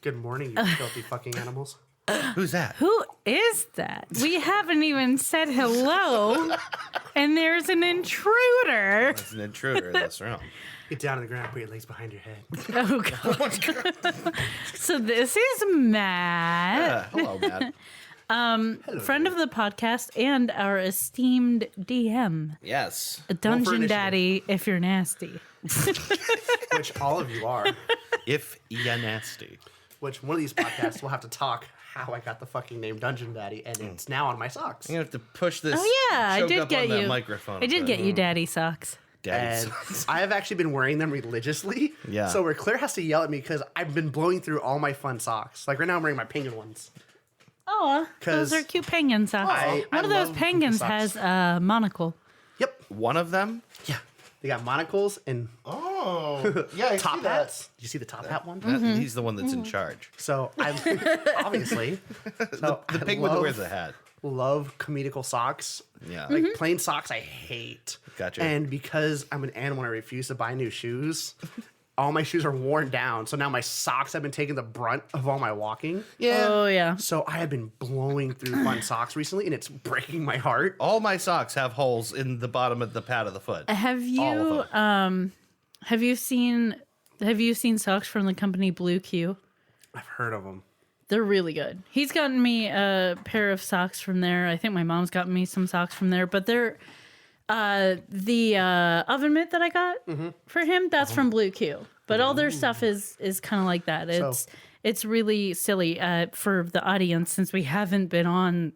Good morning, you filthy fucking animals. Who's that? Who is that? We haven't even said hello, and there's an intruder. It's an intruder in this room. Get down on the ground, put your legs behind your head. Oh, God. So this is Matt, Hello, Matt. Hello, friend of the podcast and our esteemed DM, Yes. a dungeon initiative. daddy if you're nasty. Which all of you are. If you're nasty. Which one of these podcasts we'll have to talk how I got the fucking name Dungeon Daddy, and it's now on my socks. I'm going to have to push this Oh yeah, I choke did up get on that you. microphone. I did get you daddy socks. Daddy. And I have actually been wearing them religiously. Yeah. So where Claire has to yell at me because I've been blowing through all my fun socks. Like right now I'm wearing my penguin ones. Oh, 'Cause those are cute penguin socks. I One of those love penguins socks. has a monocle. Yep. One of them? Yeah. They got monocles and Oh. Yeah, top hats. Did you see the top hat one? He's the one that's in charge. So I obviously so The I penguin that love- wears the hat. love comedical socks. Yeah. Like plain socks I hate. Gotcha. And because I'm an animal and I refuse to buy new shoes, all my shoes are worn down. So now my socks have been taking the brunt of all my walking. Yeah. Oh yeah. So I have been blowing through fun socks recently and it's breaking my heart. All my socks have holes in the bottom of the pad of the foot. Have All of you have you seen socks from the company Blue Q? I've heard of them. They're really good. He's gotten me a pair of socks from there. I think my mom's gotten me some socks from there, but they're the oven mitt that I got for him, that's from Blue Q. But all their stuff is kind of like that. It's really silly for the audience since we haven't been on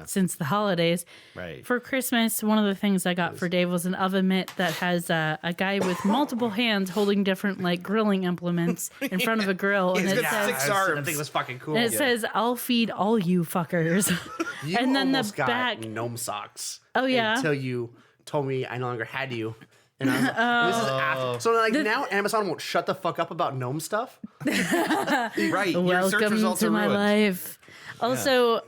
since the holidays. Right. For Christmas, one of the things I got for Dave was an oven mitt that has a guy with multiple hands holding different like grilling implements in front of a grill, and He's it got says, six arms. I think it was fucking cool. and it says, "I'll feed all you fuckers." You and then the almost got back. gnome socks. Oh, yeah? Until you told me I no longer had you. And I was like, this is after. So like now Amazon won't shut the fuck up about gnome stuff. Right. Your search Welcome results to are my ruined. life. Also,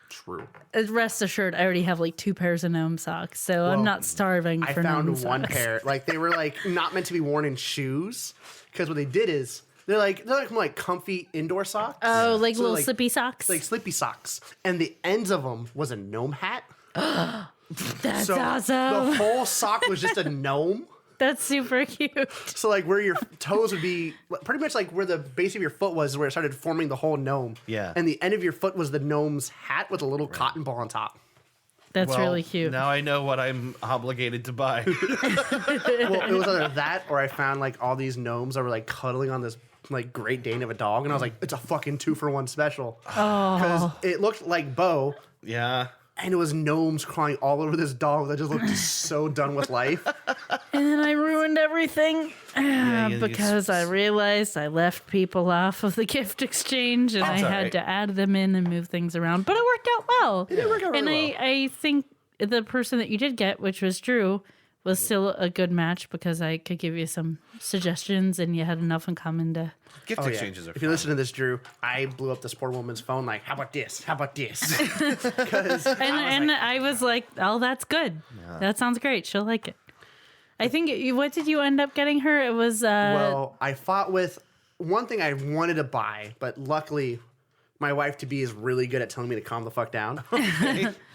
True. rest assured, I already have like 2 pairs of gnome socks, so I'm not starving I for gnome found one socks. pair. Like they were like not meant to be worn in shoes. Because what they did is they're like more like comfy indoor socks. Oh, like So, little like- slippy socks. Like slippy socks. And the ends of them was a gnome hat. That's So awesome. the whole sock was just a gnome. That's super cute. So like where your toes would be pretty much like where the base of your foot was where it started forming the whole gnome. Yeah. And the end of your foot was the gnome's hat with a little cotton ball on top. That's Well, really cute. Now I know what I'm obligated to buy. Well, it was either that or I found like all these gnomes that were like cuddling on this like Great Dane of a dog, and I was like, it's a fucking 2-for-1 special. Because it looked like Bo, Yeah. and it was gnomes crawling all over this dog that just looked so done with life. And then I ruined everything you- because I realized I left people off of the gift exchange and I That's all had right. to add them in and move things around. But it worked out well. It worked out And really well. I think the person that you did get, which was Drew, was still a good match because I could give you some suggestions and you had enough in common to. Gift Oh, yeah. exchanges are If you fun. listen to this, Drew, I blew up this poor woman's phone like, how about this? How about this? And I was like, oh, that's good. That sounds great. She'll like it. I think, what did you end up getting her? It was, Well, I fought with one thing I wanted to buy, but luckily my wife to be is really good at telling me to calm the fuck down.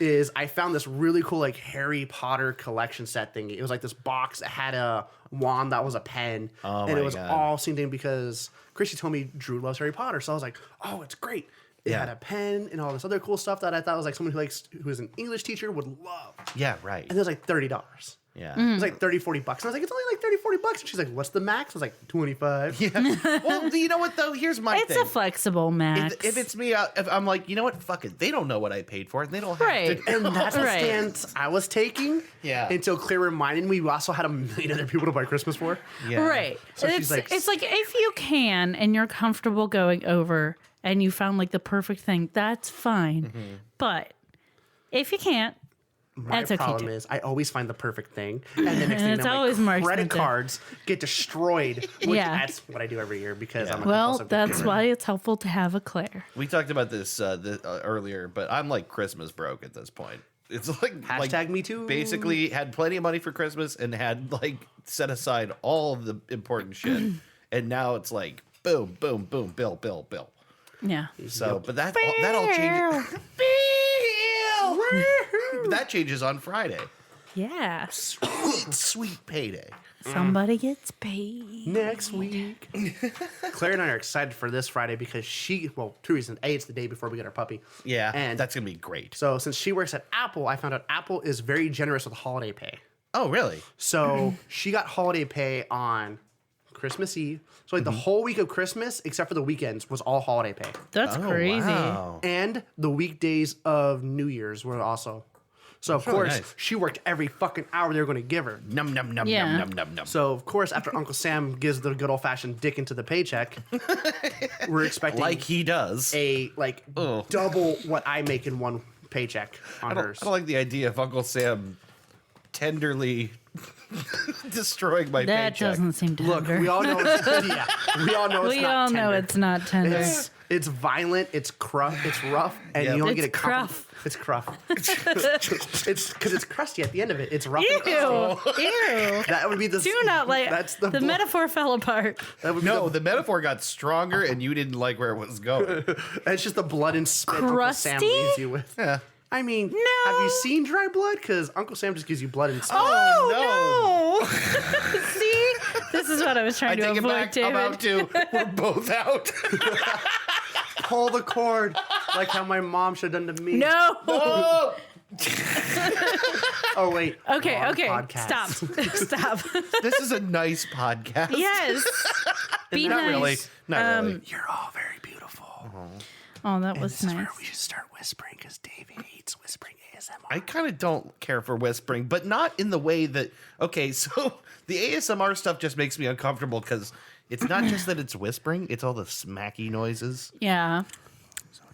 Is I found this really cool like Harry Potter collection set thingy. It was like this box that had a wand that was a pen, and my it was God. all synced in because Christy told me Drew loves Harry Potter, so I was like, oh, it's great. It Yeah. had a pen and all this other cool stuff that I thought was like someone who is an English teacher would love. Yeah, right. And it was like $30. Yeah. It was like 30, 40 bucks. And I was like, it's only like 30, 40 bucks. And she's like, what's the max? I was like, 25. Yeah. Well, you know what, though? Here's my it's thing. a flexible max. If it's me, if I'm like, you know what? Fuck it. They don't know what I paid for it. And they don't have Right. to. And that's the Right. stance I was taking. Yeah. Until Claire reminded me we also had a million other people to buy Christmas for. Yeah. Right. So it's she's like- it's like if you can and you're comfortable going over and you found like the perfect thing, that's fine. But if you can't, My that's okay problem too. is I always find the perfect thing. And the next thing It's you know, always more my credit expensive. cards get destroyed. Which Yeah. That's what I do every year because I'm a Well, compulsive that's consumer. why it's helpful to have a Claire. We talked about this earlier, but I'm like Christmas broke at this point. It's like Hashtag me too. Basically, had plenty of money for Christmas and had like set aside all of the important shit, and now it's like boom, boom, boom, bill. Yeah. So, but that all changes. That changes on Friday. Yeah. Sweet payday. Somebody gets paid. Next week. Claire and I are excited for this Friday because two reasons. A, it's the day before we get our puppy. Yeah, And that's gonna be great. so since she works at Apple, I found out Apple is very generous with holiday pay. Oh, really? So she got holiday pay on Christmas Eve. So like the whole week of Christmas, except for the weekends, was all holiday pay. That's crazy. Wow. And the weekdays of New Year's were also. So of really course nice. she worked every fucking hour they were going to give her. Num num num Yeah. num num num num. So of course after Uncle Sam gives the good old fashioned dick into the paycheck, we're expecting Like he does. a Ugh. double what I make in one paycheck on hers. I don't like the idea of Uncle Sam tenderly destroying my That paycheck. doesn't seem tender. Look, we all know it's, we all know it's We not all know tender. it's not tender. It's violent, it's rough, and Yep. you only It's get a couple. It's cruff. It's because it's crusty at the end of it. It's rough. Ew. and- Ew. That would be the. Do not like. That's the blo- metaphor fell apart. That would be No, the metaphor got stronger, and you didn't like where it was going. It's just the blood and spit Uncle Sam Crusty? leaves you with. Yeah. I mean, No. have you seen dry blood? Because Uncle Sam just gives you blood and spit. Oh, no. See? This is what I was I trying to take it avoid, back. David. I'm out too. We're both out. Pull the cord, like how my mom should have done to me. No. Oh! Oh wait. Okay, Wrong okay. podcast. Stop. This is a nice podcast. yes. Be Not nice. really. Not really. You're all very beautiful. Oh, that was This is where nice. we should start whispering because Davey hates whispering ASMR. I kind of don't care for whispering, but not in the way that. Okay, so the ASMR stuff just makes me uncomfortable because it's not just that it's whispering; it's all the smacky noises. Yeah.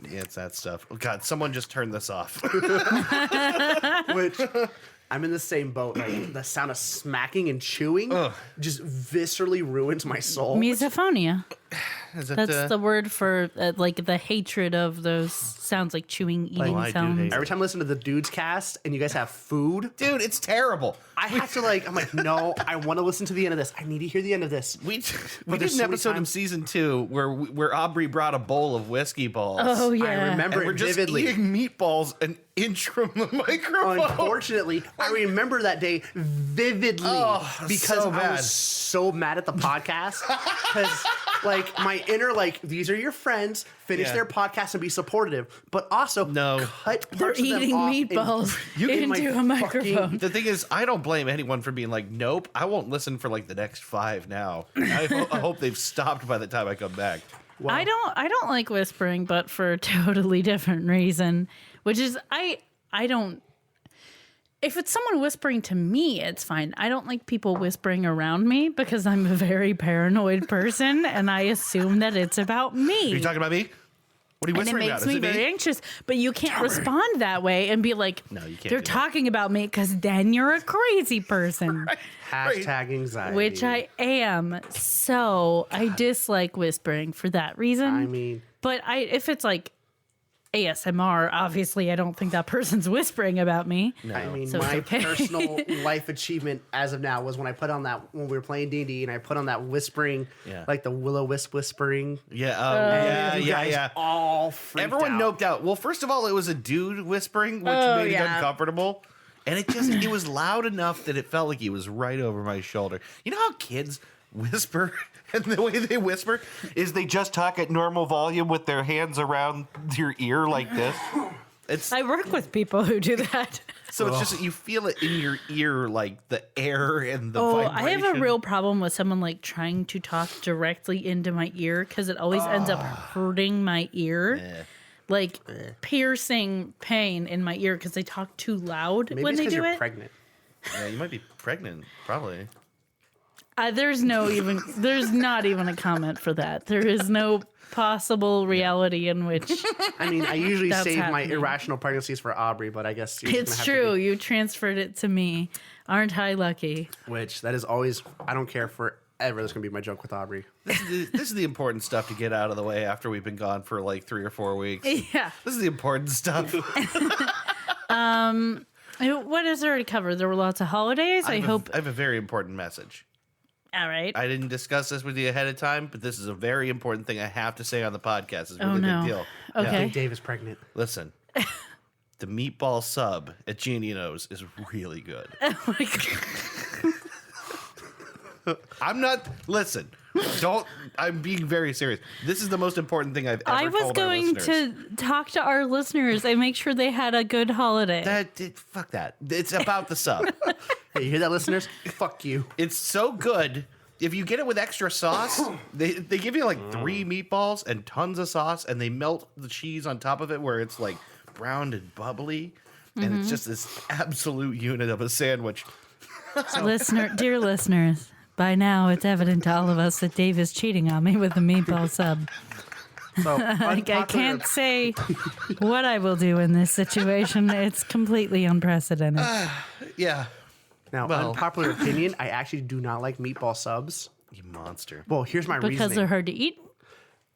Yeah, it's that stuff. Oh God, someone just turned this off. Which I'm in the same boat. Like the sound of smacking and chewing Ugh. just viscerally ruins my soul. Misophonia. Is it, That's the word for like the hatred of those sounds like chewing, eating I do sounds. hate Every time I listen to the Dudes cast and you guys have food, dude, it's terrible. I have to I'm like, no, I want to listen to the end of this. I need to hear the end of this. We But did there's an so many episode in times- season 2 where Aubrey brought a bowl of whiskey balls. Oh yeah. I remember And we're it just vividly. eating meatballs an inch from the microphone. Unfortunately, I remember that day vividly Oh, because so I bad. was so mad at the podcast because my inner these are your friends, finish Yeah. their podcast and be supportive, but also No. cut They're parts of them eating off and- meatballs You get my into a fucking- microphone. The thing is, I don't blame anyone for being like, nope, I won't listen for the next 5 now. I hope they've stopped by the time I come back. I don't like whispering, but for a totally different reason, which is I don't. If it's someone whispering to me, it's fine. I don't like people whispering around me because I'm a very paranoid person and I assume that it's about Are you me. talking about me? What are you And it whispering makes about? me Is it very me? anxious, but you can't respond that way and be like, No, you can't they're do that. talking about me because then you're a crazy person, Hashtag anxiety. which I am. So I dislike whispering for that reason. I mean, But if it's like ASMR, obviously I don't think that person's whispering about me. I mean, So it's my okay. personal life achievement as of now was when I put on when we were playing D&D and I put on that whispering, Yeah. like the will-o-wisp whispering. Yeah, You guys all freaked Everyone out. noped out. Well, first of all, it was a dude whispering, which Oh, made it yeah. uncomfortable. And it was loud enough that it felt like he was right over my shoulder. You know how kids whisper? And the way they whisper is they just talk at normal volume with their hands around your ear like this. It's I work with people who do that. so it's just that you feel it in your ear, like the air and the Oh, vibration. I have a real problem with someone like trying to talk directly into my ear because it always ends up hurting my ear. Like piercing pain in my ear because they talk too loud Maybe when it's they because do you're it. pregnant. Yeah, you might be pregnant, probably. There's not even a comment for that. There is no possible reality in which I mean, I usually That's save my happening. irrational pregnancies for Aubrey, but I guess you're just it's gonna have true. to You transferred it to me. Aren't I lucky? be- which that is always. I don't care forever. That's gonna be my joke with Aubrey. This is the important stuff to get out of the way after we've been gone for like 3 or 4 weeks. Yeah. This is the important stuff. What is there to cover? There were lots of holidays. I hope. I have a very important message. All right. I didn't discuss this with you ahead of time, but this is a very important thing I have to say on the podcast. It's a really no. big deal. I Okay. think Dave is pregnant. Listen, the meatball sub at Geniano's is really good. Oh my God. I'm not. Listen, don't. I'm being very serious. This is the most important thing I've ever I was told our going listeners. to talk to our listeners and make sure they had a good holiday. Fuck that. It's about the sub. Hey, you hear that, listeners? Fuck you. It's so good. If you get it with extra sauce, they give you like 3 meatballs and tons of sauce, and they melt the cheese on top of it where it's like browned and bubbly, and it's just this absolute unit of a sandwich. Dear listeners, by now it's evident to all of us that Dave is cheating on me with the meatball sub. So, I can't say what I will do in this situation. It's completely unprecedented. Yeah, Now, Well- unpopular opinion, I actually do not like meatball subs. you monster. Well, here's my Because reasoning. they're hard to eat.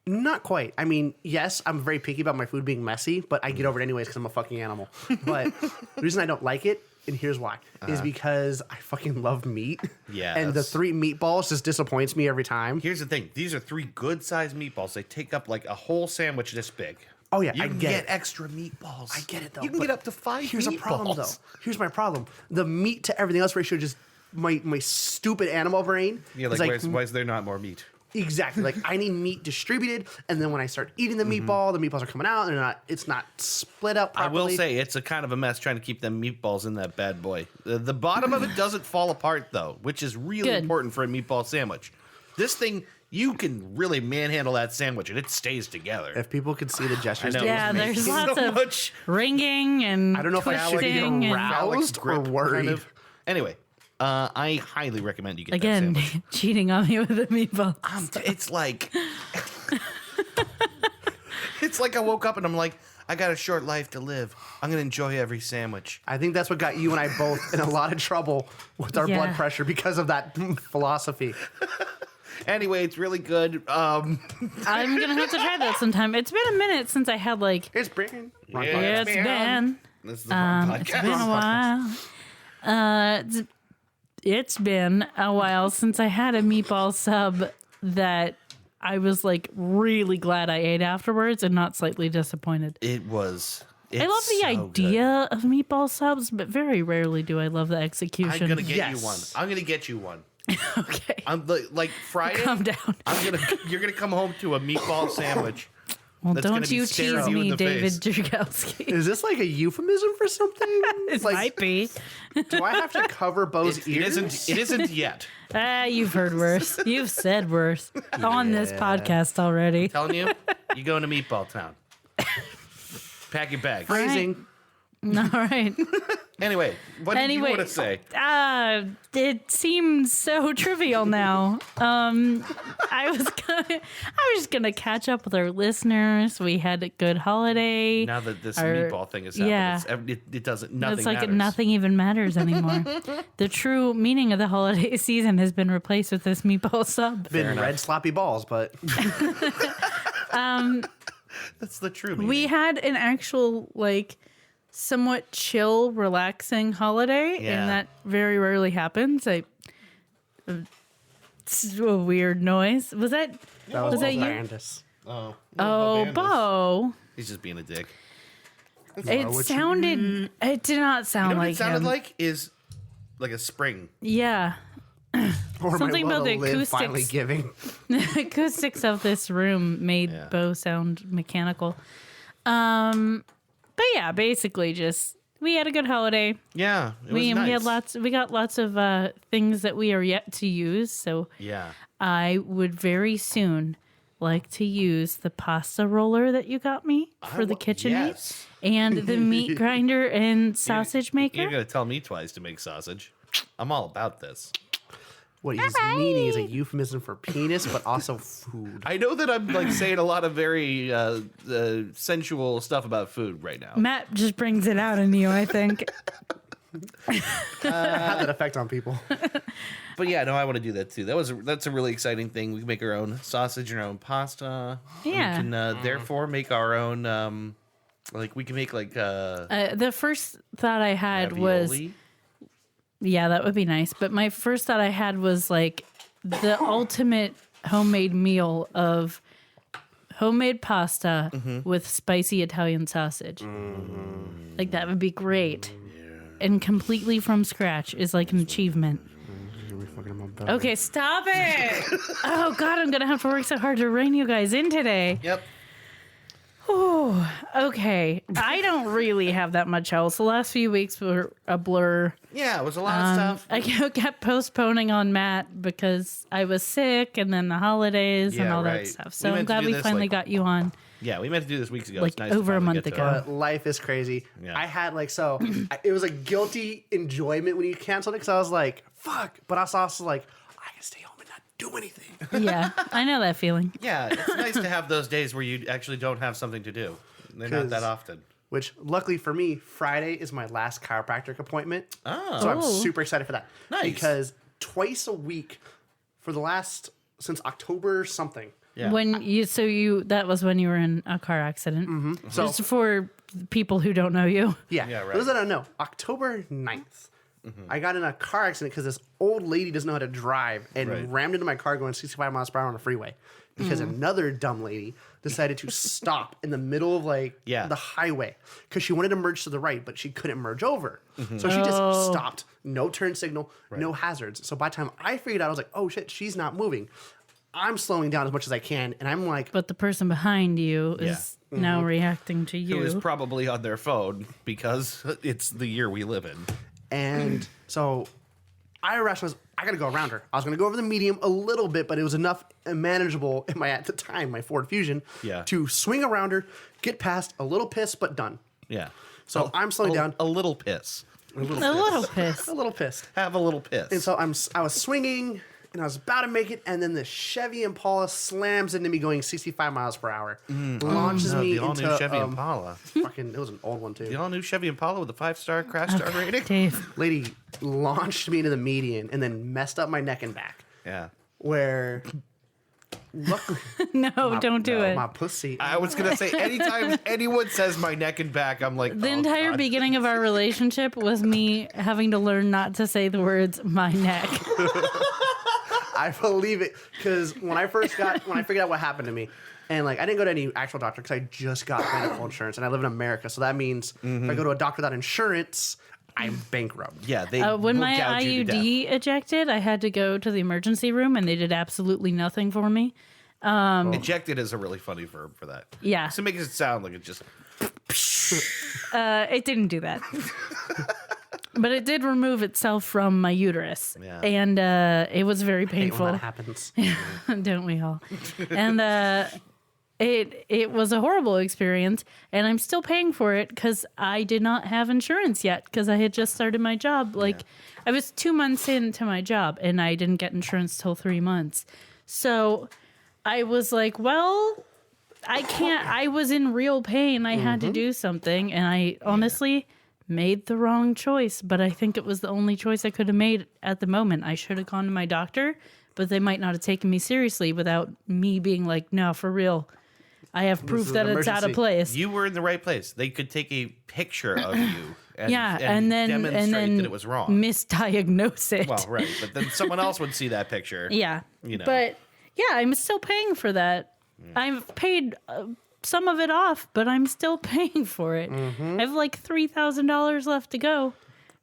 Not quite. I mean, yes, I'm very picky about my food being messy, but I get over it anyways because I'm a fucking animal. But the reason I don't like it, and here's why, is because I fucking love meat. Yes. And the 3 meatballs just disappoints me every time. Here's the thing. These are 3 good-sized meatballs. They take up like a whole sandwich this big. Oh, yeah, you I can get get it. extra meatballs. I get it, though. You can but get up to 5 Here's meatballs. a problem, though. Here's my problem. The meat to everything else ratio just, my stupid animal brain Yeah, is like, why is there not more meat? exactly. Like, I need meat distributed, and then when I start eating the meatball, the meatballs are coming out, and it's not split up I properly. will say it's a kind of a mess trying to keep them meatballs in that bad boy. The bottom of it doesn't fall apart though, which is really Good. important for a meatball sandwich. This thing, you can really manhandle that sandwich and it stays together. If people could see the gestures, I know. Dave Yeah, is making- there's So lots of much ringing and I don't know if I should be twisting and aroused or grip, worried. kind of. Anyway, I highly recommend you get that again sandwich. cheating on me with the meatball. It's like it's like I woke up and I'm like, I got a short life to live. I'm gonna enjoy every sandwich. I think that's what got you and I both in a lot of trouble with our Yeah. blood pressure because of that philosophy. Anyway, it's really good. I'm gonna have to try that sometime. It's been a minute since I had like It's bringing. Yeah. it's been This is the wrong it's podcast. been a while. It's been a while since I had a meatball sub that I was like really glad I ate afterwards and not slightly disappointed. It was. I love the idea of meatball subs, but very rarely do I love the execution. I'm gonna get Yes. you one. I'm gonna get you one. Okay. I'm like Friday. Calm down. You're gonna come home to a meatball sandwich. Well, That's gonna don't be you staring tease you in me, the David face. Dragowski. Is this like a euphemism for something? It might be. Do I have to cover Bo's It ears? isn't. It isn't yet. You've heard worse. You've said worse on this podcast already. Telling you, you going to Meatball Town. Pack your bags. Phrasing. All right. Anyway, what did you Anyway, want to say? it seems so trivial now. I was just gonna catch up with our listeners. We had a good holiday. Now that this our- meatball thing is happening, yeah. it doesn't. Nothing It's like matters. nothing even matters anymore. The true meaning of the holiday season has been replaced with this meatball sub. Been enough. red sloppy balls, but That's the true. We meaning. had an actual like somewhat chill, relaxing holiday, Yeah. and that very rarely happens. It's a weird noise. Was that? that was that you? Brandis. Oh, Oh, Bo. He's just being a dick. It sounded. It did not sound You know what like it sounded him. like is like a spring. Yeah. Or Something my about will the to live finally acoustics. giving. The acoustics of this room made Yeah. Bo sound mechanical. But yeah, basically just we had a good holiday. Yeah, it was We nice. we got lots of things that we are yet to use, so Yeah. I would very soon like to use the pasta roller that you got me for the KitchenAid Yes. and the meat grinder and sausage maker. You're gonna tell me twice to make sausage. I'm all about this. What he's meaning is a euphemism for penis, but also food. I know that I'm like saying a lot of very sensual stuff about food right now. Matt just brings it out in you, I think. Have that effect on people. But yeah, no, I want to do that too. That's a really exciting thing. We can make our own sausage and our own pasta. Yeah. We can therefore make our own like we can make like The first thought I had was, ravioli. yeah, that would be nice. But my first thought I had was like the ultimate homemade meal of homemade pasta with spicy Italian sausage. Like that would be great. And completely from scratch is like an achievement. Okay, stop it. Oh God, I'm gonna have to work so hard to rein you guys in today. Yep. Oh, okay. I don't really have that much else. The last few weeks were a blur. Yeah, it was a lot of stuff. I kept postponing on Matt because I was sick and then the holidays and Yeah, all that right. stuff. We So I'm meant to glad do we this, finally like- got you on. Yeah, we meant to do this weeks ago. Like, It's nice to over a finally month get to ago. it. Life is crazy. Yeah. I had it was a guilty enjoyment when you canceled it because I was like, fuck. But I was also like, I can stay home and not do anything. Yeah, I know that feeling. Yeah, it's nice to have those days where you actually don't have something to do. They're not that 'Cause- often. Which, luckily for me, Friday is my last chiropractic appointment. Oh. So I'm Oh. super excited for that. Nice. Because twice a week for the last, since October something. Yeah. That was when you were in a car accident. So, Just for people who don't know you. yeah. Yeah, right. For those that don't know, October 9th, I got in a car accident because this old lady doesn't know how to drive and Right. rammed into my car going 65 miles per hour on the freeway. Because another dumb lady decided to stop in the middle of the highway because she wanted to merge to the right, but she couldn't merge over. So she just stopped. No turn signal, no hazards. So by the time I figured out, I was like, oh shit, she's not moving. I'm slowing down as much as I can, and I'm like, But the person behind you is now reacting to you. Who is probably on their phone because it's the year we live in. and so I rationalized, I gotta go around her. I was gonna go over the medium a little bit, but it was enough and manageable in at the time, my Ford Fusion, Yeah. to swing around her, get past, a little pissed, but done. Yeah. So I'm slowing down. A little piss. a little pissed. A little pissed. Have a little piss. And so I was swinging, and I was about to make it, and then the Chevy Impala slams into me going 65 miles per hour. Launches No, me the all-new into Chevy Impala. fucking, it was an old one too. The all-new Chevy Impala with a 5-star crash star rating. Dave. Lady launched me into the median and then messed up my neck and back. Yeah. Where luckily No, don't do it. my pussy. I was gonna say, anytime anyone says my neck and back, I'm like, The oh, entire God. beginning of our relationship was me having to learn not to say the words "my neck." I believe it because when I figured out what happened to me, and I didn't go to any actual doctor because I just got medical insurance and I live in America, so that means if I go to a doctor without insurance, I'm bankrupt. Yeah, they When will my gouge you to death. IUD ejected, I had to go to the emergency room, and they did absolutely nothing for me. Ejected is a really funny verb for that. Yeah, So it makes it sound like it just. it didn't do that. But it did remove itself from my uterus, Yeah. and it was very I hate when painful. that happens. Don't we all? And it was a horrible experience, and I'm still paying for it because I did not have insurance yet because I had just started my job. I was 2 months into my job, and I didn't get insurance till 3 months. So I was like, well, I can't. I was in real pain. I had to do something, and I honestly made the wrong choice, but I think it was the only choice I could have made at the moment. I should have gone to my doctor, but they might not have taken me seriously without me being like, no, for real. I have proof is that an it's out of emergency. place. You were in the right place. They could take a picture of you. And, Yeah, and then demonstrate that it was wrong. misdiagnose it. Well, right, but then someone else would see that picture. Yeah. You know. But yeah, I'm still paying for that. I've paid some of it off, but I'm still paying for it. I have like $3,000 left to go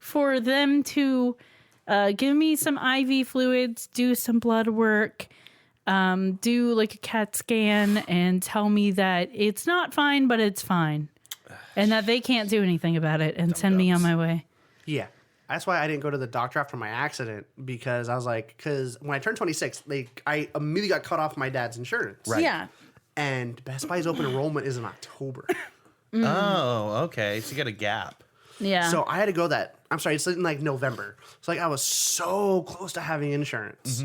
for them to give me some IV fluids, do some blood work, do like a CAT scan, and tell me that it's not fine, but it's fine. And that they can't do anything about it and send me on my way. Yeah. That's why I didn't go to the doctor after my accident because I was like, because when I turned 26, I immediately got cut off my dad's insurance. Right. Yeah. And Best Buy's open enrollment is in October. Oh, okay. So you got a gap. Yeah. So I had to go it's in November. So I was so close to having insurance.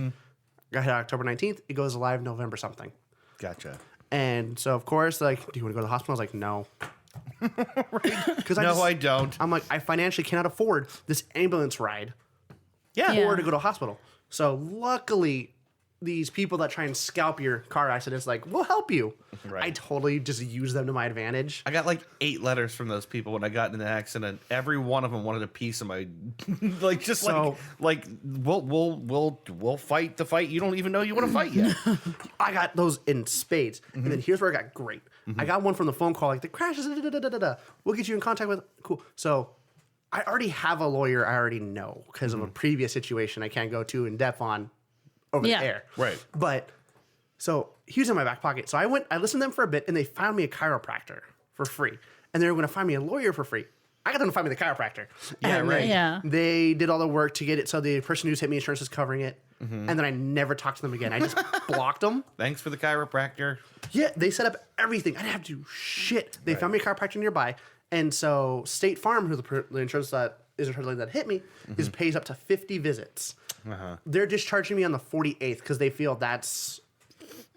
Got hit October 19th. It goes live November something. Gotcha. And so, of course, do you want to go to the hospital? I was like, no. Because No, I don't. I'm like, I financially cannot afford this ambulance ride Yeah. Yeah. or to go to a hospital. So luckily, these people that try and scalp your car accidents, like, we'll help you. Right. I totally just use them to my advantage. I got like 8 letters from those people when I got in the accident. Every one of them wanted a piece of my, like, just So- like we'll fight the fight you don't even know you want to fight yet. I got those in spades. And then here's where I got great. I got one from the phone call, like, the crash is we'll get you in contact with. Cool. So I already have a lawyer I already know because of a previous situation I can't go too in depth on over Yeah. the air. Right. But so he was in my back pocket. So I listened to them for a bit and they found me a chiropractor for free. And they were going to find me a lawyer for free. I got them to find me the chiropractor. Yeah, And right. then Yeah. They did all the work to get it. So the person who's hit me insurance is covering it. And then I never talked to them again. I just blocked them. Thanks for the chiropractor. Yeah, they set up everything. I didn't have to do shit. They found me a chiropractor nearby. And so State Farm, who the insurance that is insurance that hit me, is pays up to 50 visits. They're discharging me on the 48th because they feel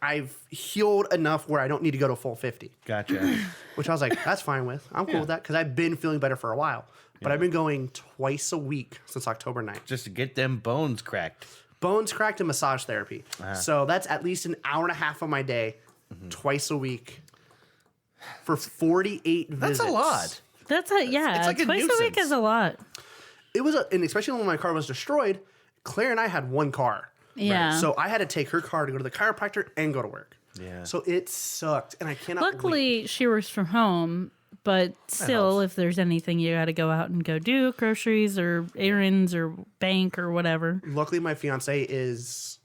I've healed enough where I don't need to go to full 50. Gotcha. Which I was like, that's fine with. I'm cool with that because I've been feeling better for a while. But I've been going twice a week since October 9th. Just to get them bones cracked. Bones cracked and massage therapy. So that's at least an hour and a half of my day, twice a week, for 48 visits. That's a lot. That's a yeah. it's like a twice a week nuisance. is a lot. It was, and especially when my car was destroyed, Claire and I had one car. Yeah. So I had to take her car to go to the chiropractor and go to work. Yeah. So it sucked, and I cannot. wait. Luckily, she works from home, but still, if there's anything you got to go out and go do, groceries or errands or bank or whatever. Luckily, my fiance is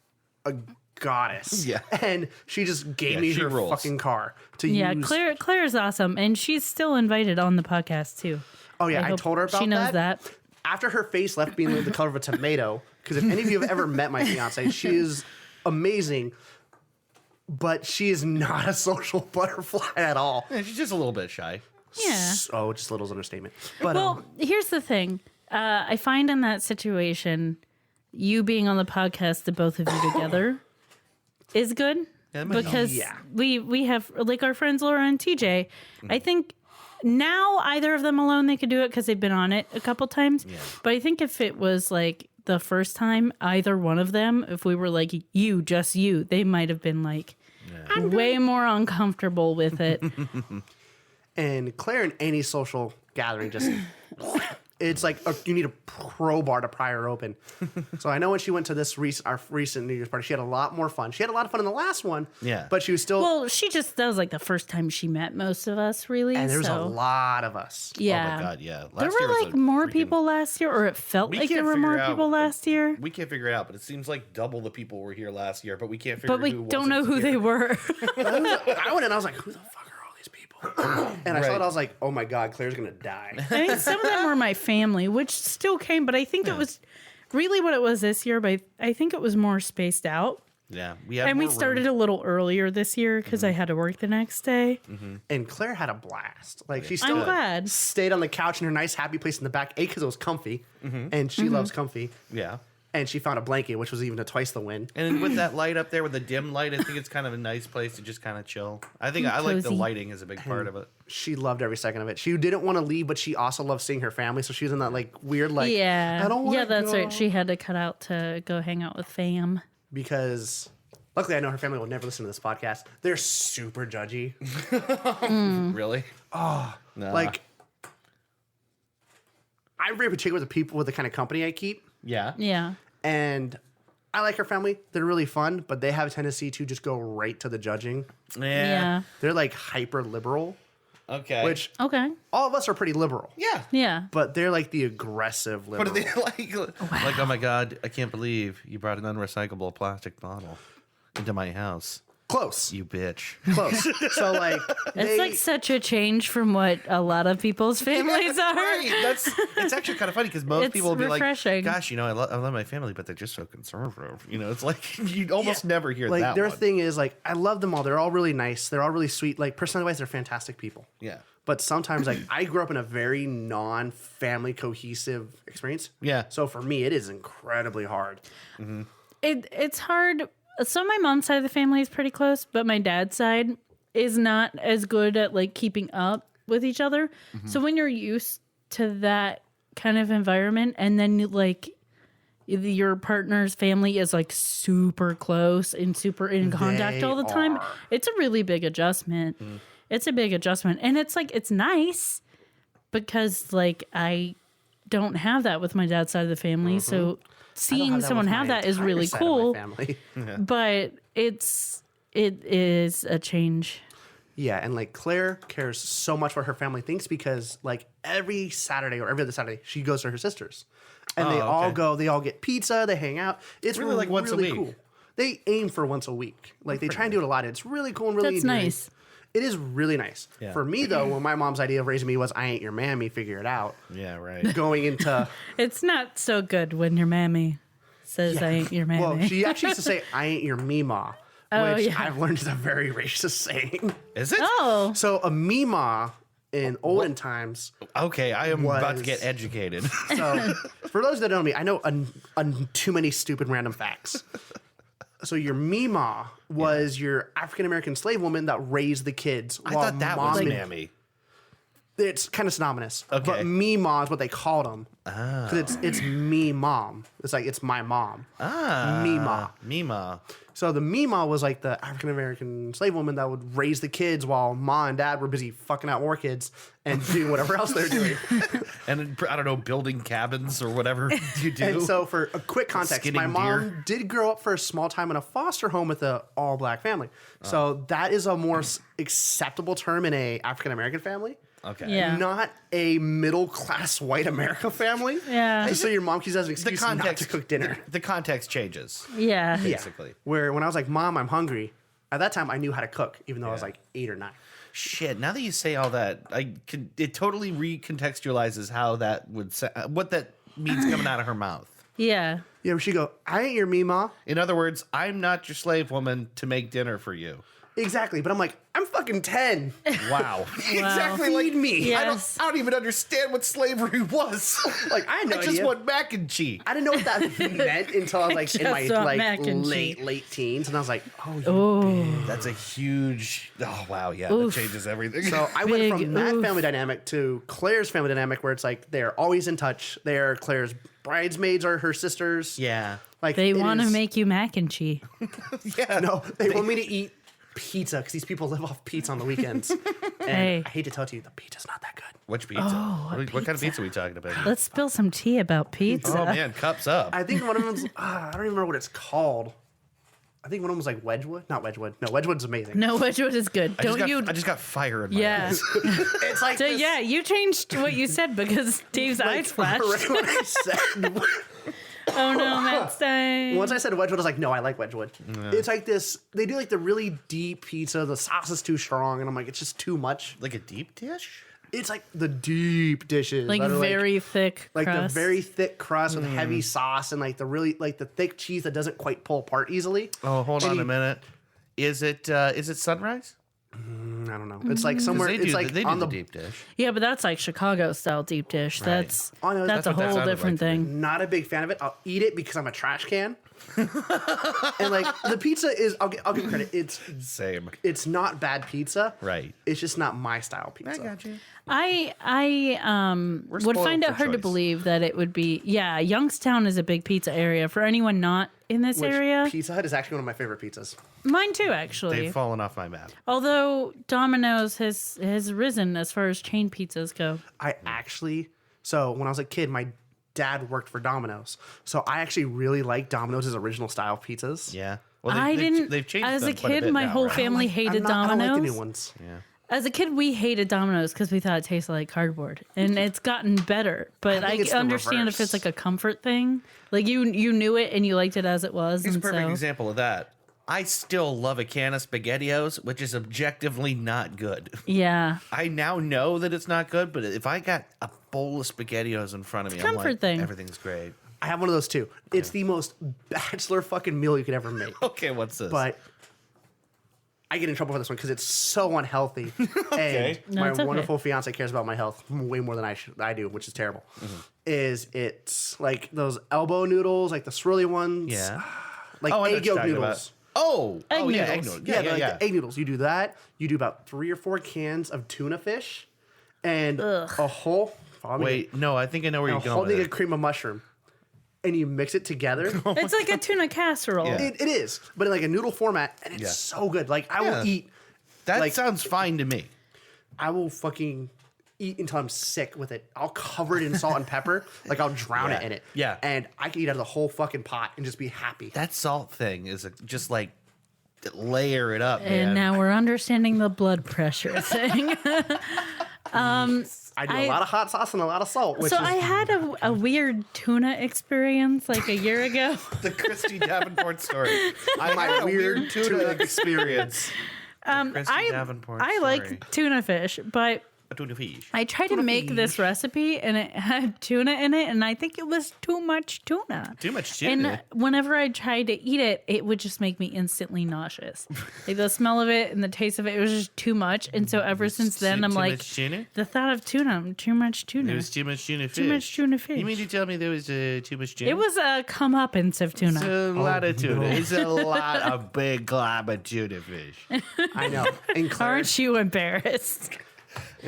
a goddess. Yeah. And she just gave me she her rules. fucking car to Yeah, use. Claire's awesome, and she's still invited on the podcast too. Oh yeah, I hope told her about she knows that. After her face left being the color of a tomato, because if any of you have ever met my fiance, she is amazing, but she is not a social butterfly at all. Yeah, she's just a little bit shy. Yeah. Oh, just a little understatement. But Well, here's the thing. I find in that situation, you being on the podcast, the both of you together, is good. Yeah, that might help. Because Yeah. we have, like our friends Laura and TJ, I think now either of them alone, they could do it because they've been on it a couple times. Yeah. But I think if it was like the first time, either one of them, if we were like just you, they might have been like way more uncomfortable with it. and Claire in any social gathering just it's like you need a crowbar to pry her open. So I know when she went to our recent New Year's party, she had a lot more fun. She had a lot of fun in the last one. Yeah. But she was still Well, that was like the first time she met most of us, really. and there was a so, lot of us. Yeah. Oh my god, yeah. There Last year were was like a more freaking- people last year, or it felt We like there can't were more figure out- people last year. We can't figure it out, but it seems like double the people were here last year, but we can't figure But we who don't know wasn't who they here. were. I went in, I was like, who the fuck are all these people? And I saw Right. it, I was like, oh my God, Claire's gonna die. I mean, some of them were my family, which still came, but I think it was really what it was this year, but I think it was more spaced out. Yeah. We had And we more started room. a little earlier this year because I had to work the next day. And Claire had a blast. Like she I'm still glad. stayed on the couch in her nice happy place in the back, because it was comfy. And she loves comfy. Yeah. And she found a blanket, which was even twice the win. And with that light up there, with the dim light, I think it's kind of a nice place to just kind of chill. I think I like the Cozy. lighting is a big part of it. She loved every second of it. She didn't want to leave, but she also loved seeing her family. So she was in that like weird, like, Yeah. I don't want to Yeah, that's go. right. She had to cut out to go hang out with fam. Because luckily I know her family will never listen to this podcast. They're super judgy. Really? No. Like, I'm very particular with the people, with the kind of company I keep. yeah. Yeah. And I like her family. They're really fun, but they have a tendency to just go right to the judging. Yeah. They're like hyper liberal, Okay. which Okay. all of us are pretty liberal. Yeah. Yeah. But they're like the aggressive What liberal. are they like? Oh my god! I can't believe you brought an unrecyclable plastic bottle into my house. Close. You bitch. Close. So like It's like such a change from what a lot of people's families are. Right. It's actually kind of funny because most It's people will be refreshing. like, "Gosh, I love my family, but they're just so conservative." You know, it's like you almost never hear like that. their one. thing is like I love them all. They're all really nice. They're all really sweet. Like personality wise, they're fantastic people. Yeah. But sometimes like I grew up in a very non-family cohesive experience. Yeah. So for me, it is incredibly hard. It's hard. So my mom's side of the family is pretty close, but my dad's side is not as good at like keeping up with each other. So when you're used to that kind of environment and then like your partner's family is like super close and super in contact all the time, it's a really big adjustment. It's a big adjustment. And it's like, it's nice because like I don't have that with my dad's side of the family. So seeing someone have that is really cool. But it is a change. Yeah, and like Claire cares so much what her family thinks because like every Saturday or every other Saturday she goes to her sister's, and they all go. They all get pizza. They hang out. It's really like once a week. Cool. They aim for once a week. Like they try and do it a lot. It's really cool and really That's endearing. nice. It is really nice. Yeah. For me though, when my mom's idea of raising me was I ain't your mammy, figure it out. Yeah, right. Going into It's not so good when your mammy says I ain't your mammy. well, she actually used to say I ain't your meemaw, which I've learned is a very racist saying. Is it? oh, So a meemaw in olden times. Okay, I am about to Was- get educated. So for those that don't know me, I know too many stupid random facts. So your meemaw was your African American slave woman that raised the kids. I thought that was and- mammy. It's kind of synonymous. Okay. But meemaw is what they called them. Because it's me mom. It's like it's my mom. Meemaw. Mima. So the meemaw was like the African American slave woman that would raise the kids while ma and dad were busy fucking out more kids and doing whatever else they're doing. And I don't know, building cabins or whatever you do. And so for a quick context, Skinning my mom deer. did grow up for a small time in a foster home with an all black family. So that is a more acceptable term in a African American family. Okay. Yeah. Not a middle class white America family. Yeah. So your mom keeps as an The excuse not context to cook dinner. The context changes. yeah. Basically. Where when I was like, Mom, I'm hungry. At that time, I knew how to cook, even though I was like 8 or 9. Shit. Now that you say all that, it totally recontextualizes how that would what that means coming out of her mouth. Yeah. Yeah, where she go, I ain't your meemaw. In other words, I'm not your slave woman to make dinner for you. Exactly. But I'm like, I'm fucking 10. Wow. Exactly like me. Yes. I don't even understand what slavery was. Like, I had no I just idea. want mac and cheese. I didn't know what that meant until I was like in just my want like mac and late teens, and I was like, oh, That's a huge. Oh wow, yeah, that changes everything. So I went from Big that oof. family dynamic to Claire's family dynamic, where it's like they're always in touch. They're Claire's bridesmaids are her sisters. yeah, Like They it want to is- make you mac and cheese. yeah. No, they want me to eat pizza because these people live off pizza on the weekends. And Hey. I hate to tell you, the pizza's not that good. Which pizza? What kind of pizza are we talking about? Let's spill some tea about pizza. Oh man, cups up. I think one of them's I don't even remember what it's called. I think one of them was like Wedgwood. Not Wedgwood. No, Wedgwood's amazing. No, Wedgwood is good. I just got fire in my Yeah. eyes. It's like So this- yeah, you changed what you said because Dave's eyes flashed. Right when I said Oh no, Matt's dying. Once I said Wedgwood, I was like, no, I like Wedgwood. It's like this. They do like the really deep pizza. The sauce is too strong, and I'm like, it's just too much. Like a deep dish? It's like the deep dishes, Like that are, very thick like crust. the very thick crust with heavy sauce, and like the really like the thick cheese that doesn't quite pull apart easily. Oh, hold And on you- a minute. Is it Sunrise? I don't know. It's like somewhere. They It's do, like they do on the the deep dish. Yeah, but that's like Chicago style deep dish. That's Oh, no, that's that's a what that whole sounded different like to me. thing. Not a big fan of it. I'll eat it because I'm a trash can. And like the pizza is, I'll give credit. Same. It's not bad pizza. Right. It's just not my style pizza. you. I would spoiled find it for hard to choice. believe that it would be. Yeah, Youngstown is a big pizza area. For anyone not in this Which area, Pizza Hut is actually one of my favorite pizzas. mine too, actually. They've fallen off my map. Although Domino's has risen as far as chain pizzas go. I actually, so when I was a kid, my dad worked for Domino's. So I actually really like Domino's original style pizzas. Yeah. Well, I didn't. They've changed as a them quite kid, bit my now, whole right? family hated I don't like the new Domino's. ones. Yeah. As a kid, we hated Domino's because we thought it tasted like cardboard, and it's gotten better. But I I, think it's the understand if reverse. it's like a comfort thing. Like you knew it and you liked it as it was. Here's a and perfect so, example of that. I still love a can of SpaghettiOs, which is objectively not good. Yeah, I now know that it's not good, but if I got a bowl of SpaghettiOs in front of me, I'm comfort like, thing. everything's great. I have one of those too. It's the most bachelor fucking meal you could ever make. Okay, what's this? But I get in trouble for this one because it's so unhealthy. And No, my it's okay. wonderful fiance cares about my health way more than I do, which is terrible. Is it's like those elbow noodles, like the swirly ones. yeah. Like Oh, I know what egg you're yolk talking noodles. about. Oh, Egg yeah, egg noodles. noodles. Yeah, like the egg noodles. You do that. You do about 3 or 4 cans of tuna fish, and a whole. follow me, Wait, no, I think I know where a you're whole going thing with of it. cream of mushroom. and you mix it together. It's like a tuna casserole. Yeah. It is, but in like a noodle format, and it's so good. Like I will eat. That like- sounds fine to me. I will fucking eat until I'm sick with it. I'll cover it in salt and pepper. Like I'll drown it in it. Yeah. And I can eat out of the whole fucking pot and just be happy. That salt thing is just like layer it up, man. And now we're understanding the blood pressure thing. I do a lot of hot sauce and a lot of salt. Which So is, I had a weird tuna experience like a year ago. The Christy Davenport story. I My had a weird weird tuna experience. Christy Davenport I story. like tuna fish, but A tuna fish. I tried to make this recipe and it had tuna in it, and I think it was too much tuna. Too much tuna. And whenever I tried to eat it, it would just make me instantly nauseous. Like the smell of it and the taste of it, it was just too much. And so ever since then, I'm Too like, much tuna? the thought of tuna, too much tuna. There was too much tuna fish. Too much tuna fish. You mean to tell me there was too much tuna? It was a comeuppance of tuna. It's a lot of tuna. It's a lot of big glob of tuna fish. I know. And Claire, Aren't you embarrassed?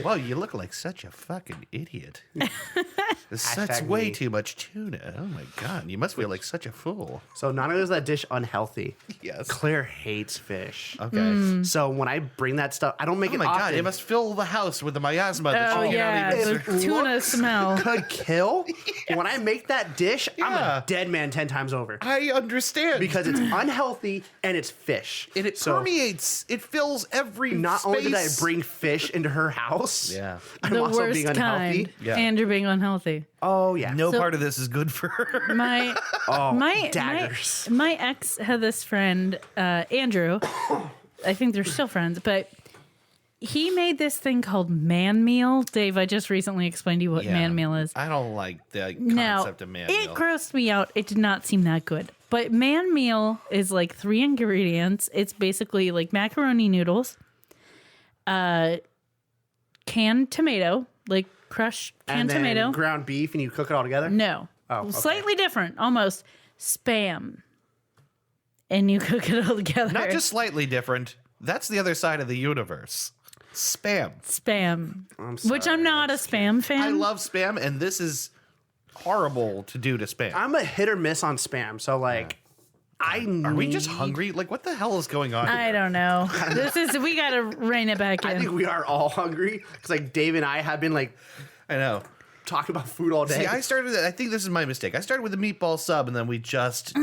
Well, you look like such a fucking idiot. That's Hashtag way me. too much tuna. Oh my god, you must feel like such a fool. so not only is that dish unhealthy, Yes. Claire hates fish. Okay. So when I bring that stuff, I don't make Oh it my often. god, it must fill the house with the miasma that Oh you yeah, cannot the even. tuna looks smell. Could kill. When I make that dish, I'm Yeah. a dead man 10 times over I understand because it's unhealthy and it's fish. and it So permeates. It fills every. not only did I space. bring fish into her house, Yeah. I'm The also worst being unhealthy. kind. Yeah. And you're being unhealthy. Oh yeah. No So- part of this is good for her. My Oh, my daggers. my ex had this friend, Andrew. I think they're still friends, but he made this thing called man meal. Dave, I just recently explained to you what man meal is. I don't like the Now, concept of man it meal. grossed me out. It did not seem that good. But man meal is like 3 ingredients. It's basically like macaroni noodles, canned tomato, like crushed and canned then tomato. ground beef, and you cook it all together. No. Oh, okay. Slightly different, almost. Spam. And you cook it all together. Not just slightly different. That's the other side of the universe. Spam. spam. I'm Which sorry, I'm not a spam fan. I love spam, and this is horrible to do to spam. I'm a hit or miss on spam. So like, Are we just hungry? Like, what the hell is going on? I here? don't know. We got to rein it back I think in. we are all hungry because like Dave and I have been like I know. talking about food all day. See, I think this is my mistake. I started with a meatball sub, and then we just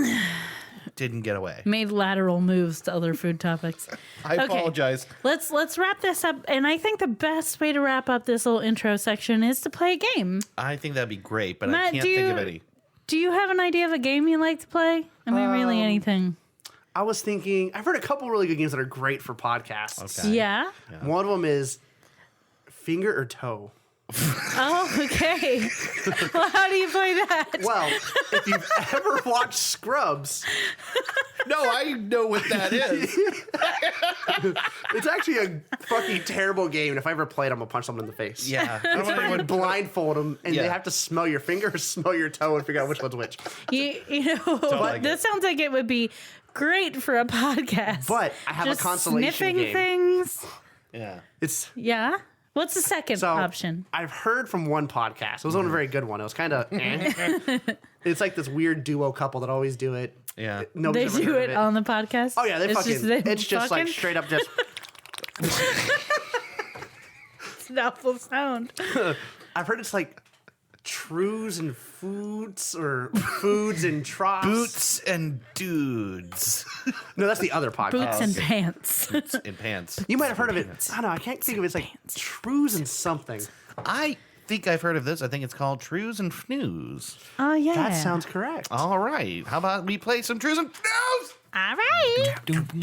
didn't get away. Made lateral moves to other food topics. I Okay. apologize. Let's wrap this up. And I think the best way to wrap up this little intro section is to play a game. I think that'd be great, but I Matt, can't do think you- of any. Do you have an idea of a game you like to play? I mean, really anything. I was thinking, I've heard a couple really good games that are great for podcasts. Okay. Yeah? One of them is finger or toe. Oh, okay. Well, how do you play that? Well, if you've ever watched Scrubs, No, I know what that is. it's actually a fucking terrible game. And if I ever played, I'm gonna punch someone in the face. Yeah. I don't It's want where you anyone blindfold them, and Yeah. they have to smell your finger or smell your toe and figure out which one's which. You know, like this sounds like it would be great for a podcast. But I have a Just consolation sniffing game. things. Yeah. It's Yeah. What's the second so option? I've heard from one podcast. It was one very good one. It was kind of. It's like this weird duo couple that always do it. Yeah. They Nobody's ever do heard it of on the podcast. Oh yeah, they It's fucking. them It's just like fucking? straight up just. It's an awful sound. I've heard it's like trues and foods or foods and troughs. Boots and dudes No, that's the other podcast. Boots and pants. in pants. You might have heard of it. I don't know. I can't think of it. It's like trues and something. I think I've heard of this. I think it's called Trues and Fnews. Oh, yeah. That sounds correct. All right. How about we play some Trues and Fnews? All right. You need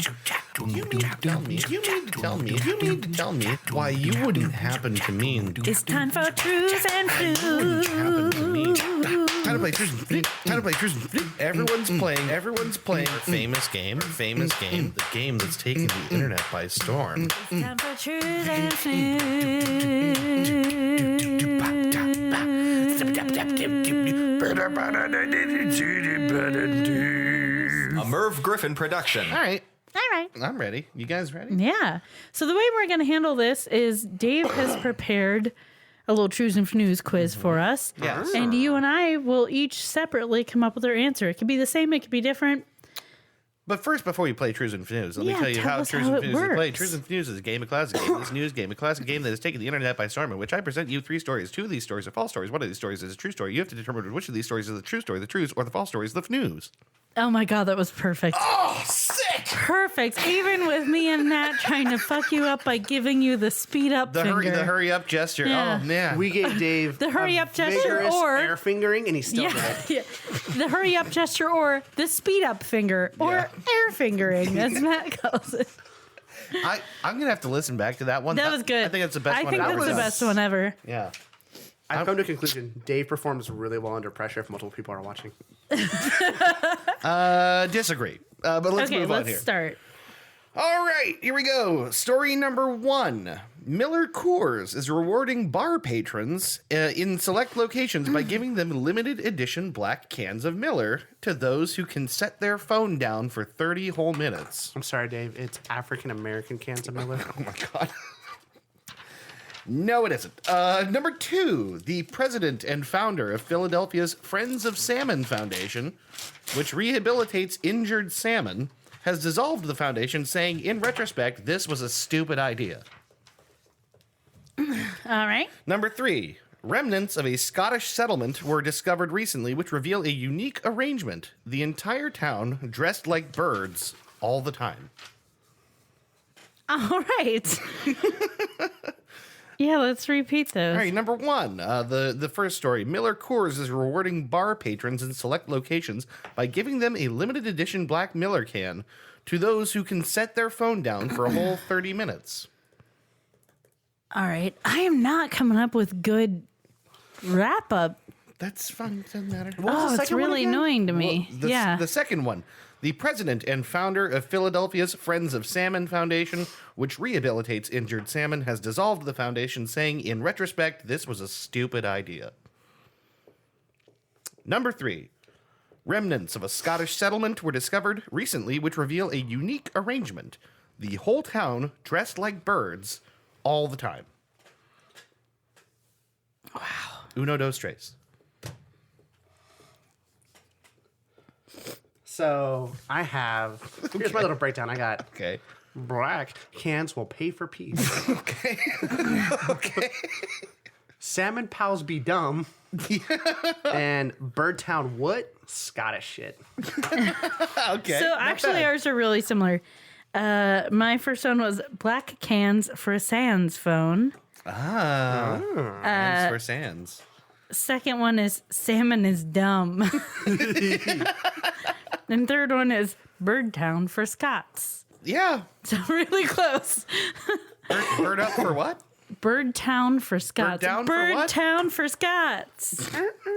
to tell me why you wouldn't happen to me and do It's time for truths and happen to me. flues. Time to play Trues and Fnews. Time to play Trues and Fnews. Everyone's playing a famous game, the game that's taken the internet by storm. It's time for truths and flues. A Merv Griffin production. All right. All right. I'm ready. You guys ready? Yeah. So the way we're going to handle this is Dave has prepared a little Trues and Fnews quiz for us. Yes. And you and I will each separately come up with our answer. It could be the same, it could be different. But first, before you play Trues and Fnews, let me Yeah, tell you tell how us Trues how and it Fnews is played. works. Trues and Fnews is a game, a classic game. This news game, a classic game that has taken the internet by storm, in which I present you 3 stories. 2 of these stories are false stories. 1 of these stories is a true story. You have to determine which of these stories is the true story, the trues, or the false story is the Fnews. Oh my God, that was perfect. Oh, sick! Perfect. Even with me and Nat trying to fuck you up by giving you the speed up The finger. hurry up gesture. Yeah. Oh, man. We gave Dave The hurry a up gesture vigorous or- air fingering, and he still did Yeah, it. yeah. The hurry up gesture or the speed up finger or Yeah. air fingering, as Matt calls it. I'm going to have to listen back to that one. That was good. I think that's the best I one think I've that's ever the done. best one ever. Yeah. I've come to a conclusion. Dave performs really well under pressure if multiple people are watching. Disagree. But let's Okay, move on let's here. start. All right, here we go. Story number 1. Miller Coors is rewarding bar patrons in select locations by giving them limited edition black cans of Miller to those who can set their phone down for 30 whole minutes. I'm sorry, Dave. It's African American cans of Miller. Oh my God. No, it isn't. Number 2, the president and founder of Philadelphia's Friends of Salmon Foundation, which rehabilitates injured salmon, has dissolved the foundation, saying, in retrospect, this was a stupid idea. All right. Number 3, remnants of a Scottish settlement were discovered recently, which reveal a unique arrangement. The entire town dressed like birds all the time. All right. Yeah, let's repeat those. All right, number 1, the first story. Miller Coors is rewarding bar patrons in select locations by giving them a limited edition black Miller can to those who can set their phone down for a whole 30 minutes. All right. I am not coming up with good wrap up. That's fun. Doesn't matter. Oh, it's really annoying to me. Well, the second one. The president and founder of Philadelphia's Friends of Salmon Foundation, which rehabilitates injured salmon, has dissolved the foundation, saying, in retrospect, this was a stupid idea. Number 3. Remnants of a Scottish settlement were discovered recently, which reveal a unique arrangement. The whole town dressed like birds all the time. Wow. Uno, dos, tres. So I have. Here's my little breakdown. I got Okay. black cans will pay for peace. Okay. Okay. Salmon pals be dumb. And Birdtown what? Scottish shit. Okay. So not actually, bad. ours are really similar. My first one was black cans for a sans phone. Hands for sands. Second one is salmon is dumb. And third one is Birdtown for Scots. Yeah. So really close. Bird up for what? Birdtown for Scots. down for what? Birdtown for Scots.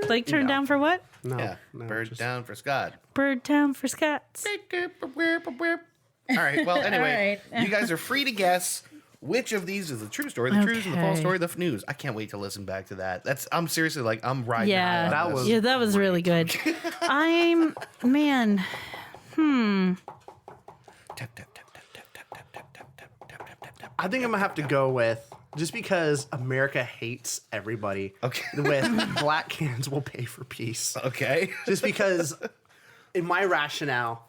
Like turn down for what? No. Yeah. no, Bird just- down for Scott. Birdtown for Scots. All right. Well, anyway, All right. you guys are free to guess which of these is the true story, the trues, and the false Okay. story, the news. I can't wait to listen back to that. I'm seriously like, I'm riding high Yeah, on this. that was really good. Man. Tap, tap, tap, tap, tap, tap, tap, tap, tap, tap, tap, tap, tap. I think I'm gonna have to go with just because America hates everybody. Okay. With black cans will pay for peace. Okay. Just because, in my rationale,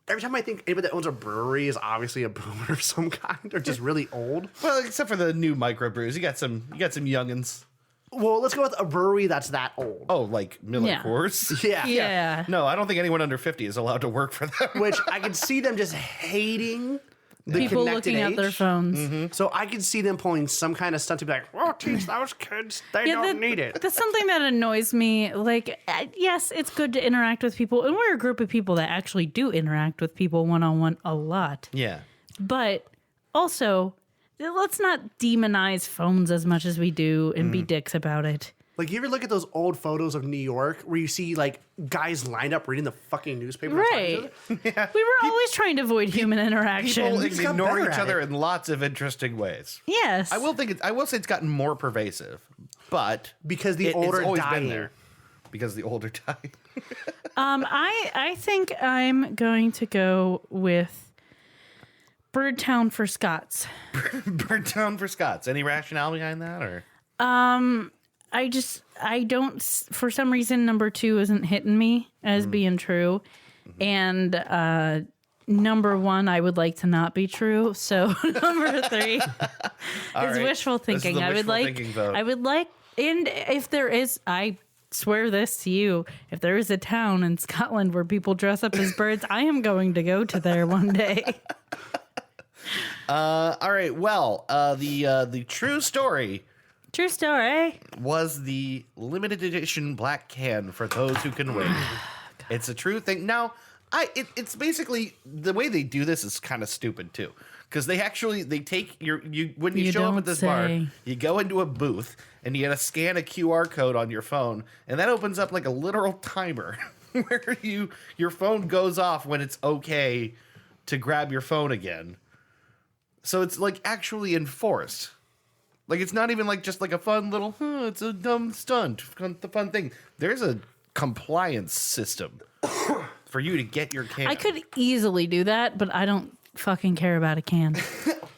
every time I think anybody that owns a brewery is obviously a boomer of some kind or just really old. Well, except for the new microbrews, you got some youngins. Well, let's go with a brewery that's that old. Oh, like Miller Yeah. Coors. Yeah. Yeah. No, I don't think anyone under 50 is allowed to work for them. Which I could see them just hating the People connected looking age. at their phones. So I could see them pulling some kind of stunt to be like, "Oh, teach those kids, they don't need it." That's something that annoys me. Like, yes, it's good to interact with people, and we're a group of people that actually do interact with people one-on-one a lot. Yeah. But also, let's not demonize phones as much as we do and be dicks about it. Like, you ever look at those old photos of New York where you see like guys lined up reading the fucking newspaper? Right. We were always trying to avoid human interaction. People He's got ignore better each at other it. in lots of interesting ways. Yes. I will say it's gotten more pervasive, but Because the it's older always dying. been there. Because the older die. I think I'm going to go with Birdtown for Scots. Birdtown for Scots. Any rationale behind that, or? I don't, for some reason, number 2 isn't hitting me as being true. And number 1, I would like to not be true. So number 3 is right. wishful thinking. This is the I would wishful like, thinking vote. I would like, and if there is, I swear this to you, if there is a town in Scotland where people dress up as birds, I am going to go to there one day. All right. Well, the true story True story. was the limited edition black can for those who can wait. It's a true thing. Now, it's basically the way they do this is kind of stupid too, because they take when you show up at this bar, you go into a booth and you gotta scan a QR code on your phone, and that opens up like a literal timer where your phone goes off when it's okay to grab your phone again. So it's like actually enforced. Like it's not even like just like a fun little, it's a dumb stunt, the fun thing. There's a compliance system for you to get your can. I could easily do that, but I don't fucking care about a can.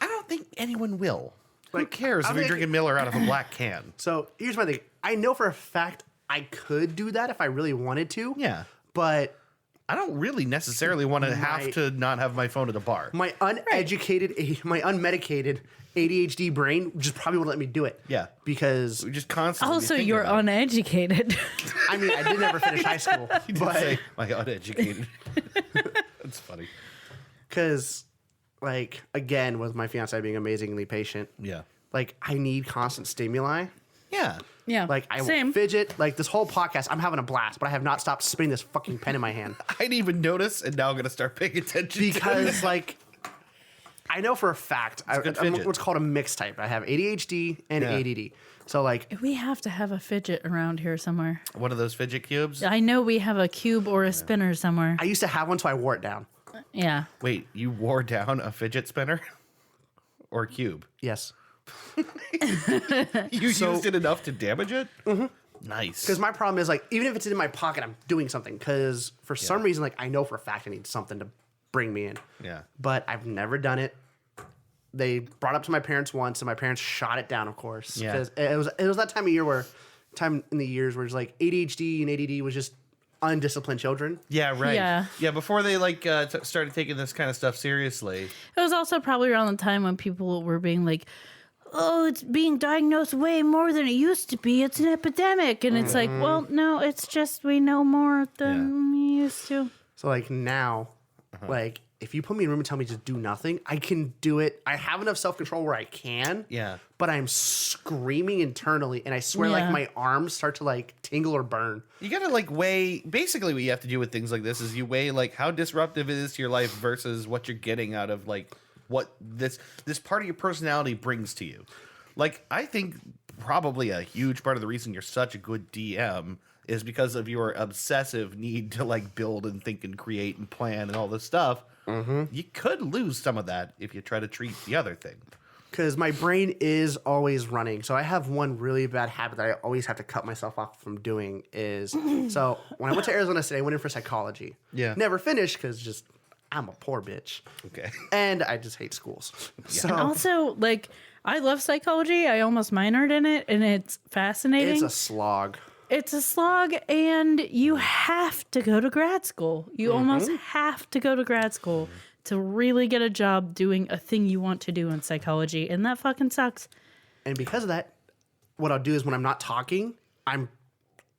I don't think anyone will. Who cares I if you're think- drinking Miller out of a black can? So here's my thing. I know for a fact I could do that if I really wanted to. Yeah. But I don't really necessarily want to have to not have my phone at a bar. my uneducated, my unmedicated ADHD brain just probably won't let me do it. Yeah. Because We just constantly. Also, think you're about it. uneducated. I mean, I did never finish high school, You did but say my uneducated. That's funny. because, like, again, with my fiance being amazingly patient, Yeah. like, I need constant stimuli. Yeah. Yeah. Like, I Same. will fidget. Like, this whole podcast, I'm having a blast, but I have not stopped spinning this fucking pen in my hand. I didn't even notice, and now I'm gonna start paying attention. Because, like, I know for a fact, I'm fidget. what's called a mixed type. I have ADHD and Yeah. ADD. So, like, We have to have a fidget around here somewhere. one of those fidget cubes. I know we have a cube or a spinner somewhere. I used to have one, so I wore it down. Yeah. Wait, you wore down a fidget spinner or cube? Yes. You used it enough to damage it? Mm-hmm. Nice. Because my problem is, like, even if it's in my pocket, I'm doing something. Because for some reason, like, I know for a fact I need something to bring me in. Yeah. But I've never done it. They brought it up to my parents once, and my parents shot it down, of course. Yeah. Because it was that time of year time in the years where it's like ADHD and ADD was just undisciplined children. Yeah, right. Yeah. Before they started taking this kind of stuff seriously. It was also probably around the time when people were being like, oh, it's being diagnosed way more than it used to be. It's an epidemic. And it's like, well, no, it's just we know more than we used to. So, like, now, like, if you put me in a room and tell me to do nothing, I can do it. I have enough self-control where I can. Yeah. But I'm screaming internally, and I swear, Yeah. like, my arms start to, like, tingle or burn. You gotta like weigh. Basically, what you have to do with things like this is you weigh like how disruptive it is to your life versus what you're getting out of like what this part of your personality brings to you. Like, I think probably a huge part of the reason you're such a good DM is because of your obsessive need to like build and think and create and plan and all this stuff. Mm-hmm. You could lose some of that if you try to treat the other thing. Because my brain is always running. So I have one really bad habit that I always have to cut myself off from doing is, so when I went to Arizona State, I went in for psychology. Yeah. Never finished because just, I'm a poor bitch. Okay. And I just hate schools. So And also, like, I love psychology. I almost minored in it, and it's fascinating. it's a slog. It's a slog, and you have to go to grad school. You almost have to go to grad school to really get a job doing a thing you want to do in psychology, and that fucking sucks. And because of that, what I'll do is when I'm not talking, I'm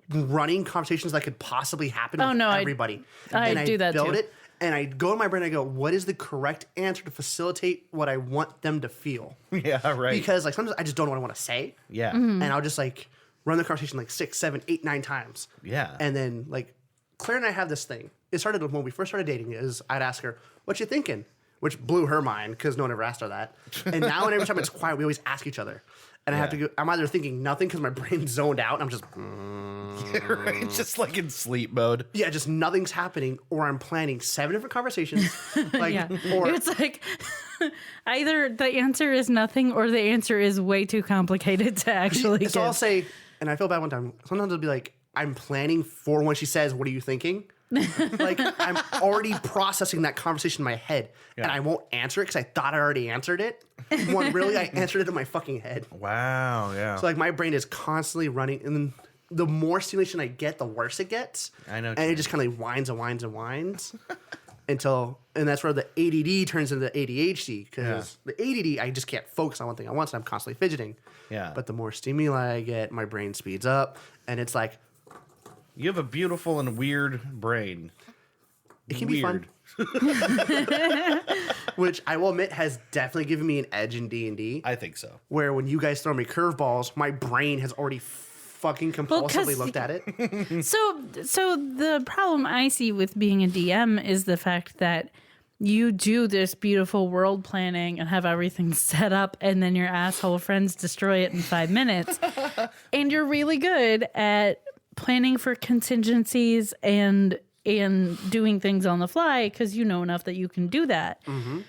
running conversations that could possibly happen with no, everybody. I do that build too. it, and I go in my brain and I go, what is the correct answer to facilitate what I want them to feel? Yeah, right. Because like sometimes I just don't know what I want to say. yeah. And I'll just like run the conversation like 6, 7, 8, 9 times. Yeah. And then like Claire and I have this thing. It started when we first started dating. Is I'd ask her, "What you thinking?" Which blew her mind because no one ever asked her that. And now, and every time it's quiet, we always ask each other. And I have to go. I'm either thinking nothing because my brain's zoned out. And I'm just Right, just like in sleep mode. yeah, just nothing's happening, or I'm planning 7 different conversations. Like, Yeah. or It's like either the answer is nothing or the answer is way too complicated to actually so I'll get. say, and I feel bad one time. Sometimes it'll be like, I'm planning for when she says, "What are you thinking?" Like I'm already processing that conversation in my head, and I won't answer it because I thought I already answered it. When really I answered it in my fucking head. Wow. Yeah. So like my brain is constantly running, and then the more stimulation I get, the worse it gets. I know what and you it just kind of winds and winds and winds and that's where the ADD turns into ADHD because the ADD I just can't focus on one thing at once, and I'm constantly fidgeting. Yeah. But the more stimuli I get, my brain speeds up, and it's like You have a beautiful and weird brain. it can be fun. Which I will admit has definitely given me an edge in D&D. I think so. Where when you guys throw me curveballs, my brain has already fucking compulsively 'cause looked at it. So the problem I see with being a DM is the fact that you do this beautiful world planning and have everything set up, and then your asshole friends destroy it in 5 minutes. And you're really good at planning for contingencies and doing things on the fly because you know enough that you can do that. Mm-hmm.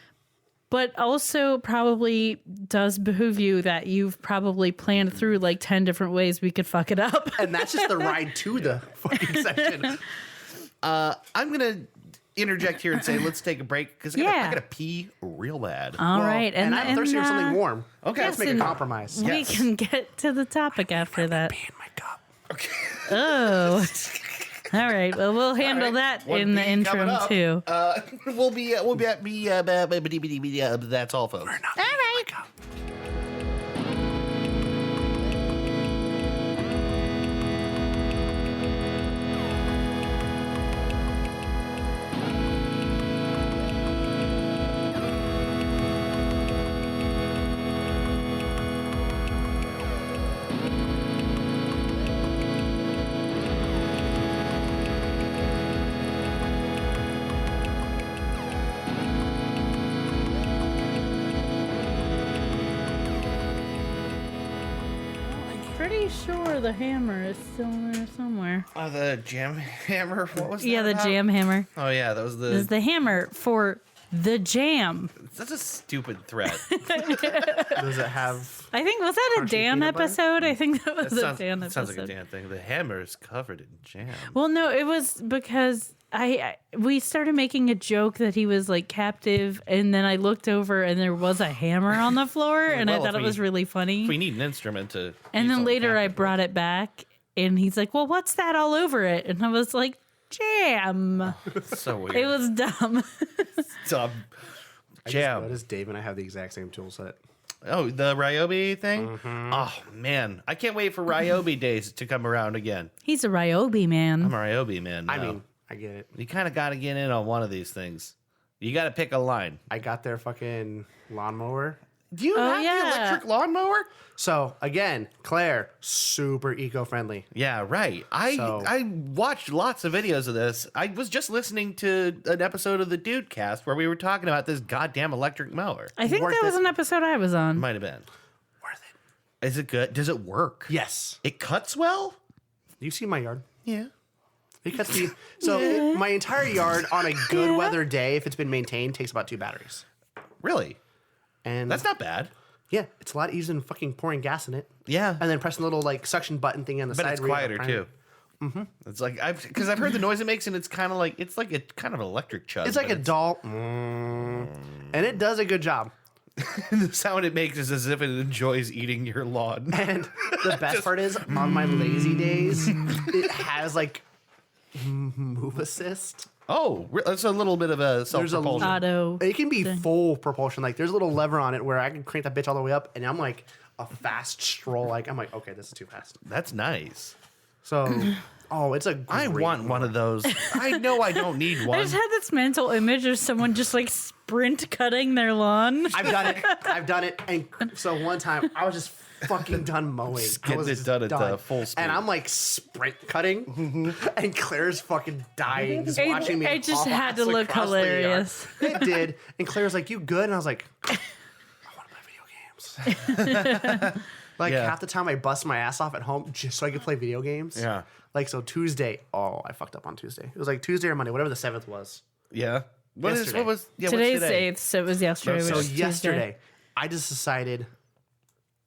But also probably does behoove you that you've probably planned through like 10 different ways we could fuck it up. And that's just the ride to the fucking section. I'm going to interject here and say, let's take a break because I got to pee real bad. All right. And I'm thirsty for something warm. Okay. Let's make a compromise. We can get to the topic after that. Pee in my cup. Okay. Oh. All right. Well, we'll handle that One in the pee coming interim up. too. We'll be that's all, folks. All right. Pretty sure the hammer is still there somewhere. Oh, the jam hammer. What was that? Yeah, the about? jam hammer. Oh yeah, that was This is the hammer for the jam. That's a stupid threat. Does it have... I think, was that a Crunchy Dan peanut butter? episode? I think that was a Dan that episode. sounds like a Dan thing. The hammer is covered in jam. Well, no, it was because we started making a joke that he was like captive, and then I looked over and there was a hammer on the floor, and I well, thought if it was really funny. We need an instrument to. And use then all the later I captive brought it back, and he's like, "Well, what's that all over it?" And I was like, "Jam." words. So weird. It was dumb. Dumb. I just Jam. noticed Dave and I have the exact same tool set. Oh, the Ryobi thing? Mm-hmm. Oh, man. I can't wait for Ryobi days to come around again. He's a Ryobi man. I'm a Ryobi man now. I mean, I get it. You kind of got to get in on one of these things. You got to pick a line. I got their fucking lawnmower. Do you have yeah. the electric lawnmower? So, again, Claire, super eco-friendly. Yeah, right. I watched lots of videos of this. I was just listening to an episode of the Dude Cast where we were talking about this goddamn electric mower. I think Worth that was it. an episode I was on. Might have been. Worth it. Is it good? Does it work? Yes. It cuts well? You see my yard? Yeah. It cuts me. So, my entire yard on a good weather day, if it's been maintained, takes about 2 batteries. Really? And That's not bad. yeah, it's a lot easier than fucking pouring gas in it. Yeah. And then pressing the little like suction button thing on the But side. it's where you quieter prime too. it. Mm-hmm. It's like because I've heard the noise it makes, and it's kind of like a kind of electric chug. It's like but a doll, and it does a good job. the sound it makes is as if it enjoys eating your lawn. And the best part is, on my lazy days, it has like move assist. Oh, that's a little bit of a self-propulsion. Auto. It can be full propulsion. Like there's a little lever on it where I can crank that bitch all the way up, and I'm like a fast stroll. Like I'm like, okay, this is too fast. That's nice. So, oh, it's a. I great want one of those. I know I don't need I one. just had this mental image of someone just like sprint cutting their lawn. I've done it. I've done it. And so one time I was just fucking done mowing. Just I getting was it just done at the full speed. And I'm like sprint cutting, and Claire's fucking dying, just It- watching me. it just haul had to ass look across the yard. hilarious. It did. And Claire's like, "You good?" And I was like, "I want to play video games." Like Yeah. half the time I bust my ass off at home just so I could play video games. Yeah. Like so Tuesday. Oh, I fucked up on Tuesday. It was like Tuesday or Monday, whatever the 7th was. Yeah. What Yesterday. was? Yeah. Today's what's today? 8th, so it was yesterday. So which is Tuesday. yesterday, I just decided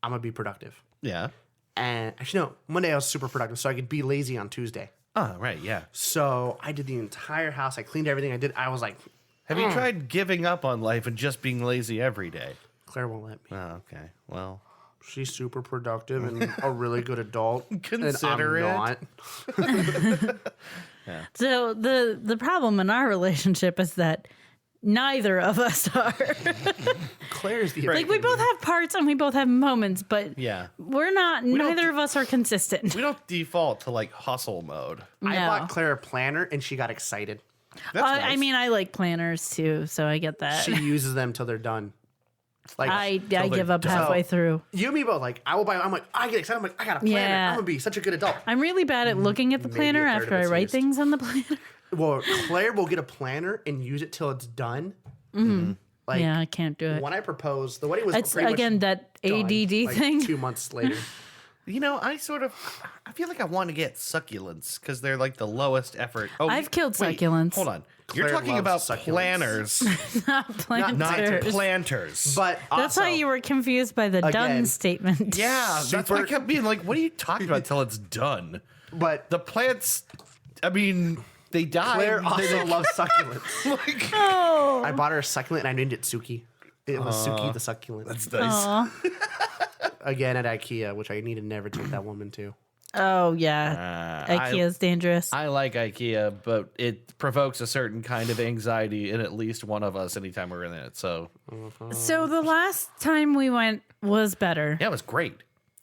I'm gonna be productive. Yeah. And actually, no, Monday I was super productive, so I could be lazy on Tuesday. Oh, right, yeah. So I did the entire house. I cleaned everything. I was like, Have you tried giving up on life and just being lazy every day? Claire won't let me. Oh, okay. Well, She's super productive and a really good adult. Consider it. and I'm not. So the problem in our relationship is that neither of us are. Claire's the Like we both have parts and we both have moments, but yeah. we're not. Neither of us are consistent. We don't default to like hustle mode. I No. bought Claire a planner and she got excited. That's I nice. mean, I like planners too, so I get that. She uses them till they're done. Like I they're give up done. halfway through. you and me both. Like I will buy. I'm like I get excited. I'm like I got a planner. Yeah. I'm gonna be such a good adult. I'm really bad at looking at the Maybe planner a third after of I it's write used. things on the planner. Well, Claire will get a planner and use it till it's done. Like Yeah, I can't do it. when I proposed, the wedding was It's pretty much again that done, ADD like, thing. 2 months later. You know, I feel like I want to get succulents because they're like the lowest effort. Oh, I've killed wait, succulents. Hold on. Claire You're talking about loves succulents. planners, Planters. not planters. But That's also, why you were confused by the done Again. statement. yeah, that's why I Super- kept being like, what are you talking about till it's done? But The plants, I mean, they die. Claire They also don't- loves succulents. like, Oh. I bought her a succulent and I named it Suki. It was Suki the succulent. that's nice. Aw. Again at IKEA, which I need to never take that woman to. Oh yeah. I- IKEA's dangerous. I like IKEA, but it provokes a certain kind of anxiety in at least one of us anytime we're in it. So, So the last time we went was better. yeah, it was great.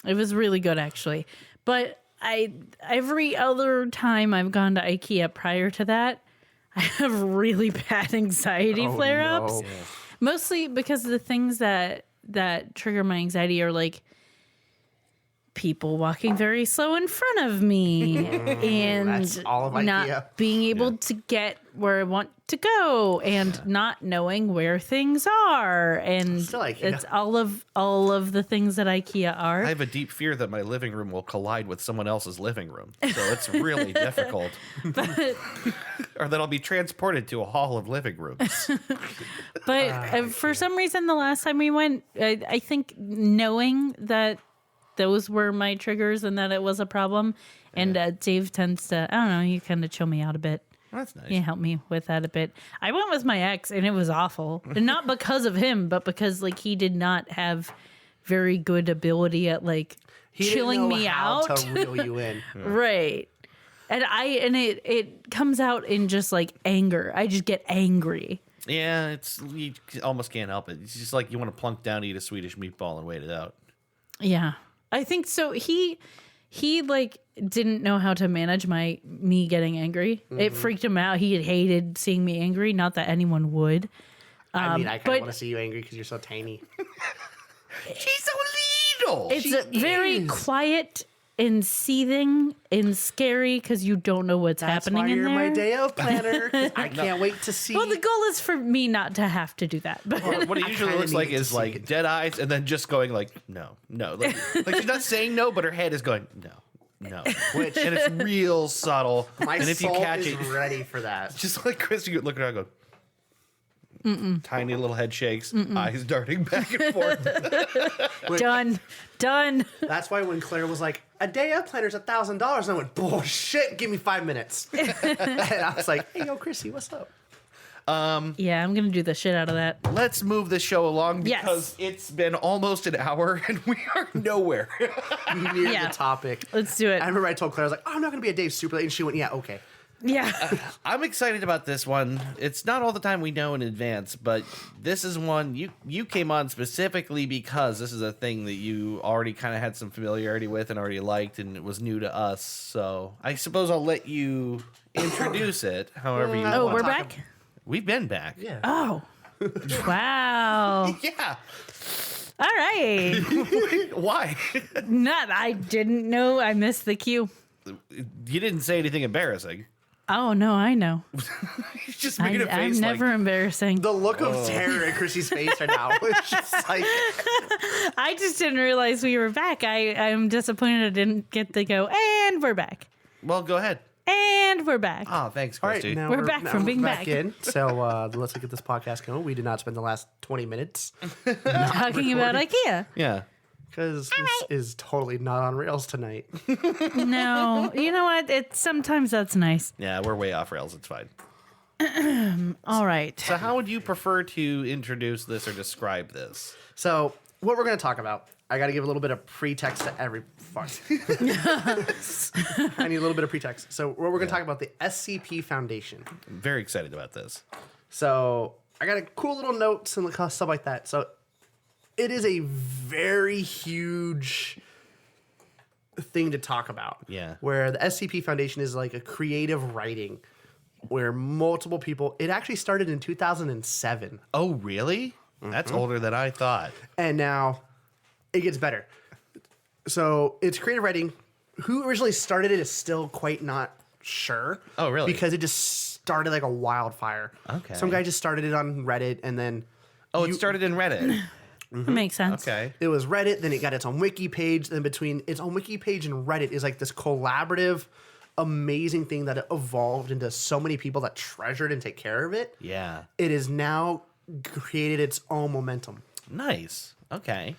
It was really good actually. But every other time I've gone to IKEA prior to that, I have really bad anxiety Oh, flare-ups. no. Mostly because the things that trigger my anxiety are like people walking very slow in front of me and That's all of IKEA. not being able to get where I want to go and not knowing where things are, and Still IKEA. it's all of the things that IKEA are. I have a deep fear that my living room will collide with someone else's living room. So it's really difficult. Or that I'll be transported to a hall of living rooms. But for some reason, the last time we went, I think knowing that those were my triggers and that it was a problem, and Dave tends to, I don't know, you kind of chill me out a bit. That's nice. You help me with that a bit. I went with my ex, and it was awful, and not because of him, but because like he did not have very good ability at like He didn't chilling know me how out. to reel you in. Right. And it comes out in just like anger. I just get angry. Yeah, you almost can't help it. It's just like you want to plunk down, eat a Swedish meatball, and wait it out. Yeah. I think so. He like didn't know how to manage me getting angry. It freaked him out. He had hated seeing me angry. Not that anyone would. I mean, I kind but- of want to see you angry because you're so tiny. She's so little. It's very quiet and seething and scary because you don't know what's That's happening why in you're there. my day of planner. 'Cause I can't wait to see. Well, the goal is for me not to have to do that. But What it usually kinda looks like need to is see like it. dead eyes and then just going like, no. Like she's not saying no, but her head is going, no. Which And it's real subtle. my and if you soul catch is it, ready for that. just like Chris, you look around and go, tiny little head shakes, eyes darting back and forth. done. That's why when Claire was like, a day of planner's $1,000, I went, bullshit, give me 5 minutes. And I was like, hey, yo, Chrissy, what's up? Yeah, I'm gonna do the shit out of that. Let's move this show along Yes. because it's been almost an hour and we are nowhere. Near Yeah. the topic. Let's do it. I remember I told Claire, I was like, oh, I'm not going to be a day super late. And she went, yeah, okay. Yeah. I'm excited about this one. It's not all the time we know in advance, but this is one you came on specifically because this is a thing that you already kind of had some familiarity with and already liked, and it was new to us. So I suppose I'll let you introduce it. However you Oh, want. we're talk back. We've been back. Yeah. Oh. Wow. Yeah. All right. Why? I didn't know. I missed the cue. You didn't say anything embarrassing. Oh no, I know. You just made a face I'm like never embarrassing. The look of terror in Chrissy's face right now was just like, I just didn't realize we were back. I'm disappointed I didn't get to go. And we're back. Well, go ahead. And we're back. Oh, thanks, all right, Christy. now We're back now from we're being back. in. So let's get this podcast going. We did not spend the last 20 minutes. Talking about IKEA. Yeah. Because this is totally not on rails tonight. No, you know what? Sometimes that's nice. Yeah, we're way off rails. It's fine. All right. So how would you prefer to introduce this or describe this? So, what we're going to talk about, I got to give a little bit of pretext to every... Fuck. I need a little bit of pretext. So, what we're going to talk about, the SCP Foundation. I'm very excited about this. So, I got a cool little notes and stuff like that. So, it is a very huge thing to talk about. Yeah. Where the SCP Foundation is like a creative writing where multiple people... It actually started in 2007. Oh, really? That's older than I thought. And now it gets better. So it's creative writing. Who originally started it is still quite not sure. Oh, really? Because it just started like a wildfire. Okay. Some guy just started it on Reddit, and then Oh, it started in Reddit. That makes sense. Okay. it was Reddit. Then it got its own wiki page. Then between its own wiki page and Reddit is like this collaborative, amazing thing that evolved into so many people that treasured and take care of it. Yeah. It has now created its own momentum. Nice. Okay.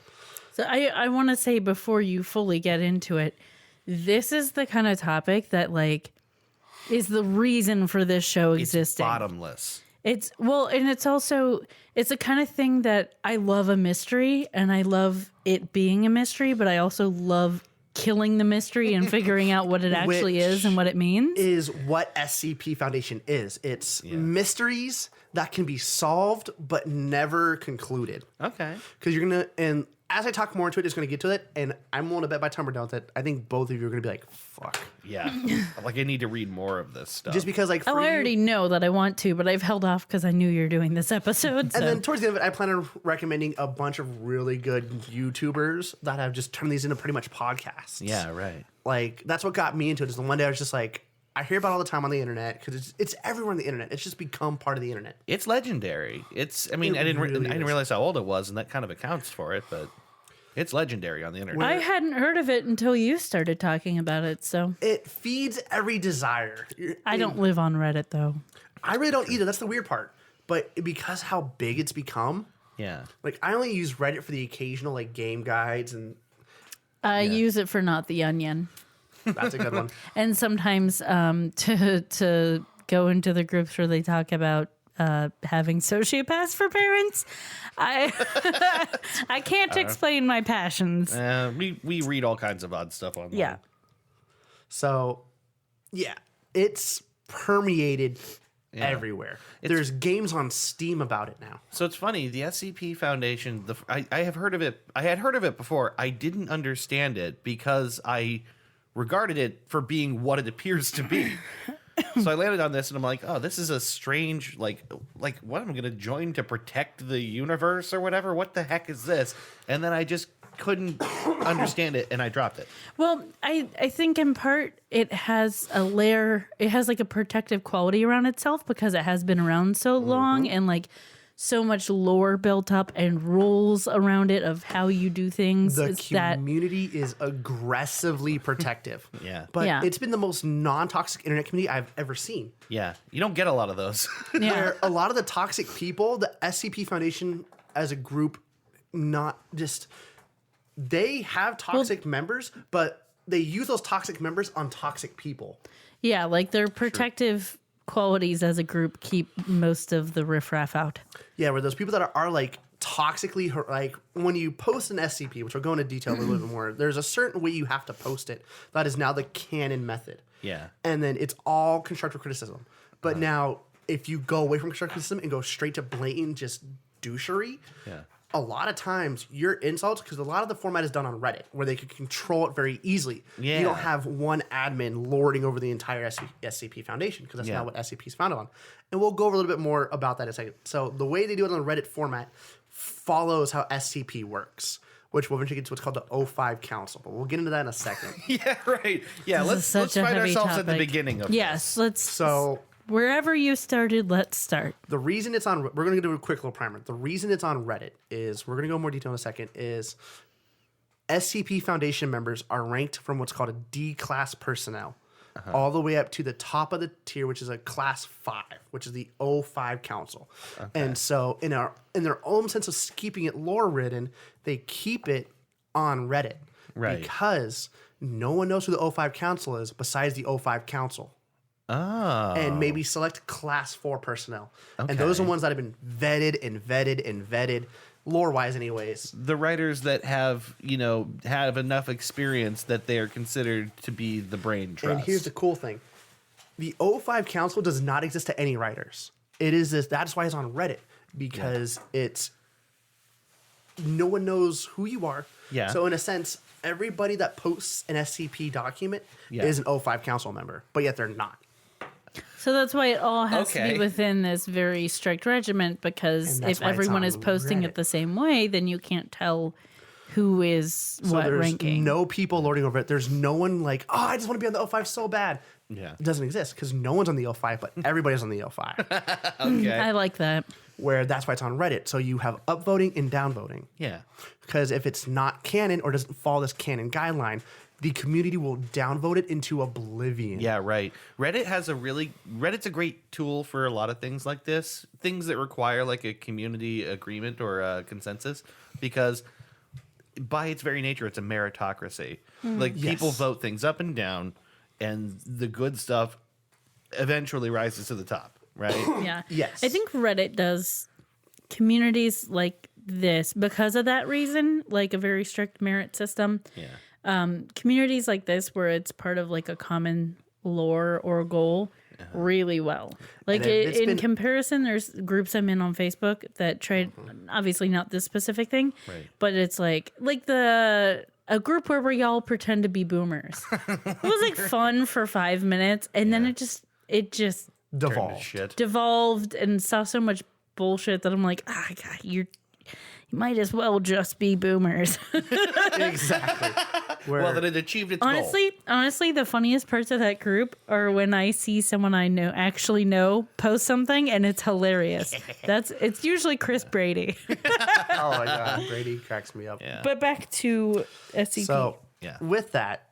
So I want to say before you fully get into it, this is the kind of topic that like is the reason for this show It's existing. bottomless. It's well, and it's also it's the kind of thing that I love a mystery and I love it being a mystery, but I also love killing the mystery and figuring out what it actually Which is and what it means. Is what SCP Foundation is. It's mysteries that can be solved but never concluded. Okay. Because you're gonna, and as I talk more into it, it's gonna get to it. And I'm willing to bet by time we're done with it, I think both of you are gonna be like, "Fuck." Yeah. Like I need to read more of this stuff. Just because, like, for I you- already know that I want to, but I've held off because I knew you're doing this episode. So. And then towards the end of it, I plan on recommending a bunch of really good YouTubers that have just turned these into pretty much podcasts. Yeah, right. Like, that's what got me into it. Is the one day I was just like, I hear about it all the time on the internet because it's everywhere on the internet. It's just become part of the internet. It's legendary. I mean, It I didn't really is. realize how old it was, and that kind of accounts for it, but it's legendary on the internet. I hadn't heard of it until you started talking about it. So It feeds every desire. I don't live on Reddit though. I really don't either. That's the weird part. But because how big it's become, Yeah. like, I only use Reddit for the occasional like game guides, and I use it for Not the Onion, that's a good one. and sometimes to go into the groups where they talk about having sociopaths for parents. I I can't explain my passions. We read all kinds of odd stuff online. Yeah. So, yeah, it's permeated everywhere. There's games on Steam about it now. So it's funny. The SCP Foundation. I have heard of it. I had heard of it before. I didn't understand it because I regarded it for being what it appears to be. So I landed on this, and I'm like, oh, this is a strange, like what am I going to join to protect the universe or whatever? What the heck is this? And then I just couldn't understand it, and I dropped it. Well, I think in part it has a layer, it has like a protective quality around itself because it has been around so long and like so much lore built up and rules around it of how you do things. The It's that community is aggressively protective. Yeah. But Yeah. it's been the most non-toxic internet community I've ever seen. Yeah, you don't get a lot of those. yeah. Where a lot of the toxic people, the SCP Foundation as a group, not just... They have toxic members, but they use those toxic members on toxic people. Yeah, like their protective qualities as a group keep most of the riffraff out. Yeah, where those people that are like toxically, like when you post an SCP, which we'll go into detail a little bit more, there's a certain way you have to post it. That is now the canon method. Yeah. And then it's all constructive criticism. But now, if you go away from constructive criticism and go straight to blatant just douchery, Yeah. a lot of times your insults, because a lot of the format is done on Reddit, where they can control it very easily. Yeah. You don't have one admin lording over the entire SCP Foundation, because that's Yeah. not what SCP is founded on. And we'll go over a little bit more about that in a second. So the way they do it on the Reddit format follows how SCP works, which we'll eventually get to what's called the O5 Council. But we'll get into that in a second. Yeah, right. Yeah, This is let's such a find heavy ourselves at the topic. beginning of Yes, let's. So Wherever you started, let's start. the reason it's on, we're going to do a quick little primer. The reason it's on Reddit is, we're going to go in more detail in a second, is SCP Foundation members are ranked from what's called a D class personnel, all the way up to the top of the tier, which is a class 5, which is the O5 Council. And so in their own sense of keeping it lore ridden, they keep it on Reddit. Right. Because no one knows who the O5 Council is besides the O5 Council. Oh. And maybe select class 4 personnel. And those are Okay. ones that have been vetted, lore-wise anyways. The writers that have, have enough experience that they are considered to be the brain trust. And here's the cool thing. The O5 Council does not exist to any writers. It is this. That's why it's on Reddit. Because it's... No one knows who you are. Yeah. So in a sense, everybody that posts an SCP document Yeah. is an O5 Council member. But yet they're not. So that's why it all has to Okay. be within this very strict regiment, because And that's if why it's everyone on is posting Reddit. it the same way, then you can't tell who is So what there's ranking. no people lording over it. There's no one like, oh, I just want to be on the O5 so bad. Yeah. It doesn't exist because no one's on the O5, but everybody's on the O5. Okay. I like that. Where that's why it's on Reddit. So you have upvoting and downvoting. Yeah. Because if it's not canon or doesn't follow this canon guideline, the community will downvote it into oblivion. Yeah, right. Reddit's a great tool for a lot of things like this, things that require like a community agreement or a consensus, because by its very nature, it's a meritocracy. Like people Yes. vote things up and down, and the good stuff eventually rises to the top, right? Yeah. Yes. I think Reddit does communities like this because of that reason, like a very strict merit system. Yeah. Communities like this where it's part of like a common lore or goal really well. Like And it's in been- comparison, there's groups I'm in on Facebook that trade, obviously not this specific thing, Right. but it's like a group where we all pretend to be boomers. It was like fun for 5 minutes, and then it just Turned to Devolved. shit. devolved and saw so much bullshit that I'm like, God, you might as well just be boomers. Exactly. Where, Well, that it achieved its goal. Honestly, the funniest parts of that group are when I see someone I actually know post something and it's hilarious. It's usually Chris Brady. oh my God, Brady cracks me up. Yeah. But back to SCP. So Yeah. with that,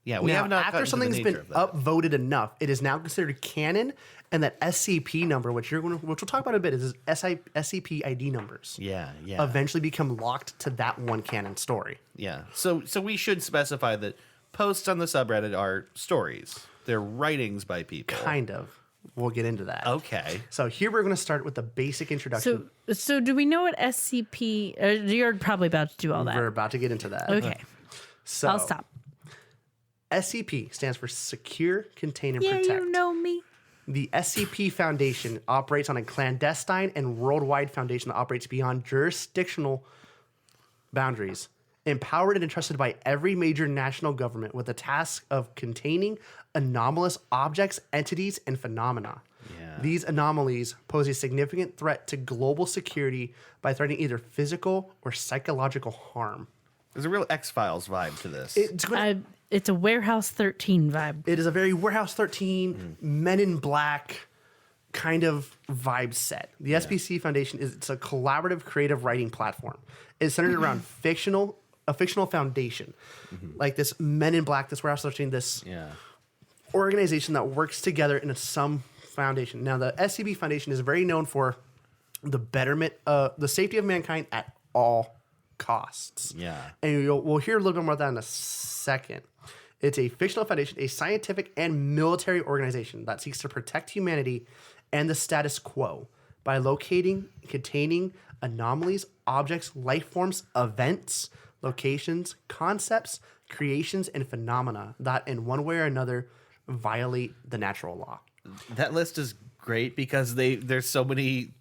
Yeah, we now, have not after gotten to the something's been nature of that. upvoted enough, it is now considered canon, and that SCP number, which we'll talk about in a bit, is SCP ID numbers. Yeah, yeah. Eventually become locked to that one canon story. Yeah. So we should specify that posts on the subreddit are stories. They're writings by people. Kind of. We'll get into that. Okay. So here we're going to start with the basic introduction. So do we know what SCP? You're probably about to do all that. We're about to get into that. Okay, So I'll stop. SCP stands for Secure, Contain, and Yeah, Protect. you know me. The SCP Foundation operates on a clandestine and worldwide foundation that operates beyond jurisdictional boundaries, empowered and entrusted by every major national government with the task of containing anomalous objects, entities, and phenomena. Yeah. These anomalies pose a significant threat to global security by threatening either physical or psychological harm. There's a real X-Files vibe to this. It's a Warehouse 13 vibe. It is a very Warehouse 13, Men in Black kind of vibe set. The SPC Foundation it's a collaborative creative writing platform. It's centered around a fictional foundation. Like this Men in Black, this Warehouse 13, this yeah. organization that works together in some foundation. Now, the SCP Foundation is very known for the betterment, the safety of mankind at all costs. Yeah. And we'll hear a little bit more about that in a second. It's a fictional foundation, a scientific and military organization that seeks to protect humanity and the status quo by locating, containing anomalies, objects, life forms, events, locations, concepts, creations, and phenomena that in one way or another violate the natural law. That list is great because there's so many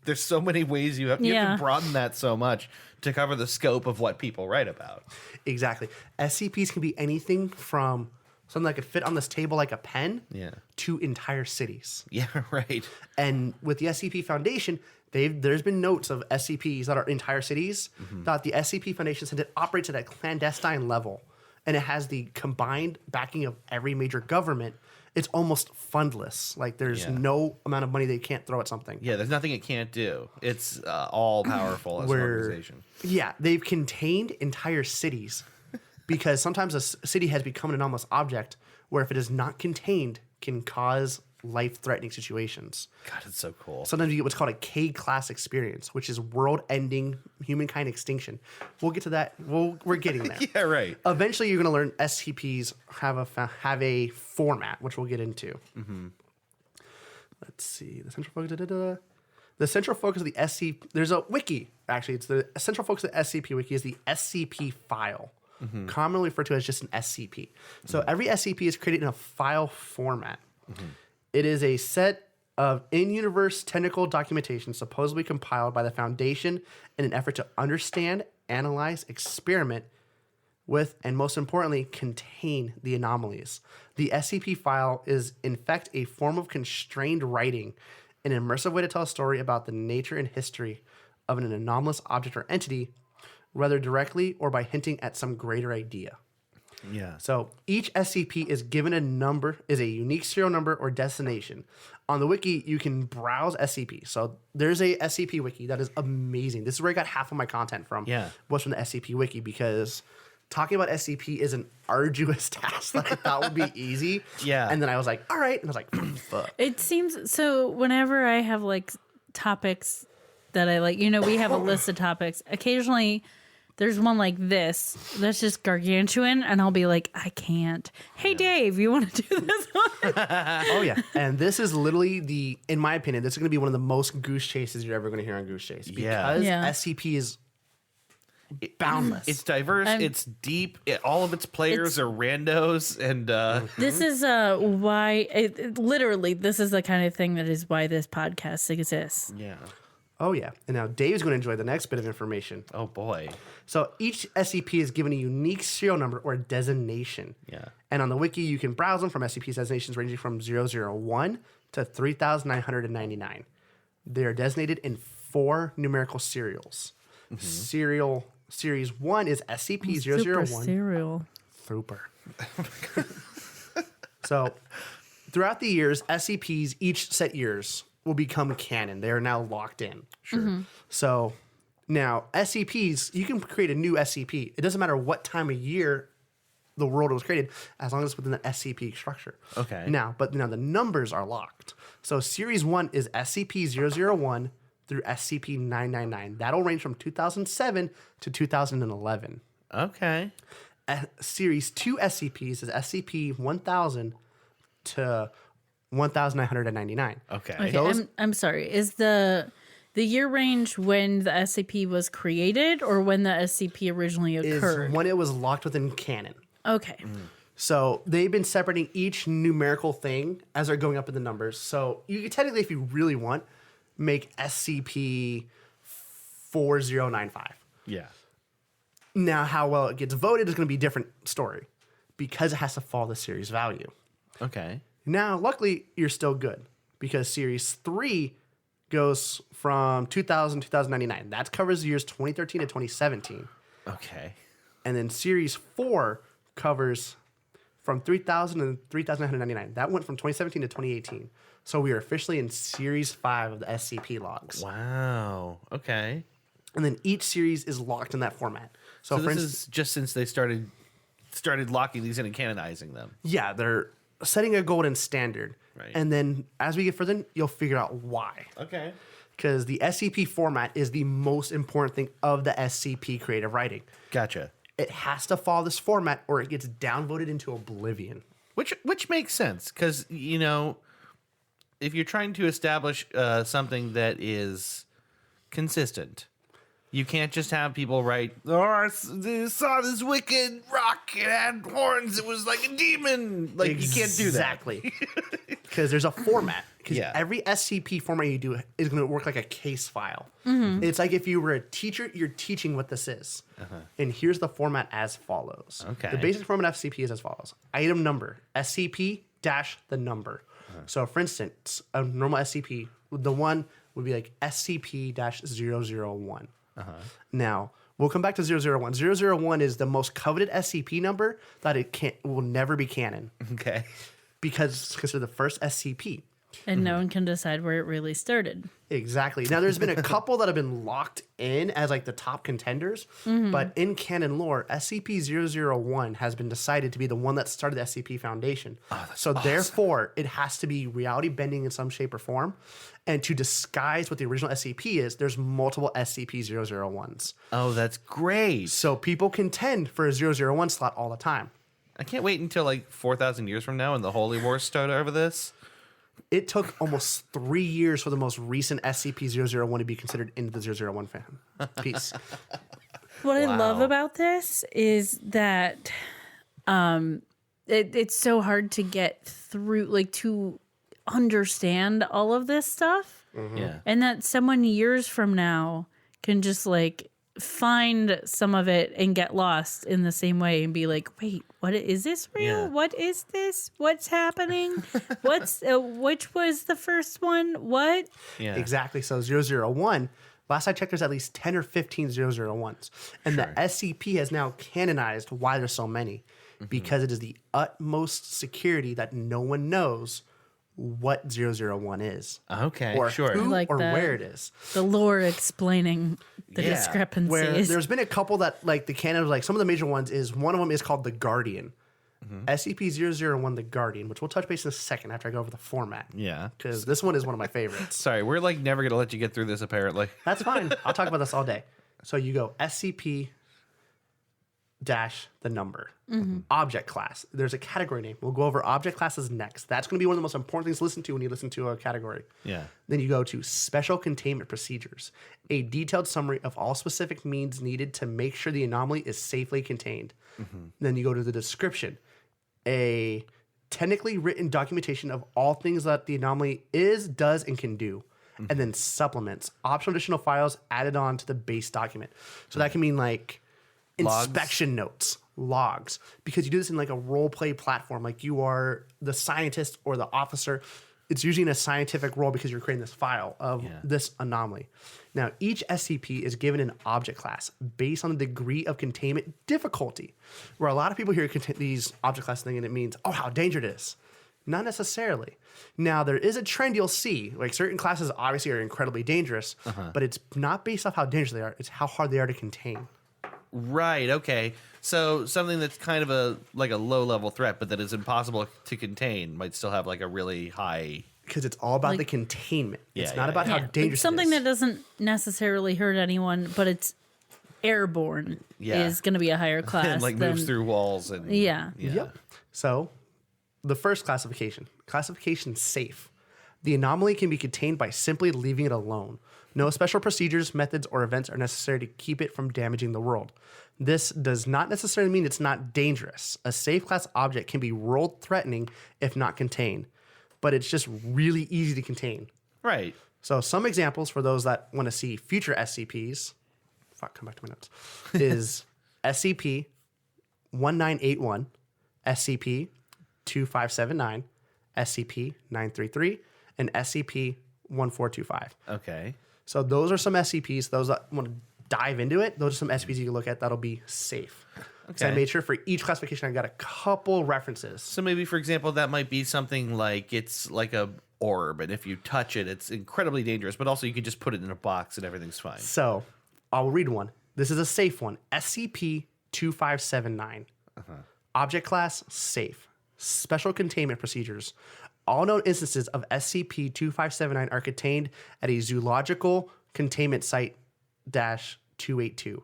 ways you have Yeah. to broaden that so much to cover the scope of what people write about. Exactly. SCPs can be anything from something that could fit on this table like a pen Yeah. to entire cities. Yeah, right. And with the SCP Foundation, there's been notes of SCPs that are entire cities that the SCP Foundation said it operates at a clandestine level, and it has the combined backing of every major government. It's almost fundless. Like there's Yeah. no amount of money they can't throw at something. Yeah, there's nothing it can't do. It's all powerful as an organization. Yeah, they've contained entire cities because sometimes a city has become an anomalous object where if it is not contained can cause life-threatening situations. God, it's so cool. Sometimes you get what's called a K-class experience, which is world-ending humankind extinction. We'll get to that. We're getting there. Yeah, right. Eventually, you're going to learn SCPs have a format, which we'll get into. Let's see. The central focus. The central focus of the SCP. There's a wiki. Actually, it's the central focus of the SCP wiki is the SCP file, commonly referred to as just an SCP. So every SCP is created in a file format. It is a set of in-universe technical documentation supposedly compiled by the Foundation in an effort to understand, analyze, experiment with, and most importantly, contain the anomalies. The SCP file is, in fact, a form of constrained writing, an immersive way to tell a story about the nature and history of an anomalous object or entity, whether directly or by hinting at some greater idea. Yeah. So each SCP is given a number, is a unique serial number or destination. On the wiki, you can browse SCP. So there's a SCP wiki that is amazing. This is where I got half of my content from. Yeah. Was from the SCP wiki, because talking about SCP is an arduous task that I thought would be easy. Yeah. And then I was like, all right. And I was like, fuck. It seems so. Whenever I have like topics that I like, you know, we have a list of topics. Occasionally, there's one like this that's just gargantuan, and I'll be like, I can't. Hey, Dave, you want to do this one? Oh, yeah. And this is literally in my opinion, this is going to be one of the most goose chases you're ever going to hear on Goose Chase. Because Yeah. SCP is boundless. It's diverse. It's deep. All of its players are randos, and This is why literally this is the kind of thing that is why this podcast exists. yeah. Oh, yeah. And now Dave's going to enjoy the next bit of information. Oh boy. So each SCP is given a unique serial number or designation. Yeah. And on the wiki, you can browse them from SCP designations ranging from 001 to 3,999. They are designated in 4 numerical serials. Series 1 is SCP Super 001. serial. Super. So throughout the years, SCPs, each set years, will become canon. They are now locked in. Sure. So now SCPs, you can create a new SCP. It doesn't matter what time of year the world was created, as long as it's within the SCP structure. Okay. Now the numbers are locked. So Series 1 is SCP-001 through SCP-999. That'll range from 2007 to 2011. Okay. Series 2 SCPs is SCP-1000 to 1999. Okay. Okay, Those- I'm sorry. Is the year range when the SCP was created or when the SCP originally Is occurred? when it was locked within canon. Okay. So they've been separating each numerical thing as they're going up in the numbers. So you could technically, if you really want, make SCP 4095. Yeah. Now, how well it gets voted is going to be a different story because it has to follow the series value. Okay. Now, luckily, you're still good because Series 3 goes from 2000 to 2099. That covers the years 2013 to 2017. Okay. And then Series 4 covers from 3000 to 3999. That went from 2017 to 2018. So we are officially in Series 5 of the SCP logs. Wow. Okay. And then each series is locked in that format. So, So for this instance, is just since they started locking these in and canonizing them. yeah, they're setting a golden standard. Right. And then as we get further in, you'll figure out why. Okay. Because the SCP format is the most important thing of the SCP creative writing. Gotcha. It has to follow this format or it gets downvoted into oblivion. Which makes sense because if you're trying to establish something that is consistent, you can't just have people write, "Oh, I saw this wicked rock. It had horns. It was like a demon." Like you can't do that. Exactly. Because there's a format. Because Yeah. every SCP format you do is going to work like a case file. Mm-hmm. It's like if you were a teacher, you're teaching what this is. And here's the format as follows. Okay. The basic format of SCP is as follows. Item number, SCP dash the number. So for instance, a normal SCP, the one would be like SCP dash 001. Now, we'll come back to 001. 001 is the most coveted SCP number that will never be canon Okay. because it's considered the first SCP. And no one can decide where it really started. Exactly. Now, there's been a couple that have been locked in as like the top contenders, but in canon lore, SCP-001 has been decided to be the one that started the SCP Foundation. So therefore, it has to be reality bending in some shape or form. And to disguise what the original SCP is, there's multiple SCP-001s. Oh, that's great. So people contend for a 001 slot all the time. I can't wait until like 4,000 years from now and the Holy Wars start over this. It took almost 3 years for the most recent SCP-001 to be considered into the 001 fan piece. What I love Wow. about this is that it's so hard to get through, like to understand all of this stuff. Yeah. And that someone years from now can just like find some of it and get lost in the same way and be like, wait, what is this real? Yeah. What is this? What's happening? What's which was the first one? What? Yeah. Exactly. So 001, last I checked, there's at least 10 or 15 001s. And the SCP has now canonized why there's so many. Because it is the utmost security that no one knows what 001 is. Okay, Or sure. who Like or that. where it is. The lore explaining the Yeah. discrepancies. Where there's been a couple that, like, the canon, like, some of the major ones is, one of them is called the Guardian. SCP-001, the Guardian, which we'll touch base in a second after I go over the format. Yeah. Because this one is one of my favorites. Sorry, we're like never going to let you get through this, apparently. That's fine. I'll talk about this all day. So you go SCP dash the number. Object class. There's a category name. We'll go over object classes next. That's going to be one of the most important things to listen to when you listen to a category. Yeah. Then you go to special containment procedures, a detailed summary of all specific means needed to make sure the anomaly is safely contained. Then you go to the description, a technically written documentation of all things that the anomaly is, does, and can do. And then supplements, optional additional files added on to the base document. So that can mean like Logs? inspection notes, logs, because you do this in like a role play platform. Like you are the scientist or the officer. It's usually in a scientific role because you're creating this file of this anomaly. Now, each SCP is given an object class based on the degree of containment difficulty, where a lot of people hear these object classes thinking it means, oh, how dangerous it is. Not necessarily. Now, there is a trend you'll see. Like certain classes obviously are incredibly dangerous, but it's not based off how dangerous they are. It's how hard they are to contain. Right, okay. So something that's kind of a like a low-level threat, but that is impossible to contain might still have like a really high... Because it's all about Like- the containment. It's Yeah, not yeah, about how Yeah, dangerous it's something it that is. doesn't necessarily hurt anyone, but it's airborne Yeah. is going to be a higher class. and like than, moves through walls and... Yeah. Yep. So, the first classification safe. The anomaly can be contained by simply leaving it alone. No special procedures, methods, or events are necessary to keep it from damaging the world. This does not necessarily mean it's not dangerous. A safe class object can be world threatening if not contained, but it's just really easy to contain. Right. So some examples for those that want to see future SCPs, come back to my notes, is SCP-1981, SCP-2579, SCP-933, and SCP-1425. Okay. So those are some SCPs. Those that want to dive into it, those are some SCPs you can look at that'll be safe. So I Okay. made sure for each classification I got a couple references. So maybe, for example, that might be something like it's like a orb, and if you touch it, it's incredibly dangerous, but also you could just put it in a box and everything's fine. So I'll read one. This is a safe one. SCP-2579. Object class, safe. Special containment procedures. All known instances of SCP-2579 are contained at a zoological containment site -282.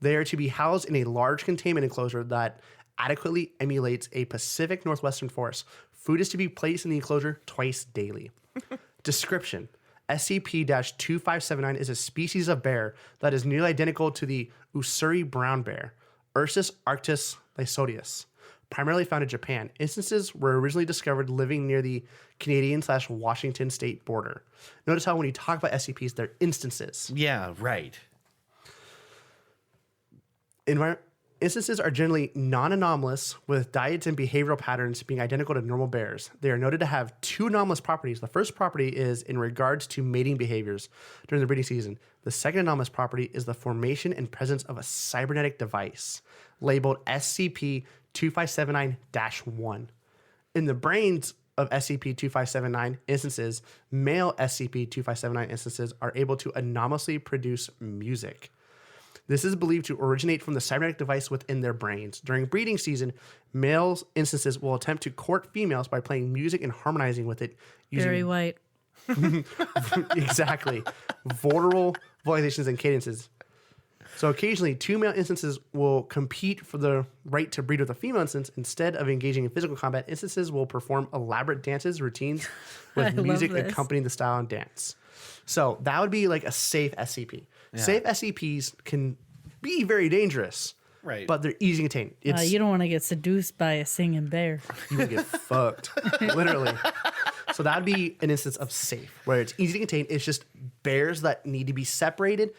They are to be housed in a large containment enclosure that adequately emulates a Pacific Northwestern forest. Food is to be placed in the enclosure twice daily. Description. SCP-2579 is a species of bear that is nearly identical to the Ussuri brown bear, Ursus arctos lysodius, primarily found in Japan. Instances were originally discovered living near the Canadian/Washington state border. Notice how when you talk about SCPs, they're instances. Yeah, right. Instances are generally non-anomalous, with diets and behavioral patterns being identical to normal bears. They are noted to have two anomalous properties. The first property is in regards to mating behaviors during the breeding season. The second anomalous property is the formation and presence of a cybernetic device labeled SCP-2579-1. In the brains of SCP-2579 instances, male SCP-2579 instances are able to anomalously produce music. This is believed to originate from the cybernetic device within their brains. During breeding season, male instances will attempt to court females by playing music and harmonizing with it using Very white. exactly vulnerable vocalizations and cadences. So occasionally, two male instances will compete for the right to breed with a female instance. Instead of engaging in physical combat, instances will perform elaborate dances, routines with music accompanying the style and dance. So that would be like a safe SCP. Yeah. Safe SCPs can be very dangerous, right? But they're easy to contain. You don't want to get seduced by a singing bear. You would get fucked, literally. So that would be an instance of safe, where it's easy to contain. It's just bears that need to be separated.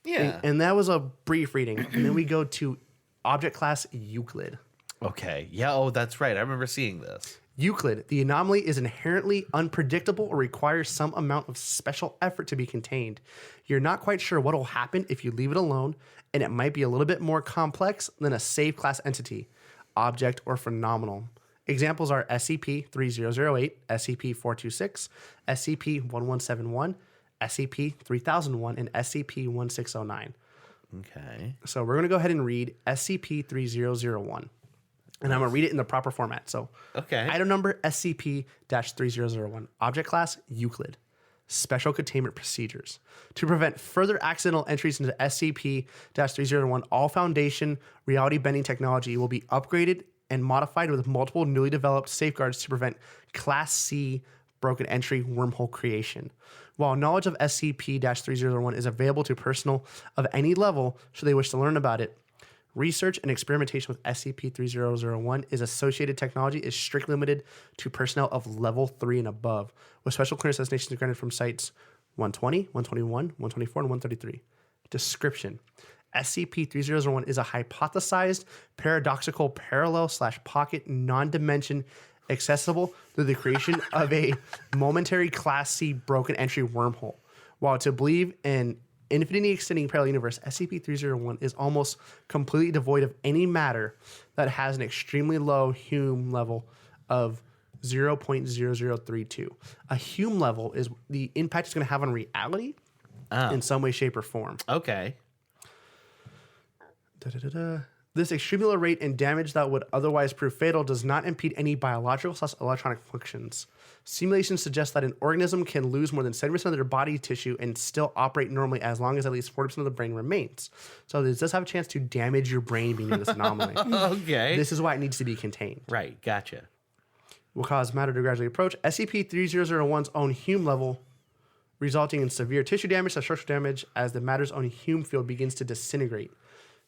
Yeah. And that was a brief reading. And then we go to Object Class Euclid. Okay. Yeah. Oh, that's right. I remember seeing this. Euclid. The anomaly is inherently unpredictable or requires some amount of special effort to be contained. You're not quite sure what will happen if you leave it alone, and it might be a little bit more complex than a safe class entity, object, or phenomenal. Examples are SCP-3008, SCP-426, SCP-1171, SCP-3001, and SCP-1609. Okay. So we're going to go ahead and read SCP-3001. And I'm going to read it in the proper format. So item number SCP-3001. Object class Euclid. Special containment procedures. To prevent further accidental entries into SCP-301, all Foundation reality-bending technology will be upgraded and modified with multiple newly developed safeguards to prevent Class C broken entry wormhole creation. While knowledge of SCP-301 is available to personnel of any level should they wish to learn about it, research and experimentation with SCP-3001 is associated technology is strictly limited to personnel of level 3 and above, with special clearance designations granted from sites 120, 121, 124, and 133. Description. SCP-3001 is a hypothesized paradoxical parallel/pocket non-dimension accessible through the creation of a momentary Class C broken entry wormhole. While to believe in infinity extending parallel universe, SCP-301 is almost completely devoid of any matter that has an extremely low Hume level of 0.0032. A Hume level is the impact it's going to have on reality in some way, shape, or form. Okay. This extremely low rate and damage that would otherwise prove fatal does not impede any biological/electronic functions. Simulations suggest that an organism can lose more than 70% of their body tissue and still operate normally as long as at least 40% of the brain remains. So this does have a chance to damage your brain being in this anomaly. Okay. This is why it needs to be contained. Right. Gotcha. Will cause matter to gradually approach SCP-3001's own Hume level, resulting in severe tissue damage and structural damage as the matter's own Hume field begins to disintegrate.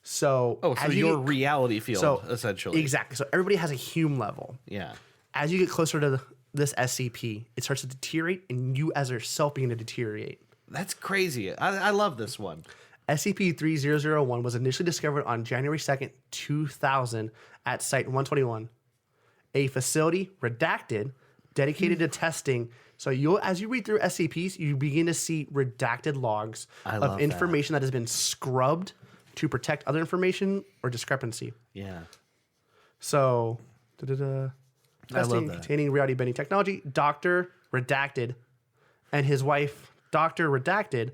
So, so your reality field, essentially. Exactly. So everybody has a Hume level. Yeah. As you get closer to this SCP, it starts to deteriorate, and you as yourself begin to deteriorate. That's crazy. I love this one. SCP-3001 was initially discovered on January 2nd, 2000 at Site 121, a facility, redacted, dedicated to testing. So as you read through SCPs, you begin to see redacted logs of information that has been scrubbed to protect other information or discrepancy. Yeah. So, testing containing reality bending technology. Dr. Redacted and his wife, Dr. Redacted,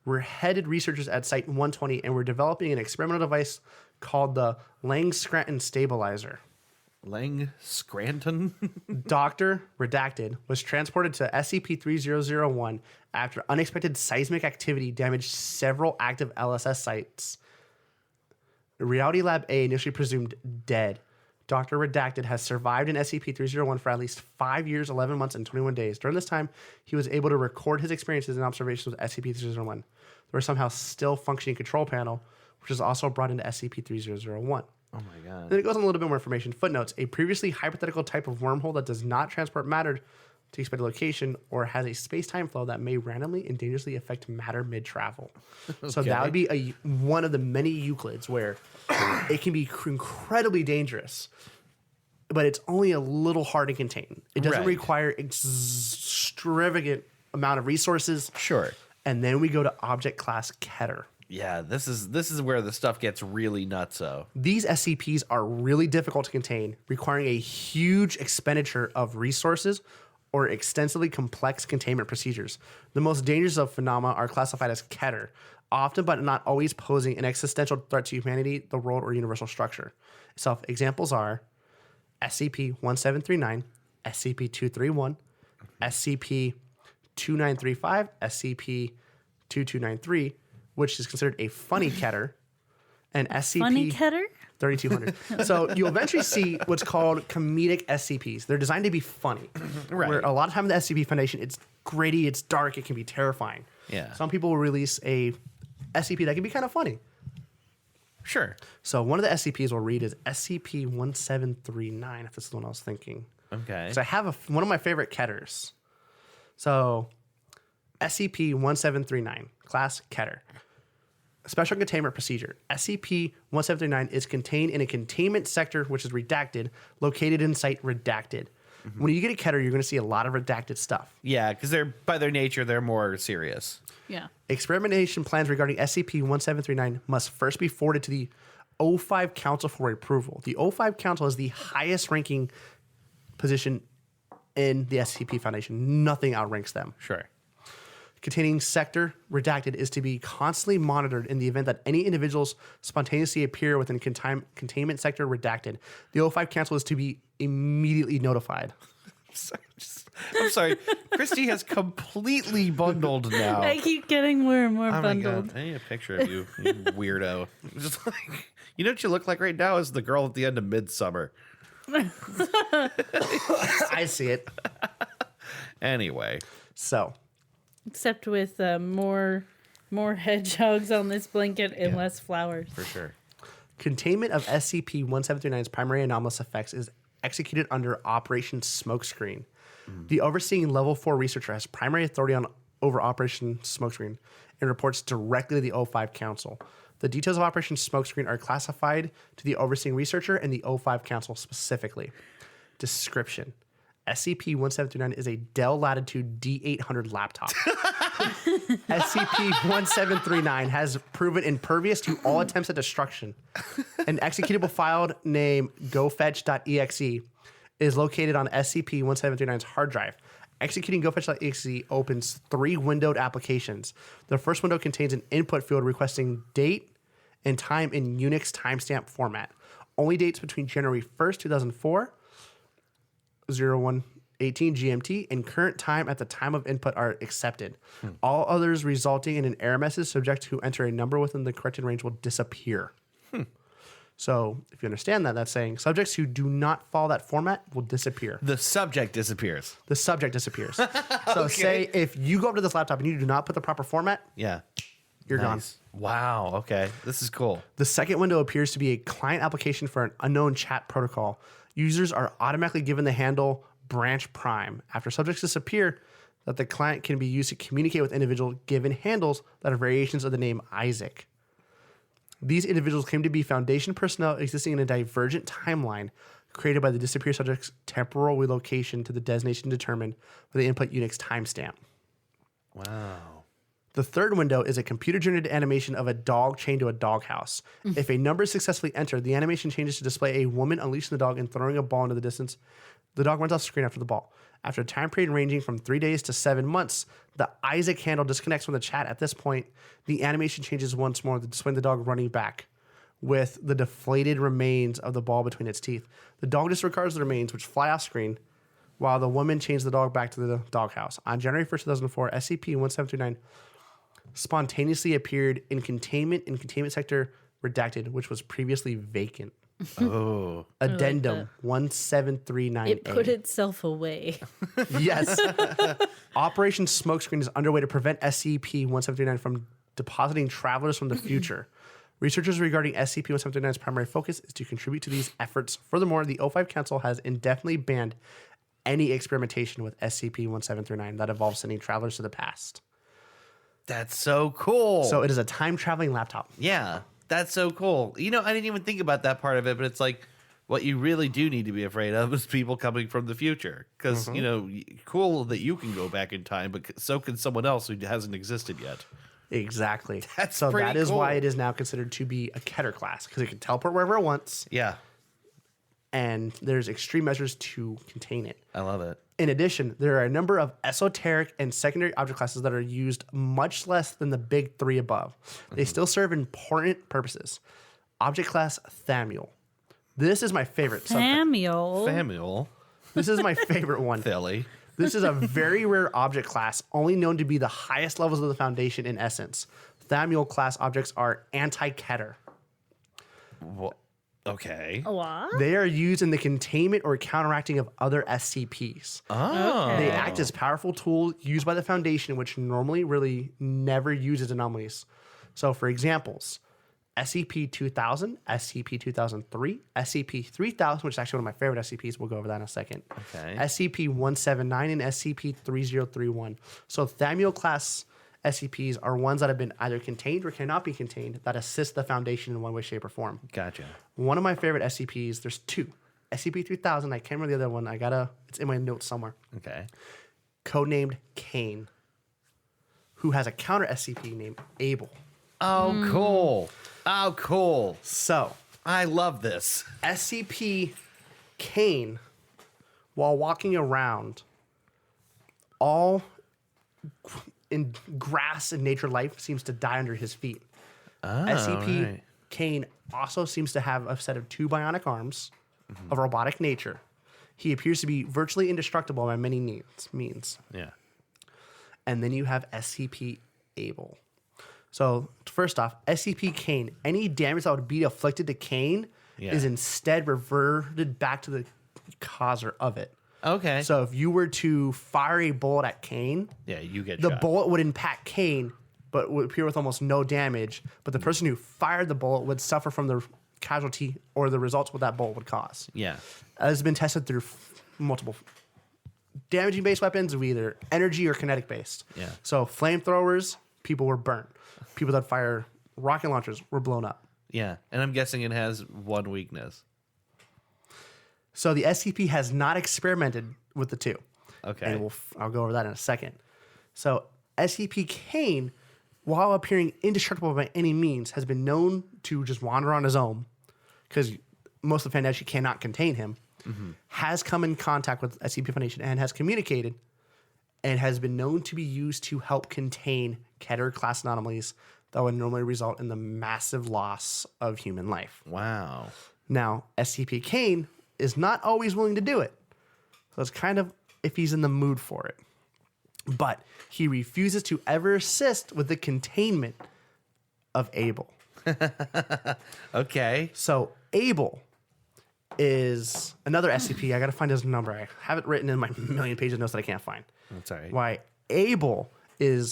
were headed researchers at Site 120 and were developing an experimental device called the Lang-Scranton Stabilizer. Lang-Scranton? Dr. Redacted was transported to SCP-3001 after unexpected seismic activity damaged several active LSS sites. Reality Lab A initially presumed dead. Dr. Redacted has survived in SCP-301 for at least 5 years, 11 months, and 21 days. During this time, he was able to record his experiences and observations with SCP-301. There was somehow still functioning control panel, which was also brought into SCP-3001. Oh my god. Then it goes on a little bit more information. Footnotes. A previously hypothetical type of wormhole that does not transport matter to expected location or has a space-time flow that may randomly and dangerously affect matter mid-travel. So that would be one of the many Euclids where it can be incredibly dangerous, but it's only a little hard to contain. It doesn't require extravagant amount of resources. Sure. And then we go to Object Class Keter. Yeah, this is where the stuff gets really nutso. These SCPs are really difficult to contain, requiring a huge expenditure of resources or extensively complex containment procedures. The most dangerous of phenomena are classified as Keter, often but not always posing an existential threat to humanity, the world, or universal structure. So examples are SCP-1739, SCP-231, SCP-2935, SCP-2293, which is considered a funny Keter, and Funny SCP Keter? 3200. So you'll eventually see what's called comedic SCPs. They're designed to be funny. Right. Where a lot of time in the SCP Foundation, it's gritty, it's dark, it can be terrifying. Yeah. Some people will release a SCP that can be kind of funny. Sure. So one of the SCPs we'll read is SCP-1739, if this is the one I was thinking. Okay. So I have one of my favorite Keters. So SCP-1739, class Keter. Special containment procedure. SCP-1739 is contained in a containment sector, which is redacted, located in site redacted. When you get a Keter, you're going to see a lot of redacted stuff. Yeah, because they're by their nature they're more serious. Yeah. Experimentation plans regarding SCP-1739 must first be forwarded to the O5 Council for approval. The O5 Council is the highest ranking position in the SCP Foundation. Nothing outranks them. Sure. Containing sector redacted is to be constantly monitored in the event that any individuals spontaneously appear within containment sector redacted. The O5 Council is to be immediately notified. I'm sorry. Christy has completely bundled now. I keep getting more and more Oh my bundled. God. I need a picture of you, you weirdo. Just like, you know what you look like right now is the girl at the end of Midsummer. I see it. Anyway. So, Except with more hedgehogs on this blanket and less flowers. For sure. containment of SCP-1739's primary anomalous effects is executed under Operation Smokescreen. The overseeing Level 4 researcher has primary authority over Operation Smokescreen and reports directly to the O5 Council. The details of Operation Smokescreen are classified to the overseeing researcher and the O5 Council specifically. Description. SCP-1739 is a Dell Latitude D800 laptop. SCP-1739 has proven impervious to all attempts at destruction. An executable file named gofetch.exe is located on SCP-1739's hard drive. Executing gofetch.exe opens 3 windowed applications. The first window contains an input field requesting date and time in Unix timestamp format. Only dates between January 1st, 2004, 0118 GMT, and current time at the time of input are accepted. All others resulting in an error message subject who enter a number within the corrected range will disappear. So if you understand that, that's saying subjects who do not follow that format will disappear. The subject disappears. The subject disappears. So say if you go up to this laptop and you do not put the proper format, Yeah. you're gone. Wow. Okay. This is cool. The second window appears to be a client application for an unknown chat protocol. Users are automatically given the handle branch prime. After subjects disappear, that the client can be used to communicate with individuals given handles that are variations of the name Isaac. These individuals claim to be Foundation personnel existing in a divergent timeline created by the disappeared subject's temporal relocation to the destination determined by the input Unix timestamp. Wow. The third window is a computer-generated animation of a dog chained to a doghouse. If a number is successfully entered, the animation changes to display a woman unleashing the dog and throwing a ball into the distance. The dog runs off screen after the ball. After a time period ranging from 3 days to 7 months, the Isaac handle disconnects from the chat. At this point, the animation changes once more, displaying the dog running back with the deflated remains of the ball between its teeth. The dog disregards the remains, which fly off screen, while the woman chains the dog back to the doghouse. On January 1st, 2004, SCP-1739 spontaneously appeared in containment sector redacted, which was previously vacant. Oh. Addendum 1739A. It put itself away. Yes. Operation Smokescreen is underway to prevent SCP-1739 from depositing travelers from the future. Researchers regarding SCP-1739's primary focus is to contribute to these efforts. Furthermore, the O5 Council has indefinitely banned any experimentation with SCP-1739 that involves sending travelers to the past. That's so cool. So it is a time-traveling laptop. Yeah, that's so cool. You know, I didn't even think about that part of it, but it's like what you really do need to be afraid of is people coming from the future. Because, you know, cool that you can go back in time, but so can someone else who hasn't existed yet. Exactly. That's so pretty that is why cool. it is now considered to be a Keter class, because it can teleport wherever it wants, Yeah. and there's extreme measures to contain it. I love it. In addition, there are a number of esoteric and secondary object classes that are used much less than the big three above. They still serve important purposes. Object class Thamiel. This is my favorite. Samuel. This is my favorite one. Philly. This is a very rare object class, only known to be the highest levels of the Foundation in essence. Thamiel class objects are anti-Keter. Well, okay. What? They are used in the containment or counteracting of other SCPs. Oh. They act as powerful tools used by the Foundation, which normally really never uses anomalies. So, for examples, SCP-2000, SCP-2003, SCP-3000, which is actually one of my favorite SCPs. We'll go over that in a second. Okay. SCP-179 and SCP-3031. So, Thamiel class SCPs are ones that have been either contained or cannot be contained that assist the Foundation in one way, shape, or form. Gotcha. One of my favorite SCPs, there's two. SCP-3000, I can't remember the other one. It's in my notes somewhere. Okay. Codenamed Kane, who has a counter SCP named Abel. Oh, cool. Oh, cool. So, I love this. SCP Kane, while walking around, all in grass and nature life seems to die under his feet. SCP right. Kane also seems to have a set of two bionic arms of robotic nature. He appears to be virtually indestructible by many means. Yeah. And then you have SCP Abel. So, first off, SCP Kane, any damage that would be afflicted to Kane is instead reverted back to the causer of it. Okay. So, if you were to fire a bullet at Kane, yeah, you get the shot. bullet would impact Kane, but would appear with almost no damage. But the person who fired the bullet would suffer from the casualty or the results what that bullet would cause. Yeah. Has been tested through multiple damaging based weapons, of either energy or kinetic based. Yeah. So flamethrowers, people were burnt. People that fire rocket launchers were blown up. Yeah. And I'm guessing it has one weakness. So the SCP has not experimented with the two. Okay. And I'll go over that in a second. So SCP Kane, while appearing indestructible by any means, has been known to just wander on his own because most of the Foundation cannot contain him, has come in contact with SCP Foundation and has communicated and has been known to be used to help contain Keter class anomalies that would normally result in the massive loss of human life. Wow. Now, SCP Kane is not always willing to do it. So it's kind of if he's in the mood for it. But he refuses to ever assist with the containment of Abel. Okay. So Abel is another SCP. I got to find his number. I have it written in my million page of notes that I can't find. That's all right. Why Abel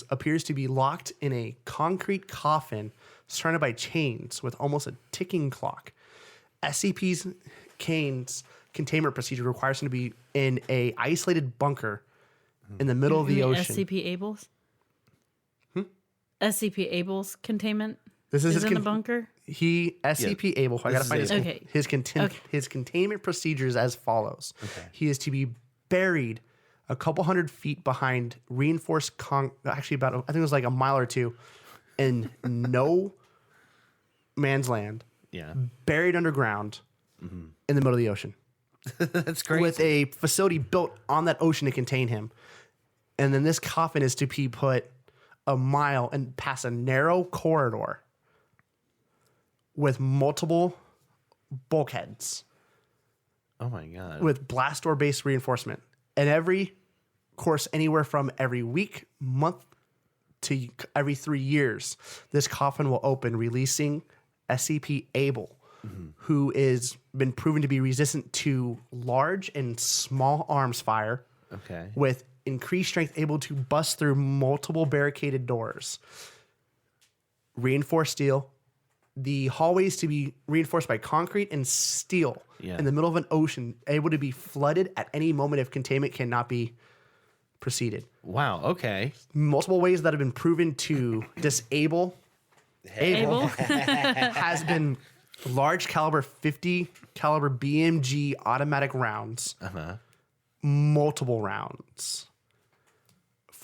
appears to be locked in a concrete coffin surrounded by chains with almost a ticking clock. SCP's Kane's containment procedure requires him to be in a isolated bunker in the middle of the ocean. SCP Abel's? SCP Abel's containment This is is his in the bunker? SCP Abel. I gotta This find is his containment procedures as follows. He is to be buried a couple hundred feet behind reinforced actually about I think it was like a mile or two in no man's land, Yeah. buried underground in the middle of the ocean That's great. with a facility built on that ocean to contain him. And then this coffin is to be put a mile and past a narrow corridor with multiple bulkheads Oh my God. with blast door based reinforcement. And every course, anywhere from every week, month to every 3 years, this coffin will open, releasing SCP Abel, who is been proven to be resistant to large and small arms fire, Okay. with increased strength, able to bust through multiple barricaded doors. Reinforced steel. The hallways to be reinforced by concrete and steel Yeah. in the middle of an ocean, able to be flooded at any moment if containment cannot be proceeded. Wow. Okay. Multiple ways that have been proven to disable Abel Abel? has been large caliber 50 caliber BMG automatic rounds, multiple rounds,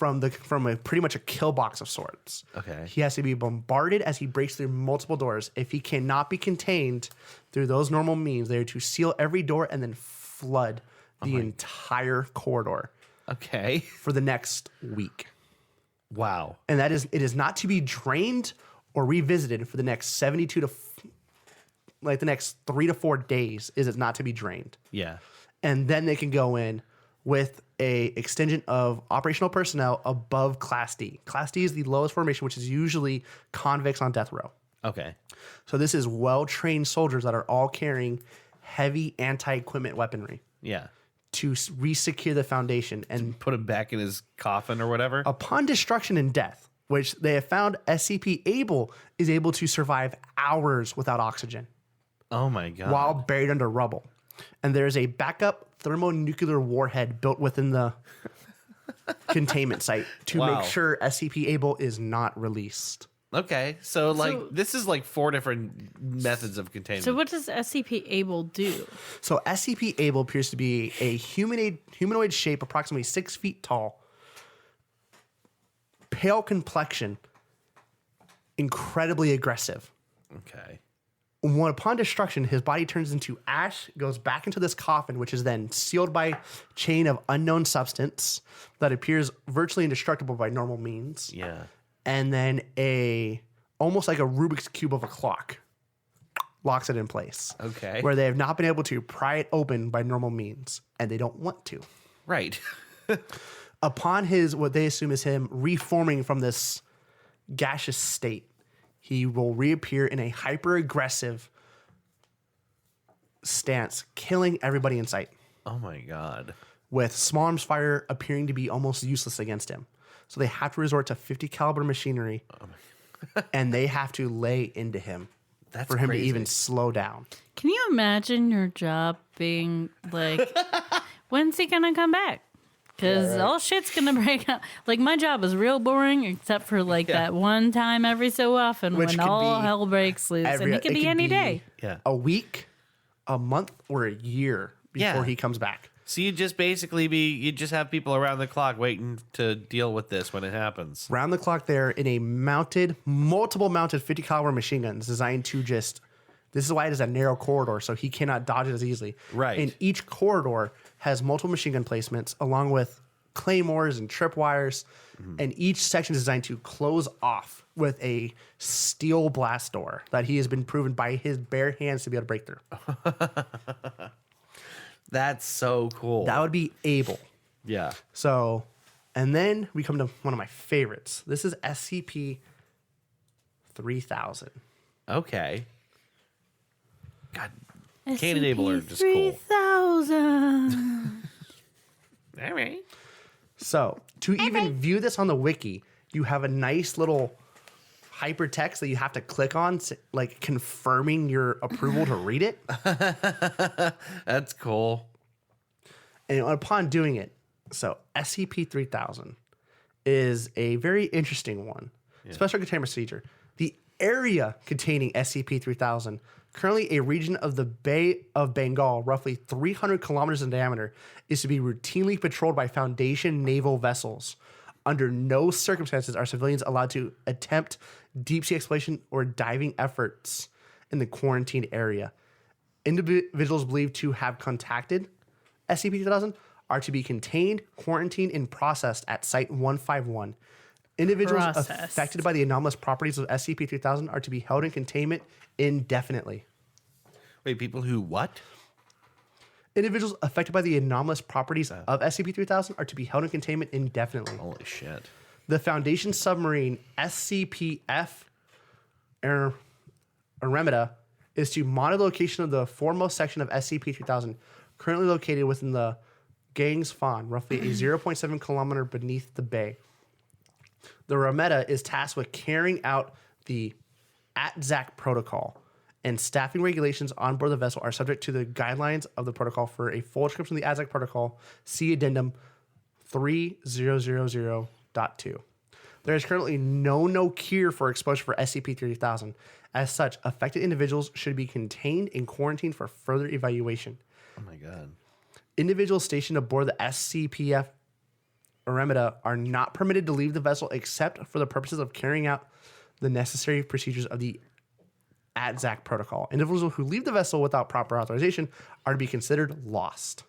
from a pretty much a kill box of sorts. Okay. He has to be bombarded as he breaks through multiple doors. If he cannot be contained through those normal means, they are to seal every door and then flood the entire corridor Okay. for the next week. Wow. And it is not to be drained or revisited for the next 72 to the next 3 to 4 days. It's not to be drained. Yeah. And then they can go in with a extension of operational personnel above Class D. Class D is the lowest formation, which is usually convicts on death row. Okay. So this is well-trained soldiers that are all carrying heavy anti-equipment weaponry Yeah. to re-secure the Foundation. And Put him back in his coffin or whatever. upon destruction and death, which they have found SCP Able is able to survive hours without oxygen Oh my god. while buried under rubble. And there's a backup thermonuclear warhead built within the containment site to Wow. make sure SCP Able is not released. Okay. So this is like 4 different methods of containment. So what does SCP Able do? So SCP Able appears to be a humanoid shape, approximately 6 feet tall, pale complexion, incredibly aggressive. Okay. Upon destruction, his body turns into ash, goes back into this coffin, which is then sealed by chain of unknown substance that appears virtually indestructible by normal means. Yeah. And then almost like a Rubik's Cube of a clock locks it in place. Okay. Where they have not been able to pry it open by normal means, and they don't want to. Right. Upon what they assume is him reforming from this gaseous state, he will reappear in a hyper-aggressive stance, killing everybody in sight, Oh my god. with small arms fire appearing to be almost useless against him. So they have to resort to 50 caliber machinery, and they have to lay into him That's for him crazy. to even slow down. Can you imagine your job being like, when's he gonna come back? Because all shit's gonna break out. Like, my job is real boring, except for like that one time every so often Which when could all be hell breaks loose, and it could be any day. Yeah. A week, a month, or a year before Yeah. he comes back. So you just basically you just have people around the clock waiting to deal with this when it happens. Round the clock there in a multiple mounted 50 caliber machine guns designed to this is why it is a narrow corridor, so he cannot dodge it as easily. Right. And each corridor has multiple machine gun placements along with claymores and tripwires, and each section is designed to close off with a steel blast door that he has been proven by his bare hands to be able to break through. That's so cool. That would be Able. Yeah. So, and then we come to one of my favorites. This is SCP 3000. Okay. God, can't enable her. Just cool. 3000. All right. So, to even view this on the wiki, you have a nice little hypertext that you have to click on, like confirming your approval to read it. That's cool. And upon doing it, so SCP-3000 is a very interesting one. Special containment procedure. The area containing SCP-3000, currently a region of the Bay of Bengal, roughly 300 kilometers in diameter, is to be routinely patrolled by Foundation naval vessels. Under no circumstances are civilians allowed to attempt deep-sea exploration or diving efforts in the quarantined area. Individuals believed to have contacted SCP-3000 are to be contained, quarantined, and processed at Site-151. Individuals affected by the anomalous properties of SCP-3000 are to be held in containment indefinitely. Wait, people who what? Individuals affected by the anomalous properties of SCP-3000 are to be held in containment indefinitely. Holy shit. The Foundation submarine SCP-F Eremita is to monitor the location of the foremost section of SCP-3000, currently located within the Gangs Fan, roughly a 0.7 kilometer beneath the bay. The Eremita is tasked with carrying out the ATZAC protocol, and staffing regulations on board the vessel are subject to the guidelines of the protocol. For a full description of the ATZAC protocol, see Addendum 3000.2. There is currently no cure for exposure for SCP-3000. As such, affected individuals should be contained and quarantined for further evaluation. Oh my god. Individuals stationed aboard the SCP-F eremita are not permitted to leave the vessel except for the purposes of carrying out the necessary procedures of the ATZAC protocol. Individuals who leave the vessel without proper authorization are to be considered lost.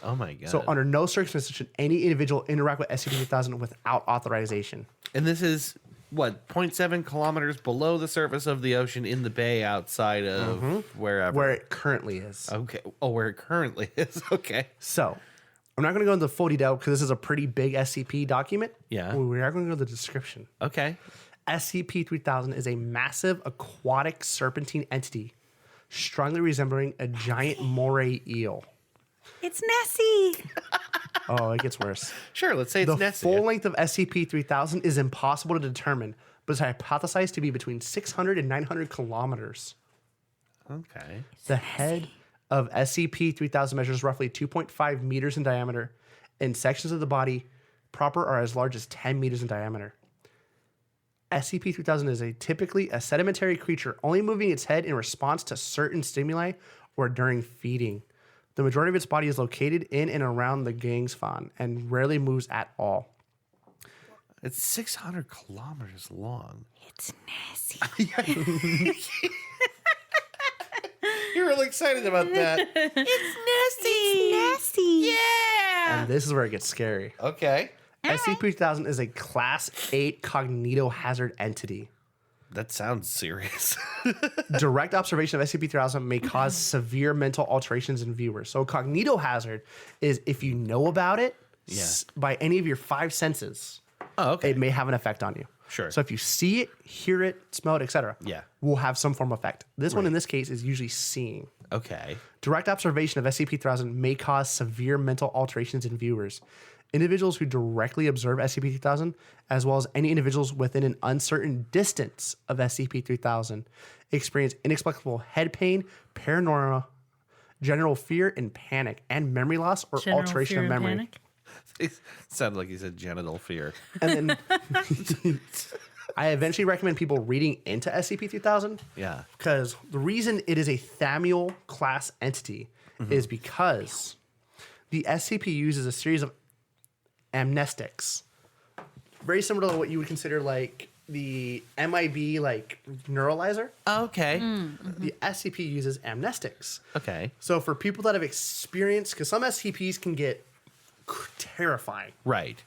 Oh my god. So under no circumstances should any individual interact with SCP-3000 without authorization. And this is what, 0.7 kilometers below the surface of the ocean in the bay outside of wherever. Where it currently is. Okay. Oh, where it currently is. Okay. So I'm not going to go into full detail because this is a pretty big SCP document. Yeah. We are going to go to the description. Okay. SCP-3000 is a massive aquatic serpentine entity strongly resembling a giant moray eel. It's Nessie. Oh, it gets worse. Sure, let's say it's The Nessie. full length of SCP-3000 is impossible to determine, but is hypothesized to be between 600 and 900 kilometers. Okay. The head of SCP-3000 measures roughly 2.5 meters in diameter, and sections of the body proper are as large as 10 meters in diameter. SCP-3000 is typically a sedimentary creature, only moving its head in response to certain stimuli or during feeding. The majority of its body is located in and around the Gangspan and rarely moves at all. It's 600 kilometers long. It's Nessie. You're really excited about that. It's Nessie. Yeah. And this is where it gets scary. Okay. SCP-3000 is a Class 8 cognitohazard entity. That sounds serious. Direct observation of SCP-3000 may cause severe mental alterations in viewers. So cognitohazard is if you know about it by any of your 5 senses, Oh, okay. it may have an effect on you. Sure. So if you see it, hear it, smell it, etc., will have some form of effect. This one in this case is usually seeing. Okay. Direct observation of SCP-3000 may cause severe mental alterations in viewers. Individuals who directly observe SCP-3000, as well as any individuals within an uncertain distance of SCP-3000, experience inexplicable head pain, paranoia, general fear and panic, and memory loss or General alteration fear of and memory. panic? It sounded like he said genital fear. And then I eventually recommend people reading into SCP-3000 Yeah. because the reason it is a Thamial class entity is because the SCP uses a series of amnestics, very similar to what you would consider like the MIB like neuralizer. Okay. The SCP uses amnestics. Okay. So for people that have experienced, because some SCPs can get terrifying. Right.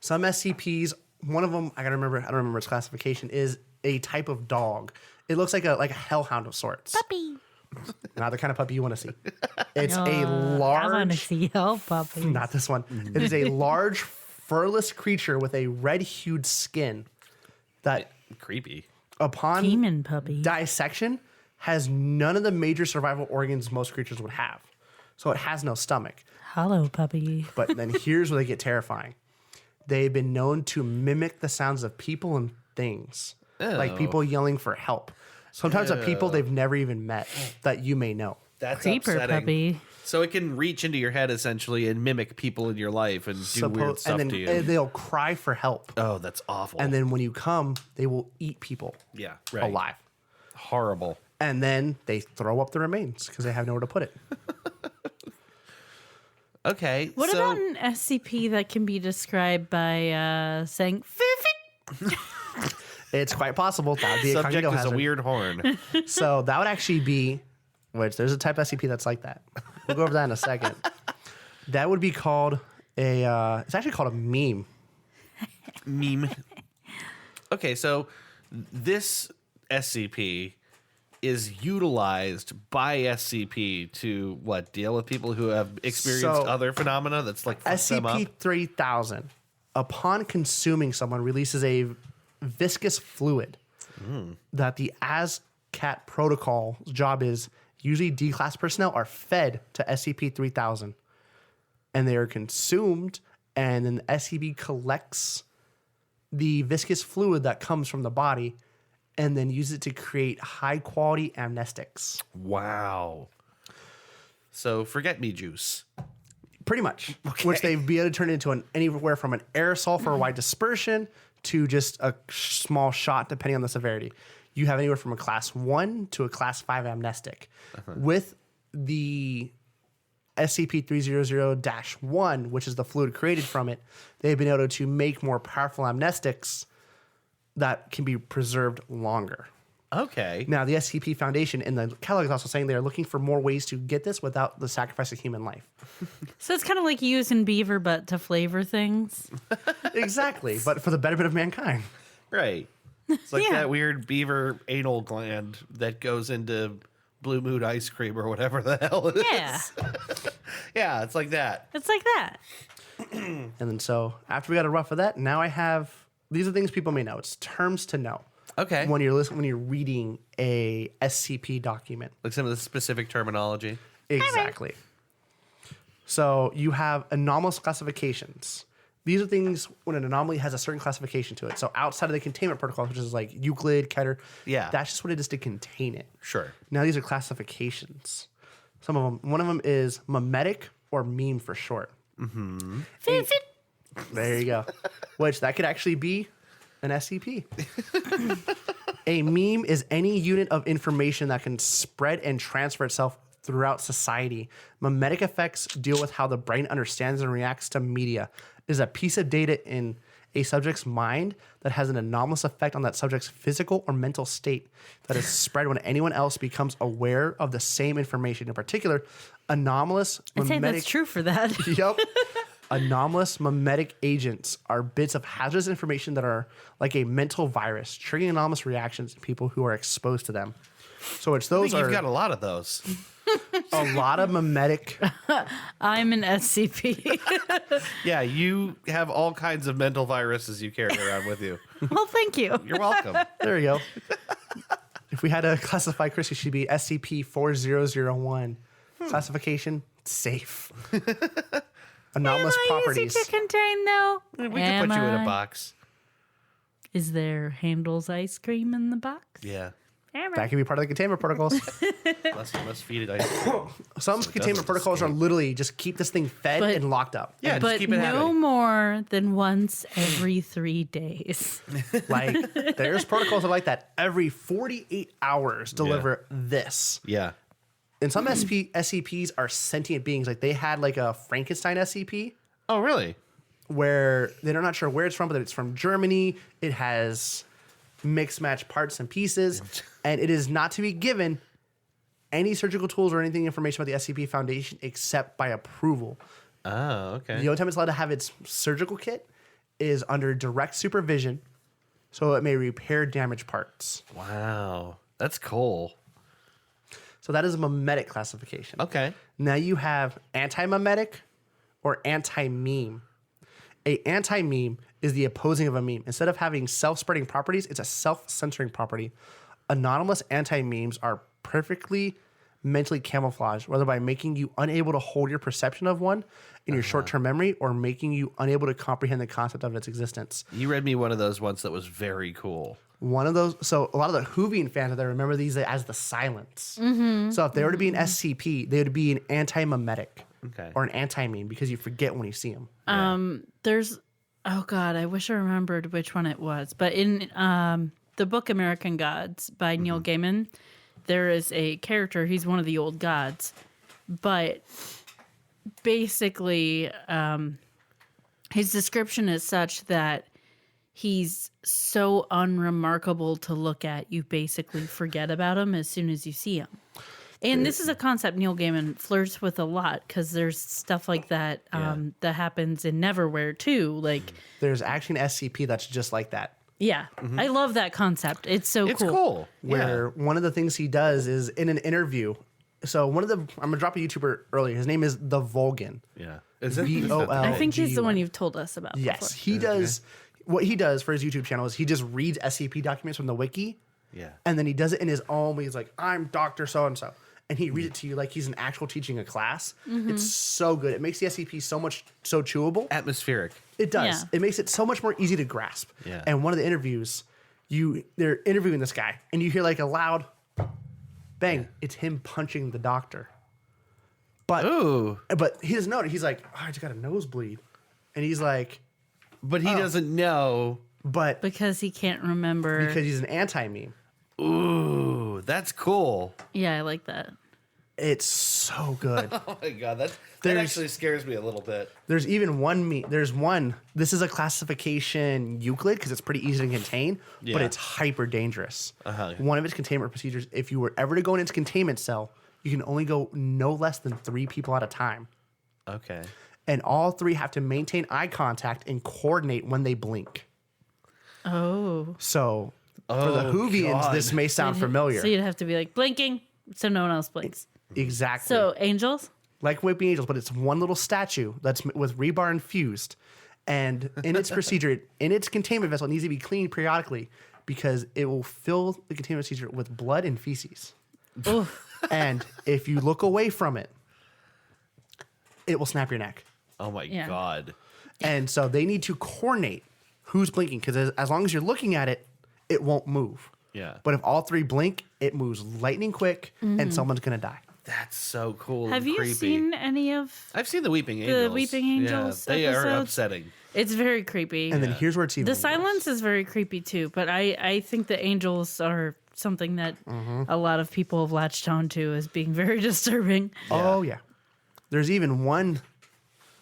Some SCPs, one of them I don't remember its classification, is a type of dog. It looks like a hellhound of sorts. Puppy. Not the kind of puppy you want to see. It's a I want to large. see your puppy. Not this one. It is a large, furless creature with a red-hued skin that, Creepy. upon Demon puppy. dissection, has none of the major survival organs most creatures would have. So it has no stomach. Hollow puppy. But then here's where they get terrifying. They've been known to mimic the sounds of people and things, like people yelling for help. Sometimes of people they've never even met that you may know. That's Creeper upsetting. puppy. So it can reach into your head essentially and mimic people in your life and do weird stuff and to then you. they'll cry for help. Oh, that's awful. And then when you come, they will eat people yeah, right. alive. Horrible. And then they throw up the remains because they have nowhere to put it. Okay. What so, about an SCP that can be described by saying "Fiffit"? It's quite possible that would be a subject is a cognitohazard. weird horn? So that would actually be, which there's a type of SCP that's like that. We'll go over that in a second. That would be called it's actually called a meme. Meme. Okay, so this SCP is utilized by SCP to deal with people who have experienced So, other phenomena that's like fucked them up? SCP-3000, upon consuming someone, releases a viscous fluid that the ASCAT protocol's job is. Usually D-class personnel are fed to SCP-3000 and they are consumed, and then the SCP collects the viscous fluid that comes from the body and then uses it to create high-quality amnestics. Wow. So forget me juice. Pretty much. Which they'd be able to turn into anywhere from an aerosol for a wide dispersion to just a small shot, depending on the severity. You have anywhere from a class 1 to a class 5 amnestic. With the SCP-300-1, which is the fluid created from it, they've been able to make more powerful amnestics that can be preserved longer. Okay. Now, the SCP Foundation in the catalog is also saying they're looking for more ways to get this without the sacrifice of human life. So it's kind of like using beaver butt to flavor things. Exactly, but for the betterment of mankind. Right. It's like Yeah. that weird beaver anal gland that goes into Blue Moon ice cream or whatever the hell it is. Yeah. Yeah, it's like that. It's like that. And then so after we got a rough of that, now I have, these are things people may know. It's terms to know. Okay. When you're listening, when you're reading a SCP document. Like some of the specific terminology. Exactly. So you have anomalous classifications. These are things when an anomaly has a certain classification to it. So outside of the containment protocol, which is like Euclid, Keter, Yeah. that's just what it is to contain it. Sure. Now these are classifications. Some of them, one of them is memetic or meme for short. Fit. There you go. Which that could actually be an SCP. A meme is any unit of information that can spread and transfer itself throughout society. Memetic effects deal with how the brain understands and reacts to media. It is a piece of data in a subject's mind that has an anomalous effect on that subject's physical or mental state that is spread when anyone else becomes aware of the same information. In particular, anomalous I'd say that's memetic true for that. Yep. Anomalous memetic agents are bits of hazardous information that are like a mental virus, triggering anomalous reactions in people who are exposed to them. So it's I those think are you've got a lot of those. a lot of memetic. I'm an SCP. Yeah, you have all kinds of mental viruses you carry around with you. Well, thank you. You're welcome. There you go. If we had to classify Chrissy, she'd be SCP-4001. Classification, safe. Anomalous Am I properties. easy to contain, though? We could put you in a box. Is there Handel's ice cream in the box? Yeah. That can be part of the containment protocols. Must feed it ice cream. Some containment protocols are literally just keep this thing fed But- and locked up. Yeah, just But keep it no happening. more than once every 3 days. Like there's protocols that are like that. Every 48 hours deliver this. Yeah. And some SCPs are sentient beings. Like they had like a Frankenstein SCP Oh, really? where they're not sure where it's from, but it's from Germany. It has mixed match parts and pieces, and it is not to be given any surgical tools or anything information about the SCP Foundation except by approval. Oh, okay. The only time it's allowed to have its surgical kit is under direct supervision, so it may repair damaged parts. Wow. That's cool. So that is a memetic classification. Okay. Now you have anti-memetic or anti-meme. A anti-meme is the opposing of a meme. Instead of having self-spreading properties, it's a self-censoring property. Anonymous anti-memes are perfectly mentally camouflaged, whether by making you unable to hold your perception of one in your short-term memory or making you unable to comprehend the concept of its existence. You read me one of those once that was very cool. One of those, so a lot of the Whovian fans, they remember these as the silence. So if they were to be an SCP, they would be an anti-memetic Okay. or an anti-meme because you forget when you see them. There's, oh God, I wish I remembered which one it was. But in the book American Gods by Neil Gaiman, there is a character, he's one of the old gods. But basically, his description is such that he's so unremarkable to look at, you basically forget about him as soon as you see him. And this is a concept Neil Gaiman flirts with a lot because there's stuff like that that happens in Neverwhere too. Like, There's actually an SCP that's just like that. yeah, I love that concept. It's so It's cool. cool. Where one of the things he does is in an interview. So I'm gonna drop a YouTuber earlier. His name is The Volgan. Yeah. Is it? VOL. I think he's the GUN. one you've told us about. Yes, before. he does. What he does for his YouTube channel is he just reads SCP documents from the wiki, Yeah. and then he does it in his own way. He's like, "I'm Doctor So and So," and he reads it to you like he's an actual teaching a class. It's so good. It makes the SCP so chewable. Atmospheric. It does. Yeah. It makes it so much more easy to grasp. Yeah. And one of the interviews, they're interviewing this guy, and you hear like a loud bang. It's him punching the doctor. Ooh. But he doesn't know it. He's like, oh, I just got a nosebleed. And he's like, But he doesn't know. but Because he can't remember. because he's an anti-meme. Ooh, that's cool. Yeah, I like that. It's so good. Oh my god, that There's- actually scares me a little bit. There's even one. There's one. This is a classification Euclid because it's pretty easy to contain, but Yeah. it's hyper dangerous. Uh-huh. One of its containment procedures, if you were ever to go in its containment cell, you can only go no less than 3 people at a time. Okay. And all 3 have to maintain eye contact and coordinate when they blink. Oh. So for the Oh, Whovians, God. this may sound familiar. So you'd have to be like blinking so no one else blinks. Exactly. So angels? Like Whipping Angels, but it's one little statue that's with rebar infused. And in its procedure, in its containment vessel, it needs to be cleaned periodically because it will fill the containment procedure with blood and feces. Oof. And if you look away from it, it will snap your neck. Oh my Yeah. god. And so they need to coordinate who's blinking because as long as you're looking at it, it won't move. Yeah. But if all 3 blink, it moves lightning quick and someone's going to die. That's so cool. Have and you creepy. seen any of I've seen the Weeping Angels. Weeping Angels Yeah, they are episodes? upsetting. It's very creepy. And then here's where it's even The worse. silence is very creepy too, but I think the angels are something that a lot of people have latched onto as being very disturbing. Oh, yeah. There's even one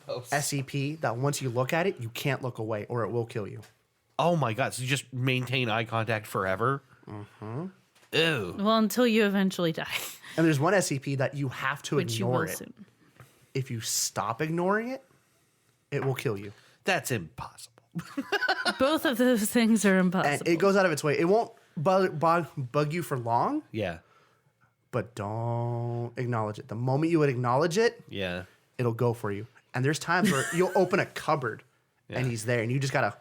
Oh, SCP that once you look at it, you can't look away or it will kill you. oh my god. So you just maintain eye contact forever? Ew. Well, until you eventually die, And there's one SCP that you have to which you ignore will it. soon. If you stop ignoring it, it will kill you. That's impossible. Both of those things are impossible. And it goes out of its way. It won't bug you for long, Yeah. but don't acknowledge it. The moment you would acknowledge it, Yeah. it'll go for you. And there's times where you'll open a cupboard and he's there and you just got to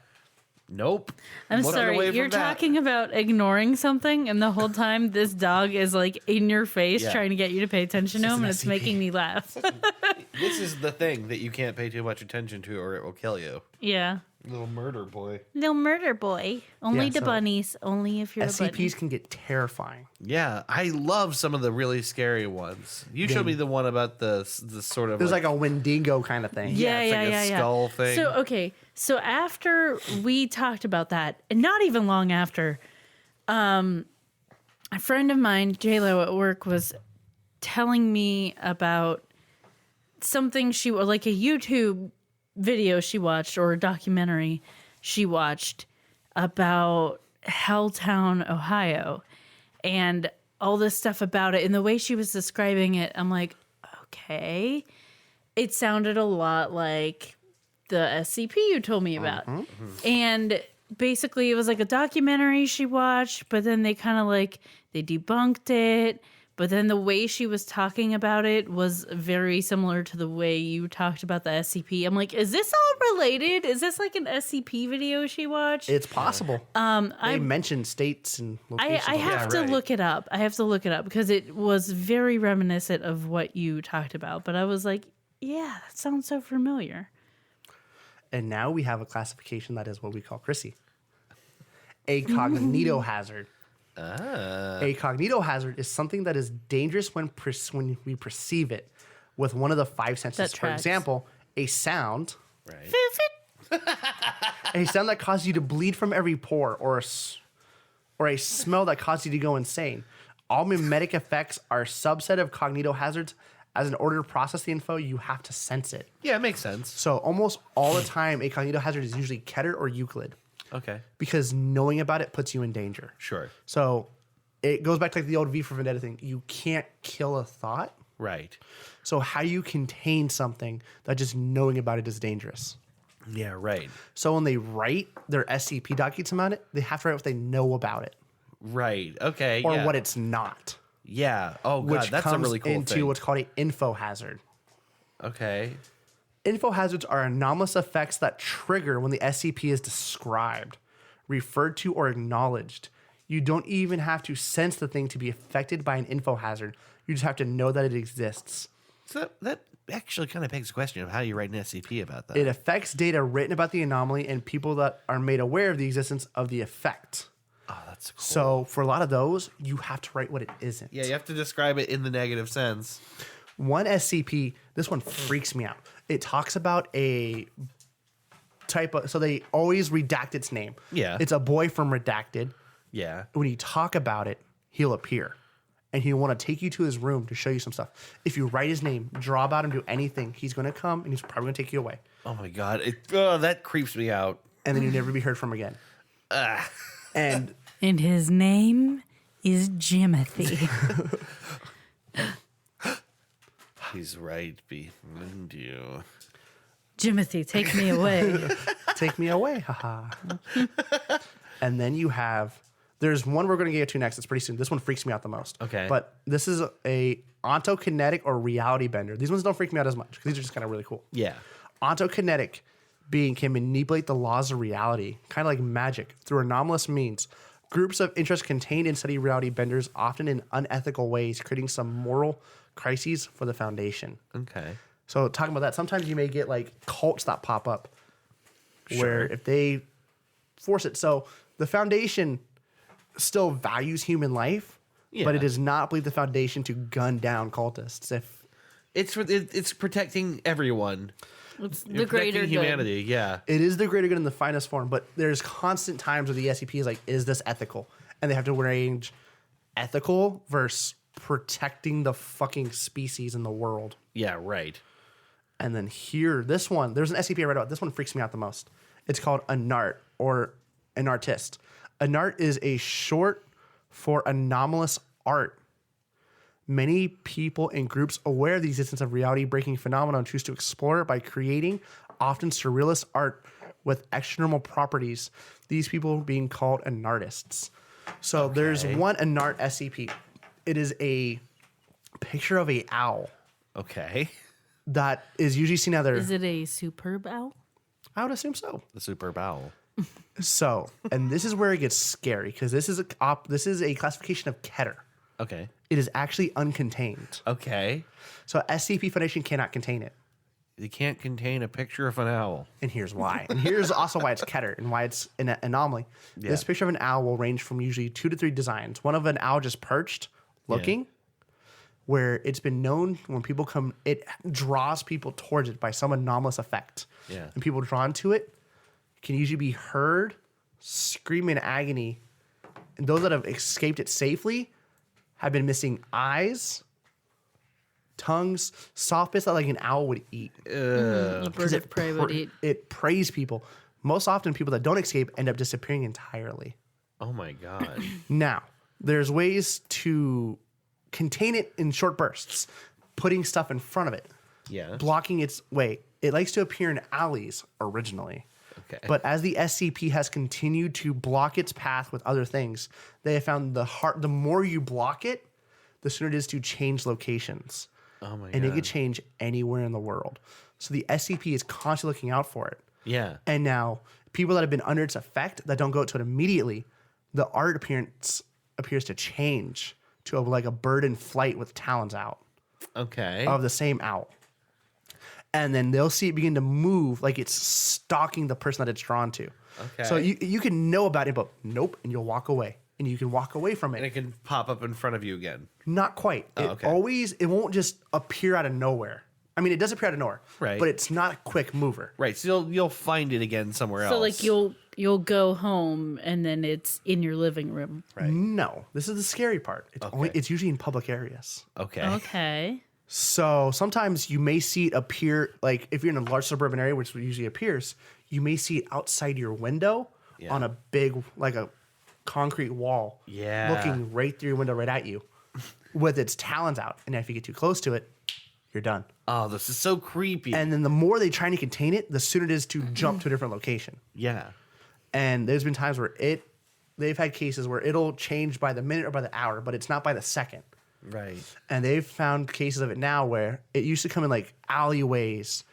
Nope. I'm Looking away sorry, from you're that. talking about ignoring something, and the whole time this dog is like in your face Yeah. trying to get you to pay attention to just him, an and it's SCP. making me laugh. This is the thing that you can't pay too much attention to or it will kill you. Yeah. Little murder boy. No murder boy. Only Yeah, the so bunnies. Only if you're a bunny. SCPs can get terrifying. Yeah, I love some of the really scary ones. You showed me the one about the sort of There's like a Wendigo kind of thing. Yeah, it's yeah, like yeah, a yeah. skull thing. So okay, so after we talked about that, and not even long after, a friend of mine, JLo at work, was telling me about something like a YouTube video she watched or a documentary she watched about Helltown, Ohio, and all this stuff about it. And the way she was describing it, I'm like, okay. It sounded a lot like the SCP you told me about. And basically it was like a documentary she watched, but then they kind of like, they debunked it. But then the way she was talking about it was very similar to the way you talked about the SCP. I'm like, is this all related? Is this like an SCP video she watched? It's possible. They mentioned states and locations. I have to right. look it up. I have to look it up because it was very reminiscent of what you talked about. But I was like, yeah, that sounds so familiar. And now we have a classification that is what we call Chrissy. A cognitohazard. A cognitohazard is something that is dangerous when we perceive it with one of the 5 senses. That For tracks. example, a sound, Right. a sound that causes you to bleed from every pore, or a smell that causes you to go insane. All mimetic effects are a subset of cognitohazards. As in order to process the info, you have to sense it. Yeah, it makes sense. So almost all the time, a cognitohazard is usually Keter or Euclid Okay. because knowing about it puts you in danger. Sure. So it goes back to like the old V for Vendetta thing. You can't kill a thought. Right. So how do you contain something that just knowing about it is dangerous? Yeah, right. So when they write their SCP documents about it, they have to write what they know about it Right. Okay. or yeah. what it's not, Yeah. Oh god, which that's comes a really cool into thing. what's called an info hazard. Okay. Info hazards are anomalous effects that trigger when the SCP is described, referred to, or acknowledged. You don't even have to sense the thing to be affected by an info hazard. You just have to know that it exists. So that actually kind of begs the question of how you write an SCP about that. It affects data written about the anomaly and people that are made aware of the existence of the effect. Oh, that's cool. So for a lot of those, you have to write what it isn't. Yeah, you have to describe it in the negative sense. One SCP, this one freaks me out. It talks about a type of, so they always redact its name. Yeah. It's a boy from Redacted. Yeah. When you talk about it, he'll appear. and he'll want to take you to his room to show you some stuff. If you write his name, draw about him, do anything, he's going to come and he's probably going to take you away. Oh my God. That creeps me out. And then you never be heard from again. And his name is Jimothy. He's right behind you. Jimothy, take me away. take me away, haha. And then you have, there's one we're going to get to next. It's pretty soon. This one freaks me out the most. Okay. But this is a ontokinetic or reality bender. These ones don't freak me out as much because these are just kind of really cool. Yeah. Ontokinetic being can manipulate the laws of reality, kind of like magic, through anomalous means. Groups of interest contained in study reality benders, often in unethical ways, creating some moral crises for the Foundation. Okay. So talking about that, sometimes you may get like cults that pop up where if they force it. So the Foundation still values human life, but it does not believe the Foundation to gun down cultists. If it's protecting everyone. It's the You're greater protecting good. humanity, yeah. it is the greater good in the finest form, but there's constant times where the SCP is like, is this ethical? And they have to range ethical versus protecting the fucking species in the world. Yeah, right. And then here, this one, there's an SCP I read about. This one freaks me out the most. It's called a NART or an artist. A NART is a short for anomalous art. Many people in groups aware of the existence of reality-breaking phenomenon choose to explore it by creating often surrealist art with extranormal properties. These people being called anartists. So there's one anart SCP. It is a picture of a owl Okay. that is usually seen either. Is it a superb owl? I would assume so. The super bowel. So, and this is where it gets scary because this is a classification of Keter. Okay. It is actually uncontained. Okay. So SCP Foundation cannot contain it. You can't contain a picture of an owl. And here's why. And here's also why it's Keter and why it's an anomaly. Yeah. This picture of an owl will range from usually 2 to 3 designs. One of an owl just perched, looking, where it's been known when people come, it draws people towards it by some anomalous effect. Yeah. And people drawn to it can usually be heard scream in agony. And those that have escaped it safely have been missing eyes, tongues, soft bits that like an owl would eat. A bird of prey would eat. It preys people. Most often, people that don't escape end up disappearing entirely. Oh my God. Now, there's ways to contain it in short bursts, putting stuff in front of it, Yeah. blocking its way. It likes to appear in alleys originally. Okay. But as the SCP has continued to block its path with other things, they have found the more you block it, the sooner it is to change locations. Oh my And it God. could change anywhere in the world. So the SCP is constantly looking out for it. Yeah. And now, people that have been under its effect that don't go to it immediately, the art appears to change to like a bird in flight with talons out Okay. of the same owl. And then they'll see it begin to move like it's stalking the person that it's drawn to. Okay. So you can know about it, but nope, and you'll walk away. And you can walk away from and it. it can pop up in front of you again. Not quite. okay. It won't just appear out of nowhere. I mean, it does appear out of nowhere, Right. but it's not a quick mover. Right. So you'll find it again somewhere else. So like you'll go home and then it's in your living room. Right. No, this is the scary part. Okay. It's usually in public areas. Okay. Okay. So sometimes you may see it appear, like if you're in a large suburban area, which usually appears, you may see it outside your window Yeah. on a big, like a concrete wall, Yeah. looking right through your window, right at you, with its talons out. And if you get too close to it, you're done. Oh, this is so creepy. And then the more they try to contain it, the sooner it is to jump to a different location. yeah. And there's been times where they've had cases where it'll change by the minute or by the hour, but it's not by the second. Right. And they've found cases of it now where it used to come in like alleyways,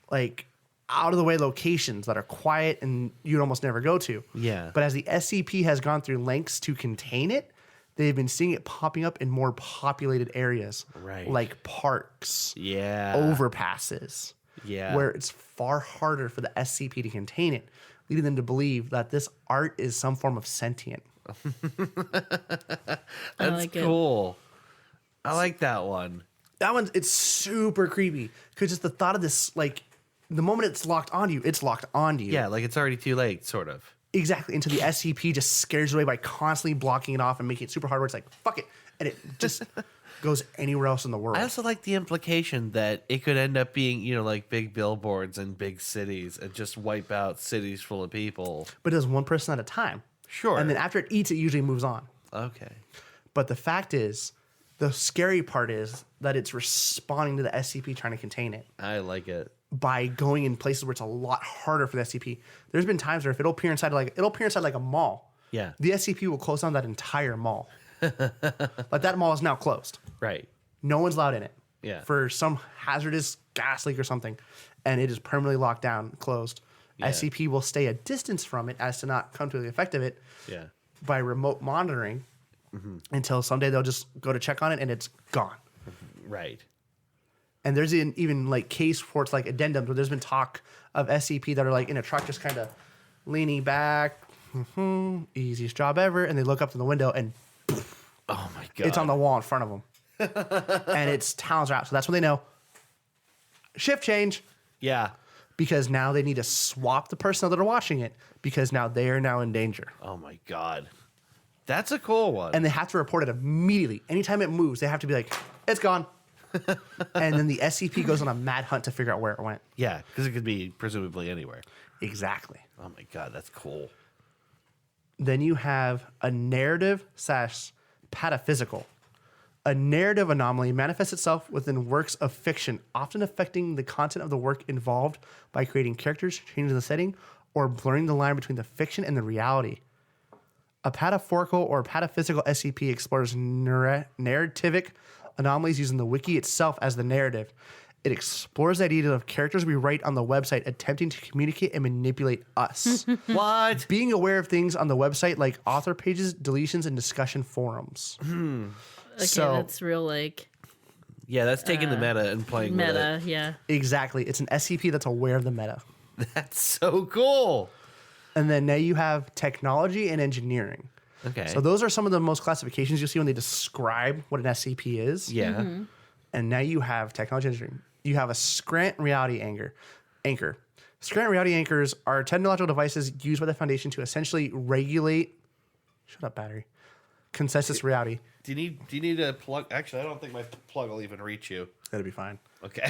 like out of the way locations that are quiet and you'd almost never go to. Yeah. But as the SCP has gone through lengths to contain it, they've been seeing it popping up in more populated areas. Right. Like parks, Yeah. overpasses. Yeah. Where it's far harder for the SCP to contain it, leading them to believe that this art is some form of sentient. That's like it. cool. I like that one. That one's it's super creepy because just the thought of this, like the moment it's locked onto you, it's locked onto you. Yeah, like it's already too late, sort of. Exactly. Until the SCP just scares you away by constantly blocking it off and making it super hard where it's like, fuck it. and it just goes anywhere else in the world. I also like the implication that it could end up being, like big billboards in big cities and just wipe out cities full of people. But it does one person at a time. Sure. And then after it eats, it usually moves on. Okay. But the fact is, the scary part is that it's responding to the SCP trying to contain it I like it. by going in places where it's a lot harder for the SCP. There's been times where if it'll appear inside like a mall, Yeah. the SCP will close down that entire mall. Like that mall is now closed. Right. No one's allowed in it. Yeah. For some hazardous gas leak or something, and it is permanently locked down, closed. Yeah. SCP will stay a distance from it as to not come to the effect of it Yeah. by remote monitoring until someday they'll just go to check on it and it's gone. Right. And there's even like case reports, like addendums, where there's been talk of SCP that are like in a truck, just kind of leaning back, easiest job ever, and they look up to the window and Oh my god. it's on the wall in front of them, and its talons are out. So that's when they know shift change, Yeah. because now they need to swap the personnel that are watching it because now they are now in danger, Oh my god. That's a cool one. and they have to report it immediately. Anytime it moves, they have to be like, it's gone. And then the SCP goes on a mad hunt to figure out where it went. yeah, because it could be presumably anywhere. Exactly. Oh my god, that's cool. Then you have a narrative / pataphysical. A narrative anomaly manifests itself within works of fiction, often affecting the content of the work involved by creating characters, changing the setting, or blurring the line between the fiction and the reality. A pataphorical or pataphysical SCP explores narrativic anomalies using the wiki itself as the narrative. It explores the idea of characters we write on the website attempting to communicate and manipulate us. What? Being aware of things on the website like author pages, deletions, and discussion forums. Okay, So- that's real like Yeah, that's taking the meta and playing with meta. Yeah. Exactly. It's an SCP that's aware of the meta. it. That's so cool. And then now you have technology and engineering. Okay. So those are some of the most classifications you'll see when they describe what an SCP is. yeah. And now you have technology and engineering. You have a Scranton reality anchor. Scranton reality anchors are technological devices used by the Foundation to essentially regulate. Shut up, battery. Consensus reality. Do you need a plug? Actually, I don't think my plug will even reach you. That'll be fine. Okay.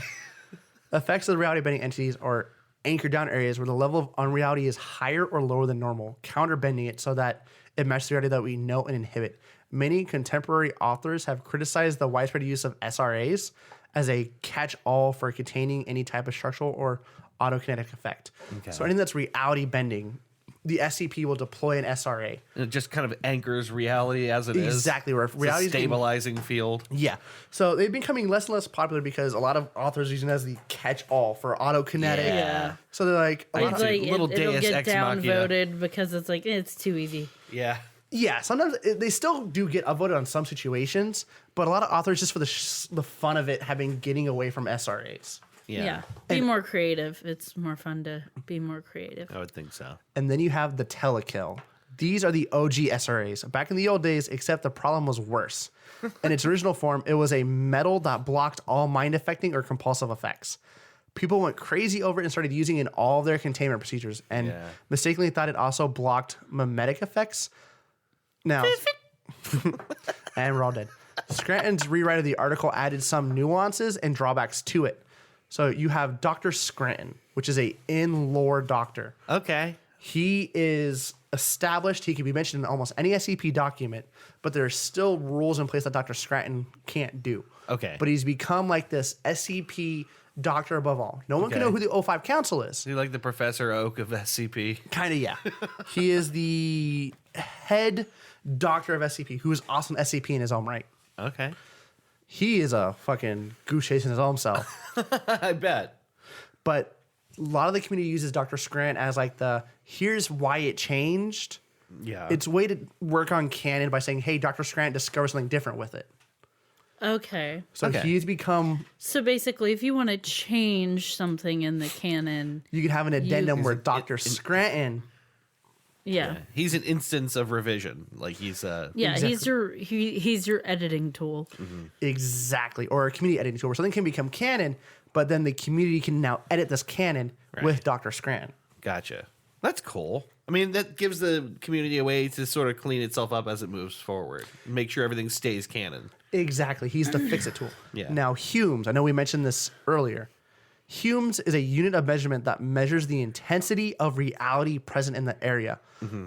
Effects of the reality bending entities are anchored down areas where the level of unreality is higher or lower than normal, counterbending it so that it matches the reality that we know and inhibit. Many contemporary authors have criticized the widespread use of SRAs as a catch-all for containing any type of structural or autokinetic effect. Okay. So anything that's reality bending, the SCP will deploy an SRA. And it just kind of anchors reality as it is. Exactly, where It's a reality is being- stabilizing field. Yeah. So they've been becoming less and less popular because a lot of authors are using it as the catch-all for autokinetic. Yeah. So they're like, a lot It's of- like little it'll Deus get Ex Machina. downvoted because it's like it's too easy. Yeah. yeah, sometimes they still do get upvoted on some situations, but a lot of authors, just for the fun of it, have been getting away from SRAs. Yeah. Be more creative. It's more fun to be more creative. I would think so. And then you have the telekill. These are the OG SRAs. Back in the old days, except the problem was worse. In its original form, it was a metal that blocked all mind-affecting or compulsive effects. People went crazy over it and started using it in all of their containment procedures and Yeah. mistakenly thought it also blocked mimetic effects. Now, and we're all dead. Scranton's rewrite of the article added some nuances and drawbacks to it. So you have Dr. Scranton, which is a in-lore doctor. Okay. He is established. He can be mentioned in almost any SCP document, but there are still rules in place that Dr. Scranton can't do. Okay. But he's become like this SCP doctor above all. No one can Okay. know who the O5 Council is. You like the Professor Oak of SCP? Kind of, yeah. He is the head doctor of SCP, who is awesome SCP in his own right. Okay. He is a fucking goose chasing his own self. I bet. But a lot of the community uses Dr. Scranton as like here's why it changed. Yeah. It's a way to work on canon by saying, hey, Dr. Scranton discovered something different with it. Okay. So Okay. he's become, So basically, if you want to change something in the canon, you can have an addendum where Dr. it- Scranton, yeah. He's an instance of revision. Like he's Yeah, Exactly. he's your editing tool. exactly, or a community editing tool where something can become canon, but then the community can now edit this canon with Dr. Scranton. Gotcha. That's cool. I mean, that gives the community a way to sort of clean itself up as it moves forward. Make sure everything stays canon. Exactly. He's the fix-it tool. Yeah. Now, Humes, I know we mentioned this earlier. Humes is a unit of measurement that measures the intensity of reality present in the area.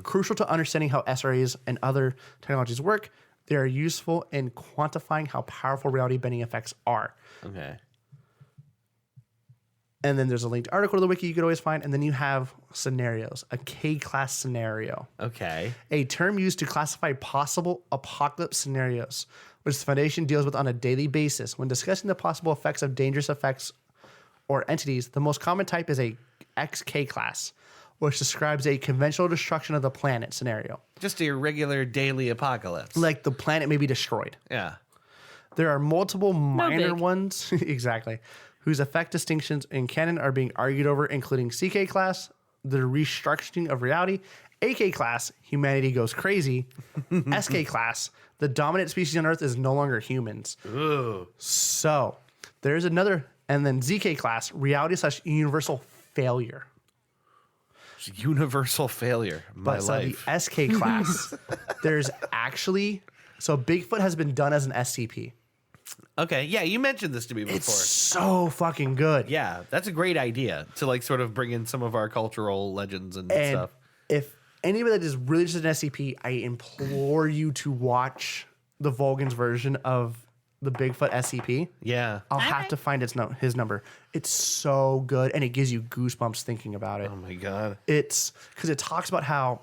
Crucial to understanding how SRAs and other technologies work, they are useful in quantifying how powerful reality bending effects are. Okay. And then there's a linked article to the wiki you could always find. And then you have scenarios, a K-class scenario, Okay. a term used to classify possible apocalypse scenarios, which the Foundation deals with on a daily basis. When discussing the possible effects of dangerous effects or entities, the most common type is a XK class, which describes a conventional destruction of the planet scenario. Just a regular daily apocalypse. Like the planet may be destroyed. Yeah. There are multiple minor big. ones, exactly, whose effect distinctions in canon are being argued over, including CK class, the restructuring of reality, AK class, humanity goes crazy, SK class, the dominant species on Earth is no longer humans. Ooh. So there's another, and then ZK class, reality / universal failure. Universal failure. My But life. the SK class, there's actually, so Bigfoot has been done as an SCP. Okay. Yeah, you mentioned this to me before. It's so fucking good. Yeah, that's a great idea to like sort of bring in some of our cultural legends and And stuff. if anybody that is really interested in SCP, I implore you to watch the Volgan's version of the Bigfoot SCP. Yeah. I'll have to find his number. It's so good, and it gives you goosebumps thinking about it. Oh my god. It's because it talks about how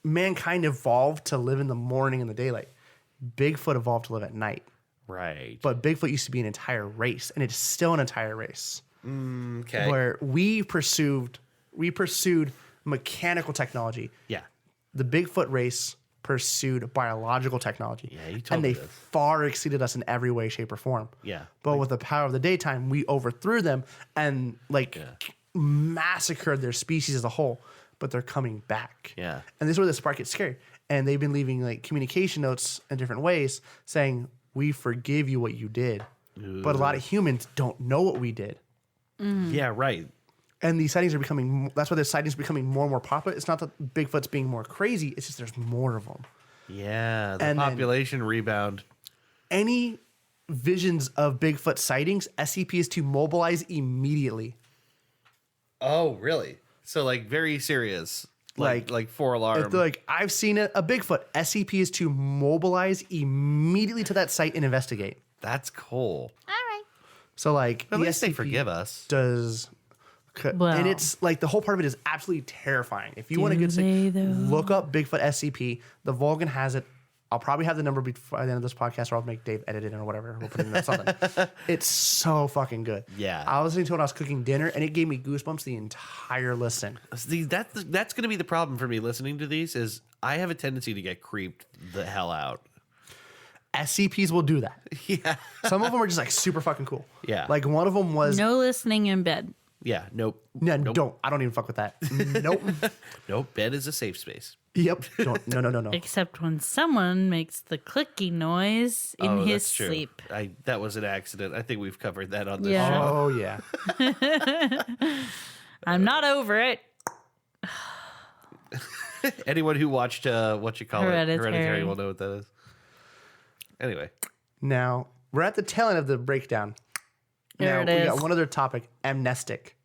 mankind evolved to live in the morning and the daylight. Bigfoot evolved to live at night. Right. But Bigfoot used to be an entire race, and it's still an entire race. Okay. Where we pursued mechanical technology. Yeah. The Bigfoot race pursued biological technology. Yeah, you told and me they this. far exceeded us in every way, shape, or form. Yeah. But with the power of the daytime, we overthrew them and massacred their species as a whole. But they're coming back. Yeah. And this is where the spark gets scary. And they've been leaving like communication notes in different ways saying, we forgive you what you did. But a lot of humans don't know what we did. Yeah, right. And these sightings are becoming, that's why the sightings are becoming more and more popular. It's not that Bigfoot's being more crazy, it's just there's more of them. Yeah, the And then- population rebound. Any visions of Bigfoot sightings, SCP is to mobilize immediately. Oh, really? So like very serious. Like 4 alarm. If they're like, I've seen a Bigfoot, SCP is to mobilize immediately to that site and investigate. That's cool. All right. So like, At the least they SCP forgive us. does, Well. and it's like the whole part of it is absolutely terrifying. If you want a Do good they, sight, though? look up Bigfoot SCP. The Vulcan has it. I'll probably have the number before the end of this podcast, or I'll make Dave edit it or whatever. We'll put it in something. It's so fucking good. Yeah. I was listening to it when I was cooking dinner, and it gave me goosebumps the entire listen. See, that's going to be the problem for me listening to these is I have a tendency to get creeped the hell out. SCPs will do that. Yeah. Some of them are just like super fucking cool. Yeah. Like one of them was No listening in bed. Yeah. Nope. no, Nope. don't. I don't even fuck with that. Nope. Nope. Bed is a safe space. Yep. Don't. No. Except when someone makes the clicky noise in his that's true. sleep. That was an accident. I think we've covered that on this Yeah. show. Oh yeah. I'm not over it. Anyone who watched what you call Hereditary. it, Hereditary will know what that is. Anyway, Now we're at the tail end of the breakdown. There Now it we is. got one other topic: amnestic.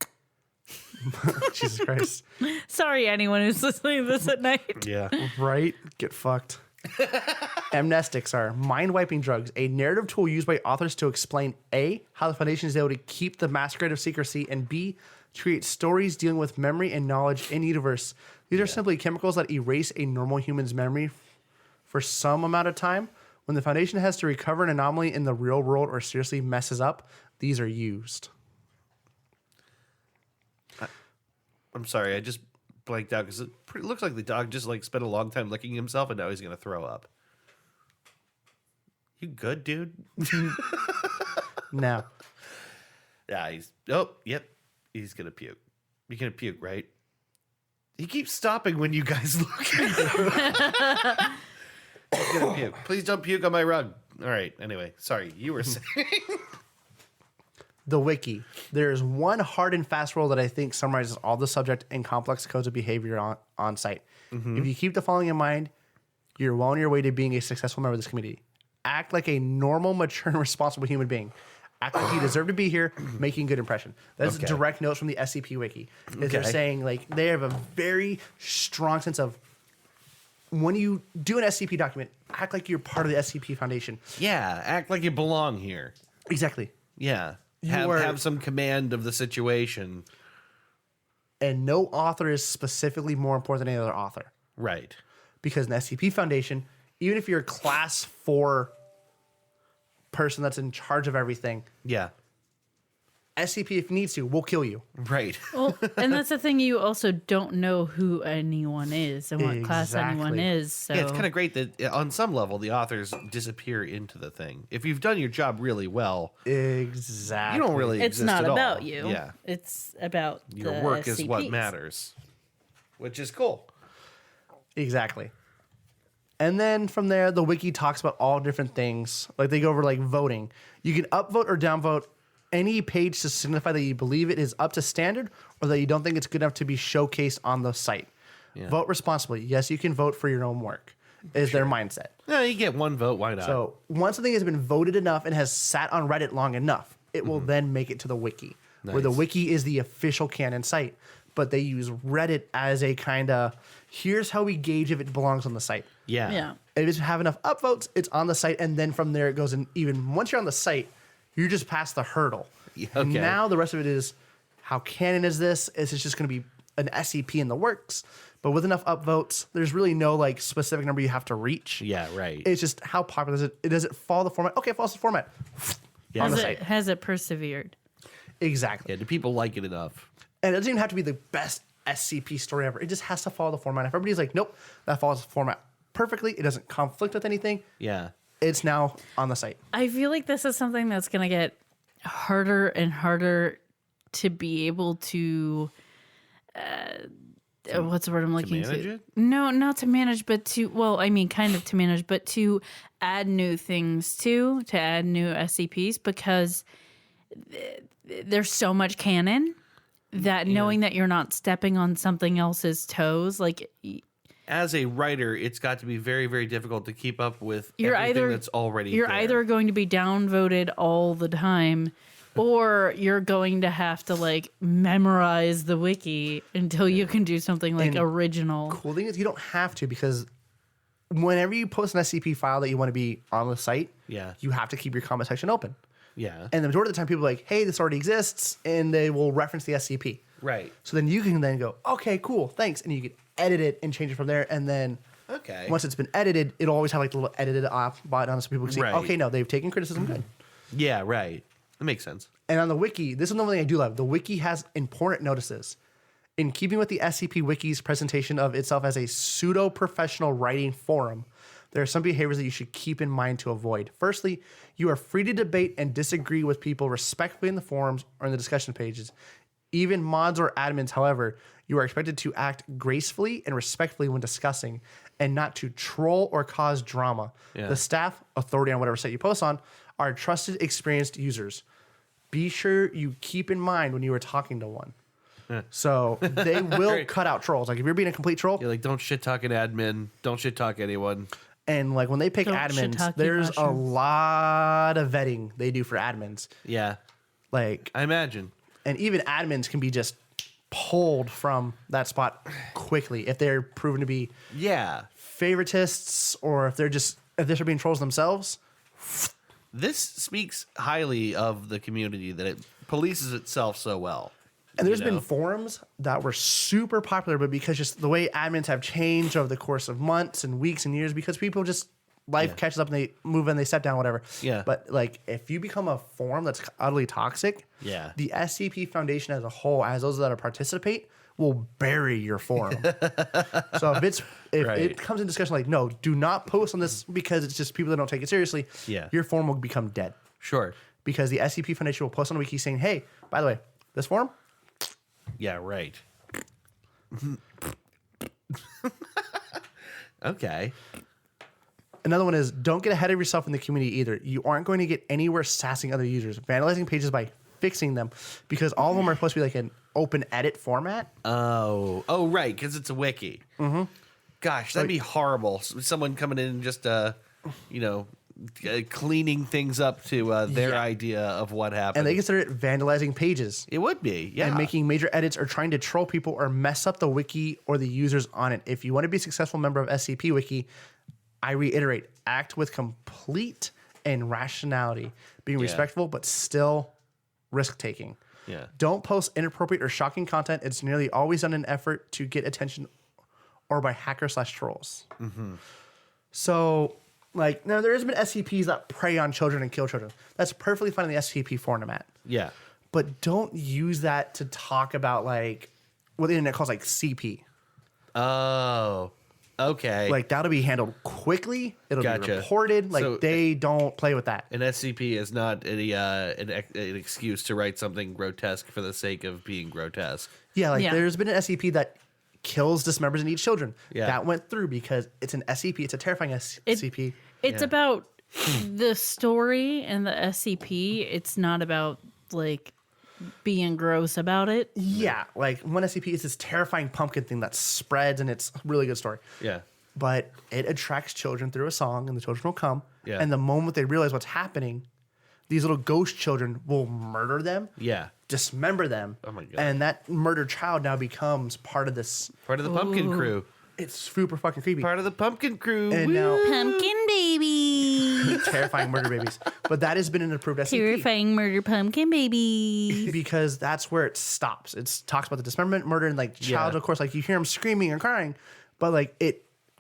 Jesus Christ! Sorry, anyone who's listening to this at night. yeah. Right? Get fucked. Amnestics are mind-wiping drugs, a narrative tool used by authors to explain A, how the Foundation is able to keep the masquerade of secrecy, and B, to create stories dealing with memory and knowledge in universe. These are simply chemicals that erase a normal human's memory for some amount of time. When the Foundation has to recover an anomaly in the real world or seriously messes up, these are used. I'm sorry, I just blanked out because it looks like the dog just like spent a long time licking himself and now he's gonna throw up. You good, dude? Now, Yeah, he's gonna puke. You're gonna puke, right? He keeps stopping when you guys look at him. He's gonna puke. Please don't puke on my rug. All right. Anyway, sorry. You were saying. The wiki. There's one hard and fast rule that I think summarizes all the subject and complex codes of behavior on site. If you keep the following in mind, you're well on your way to being a successful member of this community. Act like a normal, mature, and responsible human being. Act like you deserve to be here, making a good impression. That's direct notes from the SCP Wiki. They're saying like they have a very strong sense of when you do an SCP document, act like you're part of the SCP Foundation. Yeah, act like you belong here. Exactly. Yeah. You are- Have some command of the situation. And no author is specifically more important than any other author. Right. Because in the SCP Foundation, even if you're a class 4 person that's in charge of everything, Yeah. SCP, if needs to, will kill you. Right. Well, and that's the thing. You also don't know who anyone is and what class anyone Exactly. is. So Yeah, it's kind of great that on some level the authors disappear into the thing. If you've done your job really well, Exactly. you don't really it's exist not at all. about you. Yeah. It's about Your the work is what SCPs. matters, which is cool. Exactly. And then from there, the wiki talks about all different things. Like they go over like voting. You can upvote or downvote any page to signify that you believe it is up to standard or that you don't think it's good enough to be showcased on the site. Yeah. Vote responsibly. Yes, you can vote for your own work, is their mindset. Yeah, you get one vote. Why not? So once something has been voted enough and has sat on Reddit long enough, it will then make it to the wiki, where the Nice. wiki is the official canon site. But they use Reddit as a kind of, here's how we gauge if it belongs on the site. yeah. Yeah. If it's have enough upvotes, it's on the site, and then from there it goes. And even once you're on the site, you're just past the hurdle. Yeah, And okay. now the rest of it is, how canon is this? Is it just going to be an SCP in the works? But with enough upvotes, there's really no like specific number you have to reach. Yeah, right. It's just how popular is it? Does it follow the format? Okay, it follows the format. Yeah. On the Has site. has it persevered? Exactly. Yeah, do people like it enough? And it doesn't even have to be the best SCP story ever. It just has to follow the format. If everybody's like, nope, that follows the format perfectly, it doesn't conflict with anything, Yeah. it's now on the site. I feel like this is something that's going to get harder and harder to be able to. What's the word I'm looking manage it? No, not to manage, but to, well, I mean, kind of to manage, but to add new things to add new SCPs because there's so much canon that knowing that you're not stepping on something else's toes, like As a writer, it's got to be very, very difficult to keep up with you're everything either that's already you're there. either going to be downvoted all the time or you're going to have to like memorize the wiki until you can do something like And original. Cool thing is you don't have to, because whenever you post an SCP file that you want to be on the site, Yeah. you have to keep your comment section open. Yeah. And the majority of the time people are like, hey, this already exists, and they will reference the SCP. Right. So then you can then go, okay, cool, thanks. And you can edit it and change it from there. And then Okay. once it's been edited, it'll always have like the little edited button on it so people can see, Right. okay, no, they've taken criticism, good. Yeah, right. That makes sense. And on the wiki, this is another thing I do love. The wiki has important notices. In keeping with the SCP Wiki's presentation of itself as a pseudo-professional writing forum, there are some behaviors that you should keep in mind to avoid. Firstly, you are free to debate and disagree with people respectfully in the forums or in the discussion pages. Even mods or admins, however, you are expected to act gracefully and respectfully when discussing and not to troll or cause drama. Yeah. The staff, authority on whatever site you post on, are trusted, experienced users. Be sure you keep in mind when you are talking to one. So they will cut out trolls. Like if you're being a complete troll, You're like, don't shit talk an admin. Don't shit talk anyone. and like when they pick Don't admins, shiitake there's a mushrooms. lot of vetting they do for admins. Yeah. Like, I imagine. and even admins can be just pulled from that spot quickly if they're proven to be Yeah. favoritists or if they're being trolls themselves. This speaks highly of the community that it polices itself so well. And there's you know? been forums that were super popular, but because just the way admins have changed over the course of months and weeks and years, because people just life catches up and they move and they step down, whatever. Yeah. But like if you become a forum that's utterly toxic, Yeah. the SCP Foundation as a whole, as those that are participate, will bury your forum. So if Right. it comes in discussion like, no, do not post on this because it's just people that don't take it seriously, Yeah. your forum will become dead. Sure. Because the SCP Foundation will post on a wiki saying, hey, by the way, this forum, Yeah, right. Okay. another one is don't get ahead of yourself in the community either. You aren't going to get anywhere sassing other users. Vandalizing pages by fixing them because all of them are supposed to be like an open edit format. Oh, right, because it's a wiki. Mm-hmm. Gosh, that'd be horrible. Someone coming in and just, cleaning things up to their idea of what happened. And they consider it vandalizing pages. It would be, yeah. And making major edits or trying to troll people or mess up the wiki or the users on it. If you want to be a successful member of SCP Wiki, I reiterate, act with complete and rationality, being respectful but still risk-taking. Yeah. Don't post inappropriate or shocking content. It's nearly always done in an effort to get attention or by hacker/trolls. Mm-hmm. So, like, now there has been SCPs that prey on children and kill children. That's perfectly fine in the SCP format. Yeah. But don't use that to talk about, like, what the internet calls, like, CP. Oh, okay. Like, that'll be handled quickly. It'll be Gotcha. reported. Like, So, they don't play with that. an SCP is not an excuse to write something grotesque for the sake of being grotesque. Yeah, like, Yeah. there's been an SCP that kills, dismembers, and eats children. Yeah. That went through because it's an SCP. It's a terrifying SCP. It's about the story and the SCP. It's not about like being gross about it. Yeah, like one SCP is this terrifying pumpkin thing that spreads, and it's a really good story. Yeah. But it attracts children through a song, and the children will come. Yeah. And the moment they realize what's happening, these little ghost children will murder them, Yeah. dismember them. Oh my God. And that murdered child now becomes part of this. Part of the pumpkin crew. It's super fucking creepy. Part of the pumpkin crew. And now Pumpkin baby. terrifying murder babies. But that has been an approved SCP. Terrifying murder pumpkin baby. Because that's where it stops. It talks about the dismemberment, murder, and like child. Yeah. Of course, like you hear them screaming and crying, but like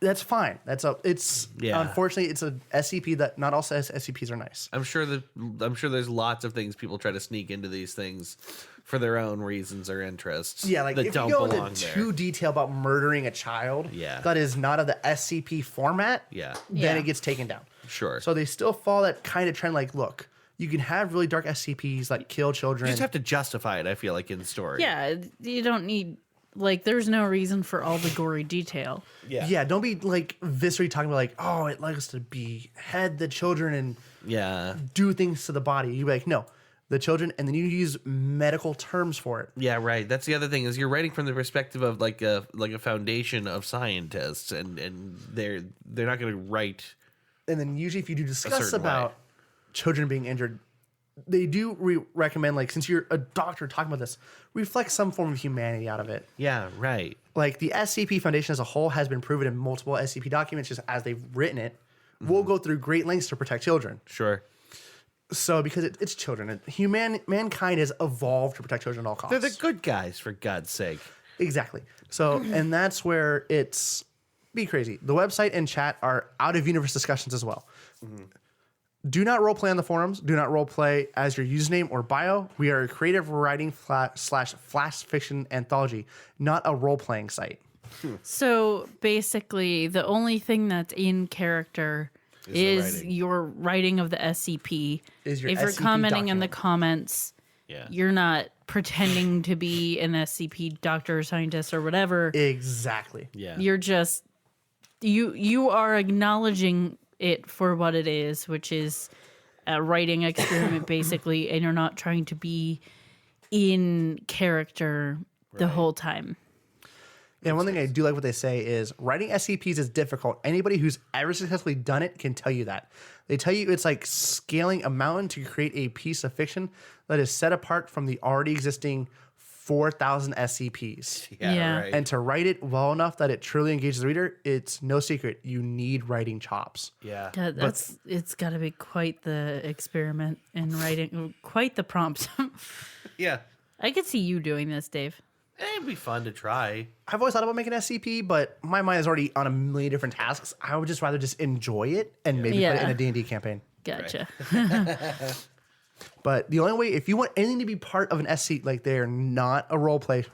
that's fine. Unfortunately, it's a SCP that not all SCPs are nice. I'm sure there's lots of things people try to sneak into these things for their own reasons or interests. Yeah, like that if don't you go belong into there. too detail about murdering a child, that is not of the SCP format. Yeah. then Yeah. it gets taken down. Sure. So they still follow that kind of trend. Like, look, you can have really dark SCPs that kill children. You just have to justify it, I feel like, in the story. Yeah, you don't need like. There's no reason for all the gory detail. yeah, don't be like viscerally talking about like, oh, it likes to behead the children and Yeah. do things to the body. You be like, no, the children, and then you use medical terms for it. Yeah, right. That's the other thing is you're writing from the perspective of like a foundation of scientists, and they're not going to write. And then usually, if you do discuss certain about way. children being injured, they do recommend, like, since you're a doctor talking about this, reflect some form of humanity out of it. Yeah, right. Like the SCP Foundation as a whole has been proven in multiple SCP documents, just as they've written it, will go through great lengths to protect children. Sure. So because it's children, mankind has evolved to protect children at all costs. They're the good guys, for God's sake. Exactly. So, and that's where it's be crazy. The website and chat are out of universe discussions as well. Do not roleplay on the forums. Do not roleplay as your username or bio. We are a creative writing / flash fiction anthology, not a role playing site. So basically, the only thing that's in character is writing. your writing of the SCP. Is your if you're SCP commenting in the document. comments, Yeah. you're not pretending to be an SCP doctor or scientist or whatever. Exactly. Yeah. You're just you are acknowledging it for what it is, which is a writing experiment basically, and you're not trying to be in character the whole time. And one thing I do like what they say is writing SCPs is difficult. Anybody who's ever successfully done it can tell you that. They tell you it's like scaling a mountain to create a piece of fiction that is set apart from the already existing 4,000 SCPs. Yeah. Right. And to write it well enough that it truly engages the reader, it's no secret. You need writing chops. yeah. God, it's got to be quite the experiment in writing, quite the prompt. Yeah. I could see you doing this, Dave. It'd be fun to try. I've always thought about making SCP, but my mind is already on a million different tasks. I would just rather just enjoy it and maybe put it Yeah. in a D&D campaign. Gotcha. But the only way, if you want anything to be part of an SC, like they're not a role play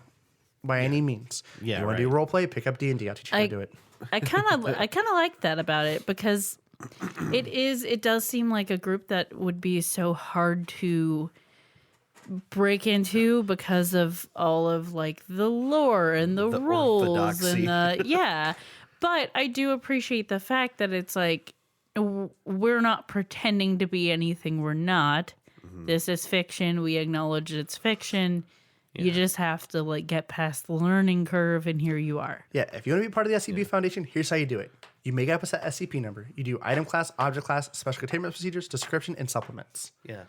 by any means. Yeah, You want to do right. role play, pick up D&D. I'll teach you how to do it. I kind of like that about it because it does seem like a group that would be so hard to break into because of all of like the lore and the rules orthodoxy. and the but I do appreciate the fact that it's like we're not pretending to be anything we're not. This is fiction. We acknowledge it's fiction. You just have to like get past the learning curve, and here you are. Yeah, if you want to be part of the SCP Foundation, here's how you do it. You make up a set SCP number. You do item class, object class, special containment procedures, description, and supplements. Yeah.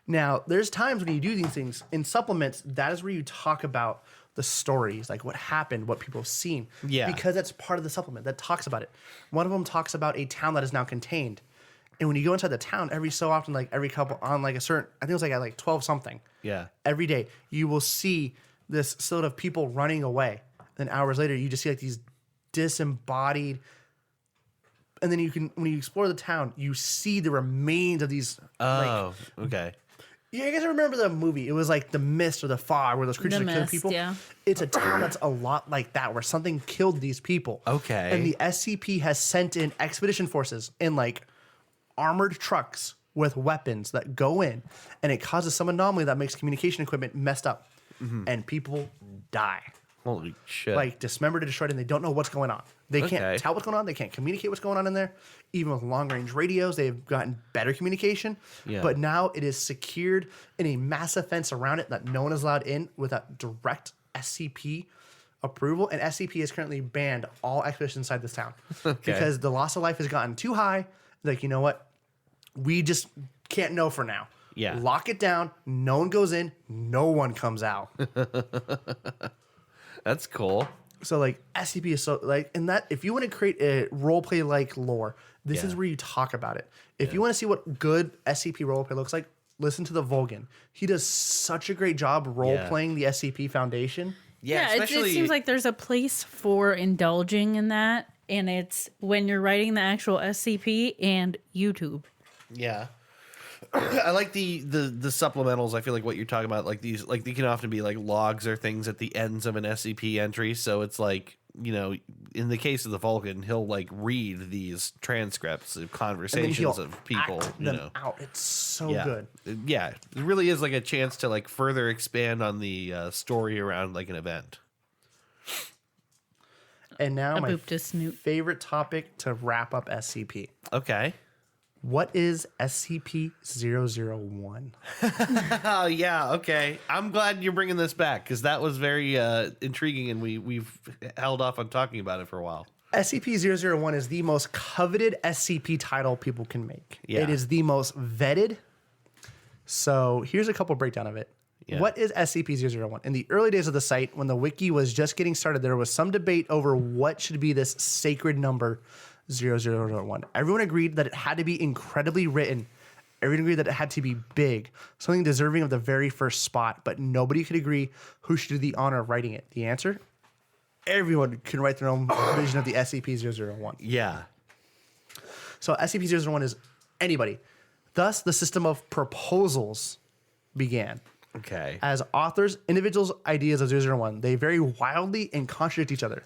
Now, there's times when you do these things. In supplements, that is where you talk about the stories, like what happened, what people have seen. Yeah. Because that's part of the supplement that talks about it. One of them talks about a town that is now contained. And when you go inside the town, every so often, like every couple on like a certain, I think it was like at like 12 something. Yeah. Every day, you will see this sort of people running away. Then hours later, you just see like these disembodied. And then you can, when you explore the town, you see the remains of these. Oh, okay. Yeah, you guys remember the movie? It was like The Mist or The Fog, where those creatures The are killing Mist, people. yeah. It's a town that's a lot like that, where something killed these people. Okay. And the SCP has sent in expedition forces in like armored trucks with weapons that go in, and it causes some anomaly that makes communication equipment messed up, and people die. Holy shit. Like dismembered or destroyed, and they don't know what's going on. They Okay. can't tell what's going on. They can't communicate what's going on in there. Even with long range radios, they've gotten better communication. Yeah. But now it is secured in a massive fence around it that no one is allowed in without direct SCP approval. And SCP has currently banned all expeditions inside this town because the loss of life has gotten too high. Like, you know what? We just can't know for now. Yeah. Lock it down. No one goes in. No one comes out. That's cool. So like SCP is so like, and that if you want to create a roleplay like lore, this Yeah. is where you talk about it. If you want to see what good SCP roleplay looks like, listen to the Vulcan. He does such a great job role playing the SCP Foundation. Yeah, it especially seems like there's a place for indulging in that, and it's when you're writing the actual SCP and YouTube. Yeah. I like the supplementals. I feel like what you're talking about, like these, like they can often be like logs or things at the ends of an SCP entry. So it's like, you know, in the case of the Vulcan, he'll like read these transcripts of And then conversations he'll of people, act you them know. out. It's so Yeah. good. Yeah. It really is like a chance to like further expand on the story around like an event. And now A my boop to snoop. favorite topic to wrap up SCP. Okay. What is SCP-001? Oh yeah, okay. I'm glad you're bringing this back because that was very intriguing, and we've held off on talking about it for a while. SCP-001 is the most coveted SCP title people can make. Yeah. It is the most vetted. So here's a couple breakdown of it. Yeah. What is SCP-001? In the early days of the site, when the wiki was just getting started, there was some debate over what should be this sacred number 0001. Everyone agreed that it had to be incredibly written. Everyone agreed that it had to be big, something deserving of the very first spot, but nobody could agree who should do the honor of writing it. The answer? Everyone can write their own version of the SCP-001. Yeah. So SCP-001 is anybody. Thus, the system of proposals began. Okay. As authors, individuals' ideas of 001, they vary wildly and contradict each other.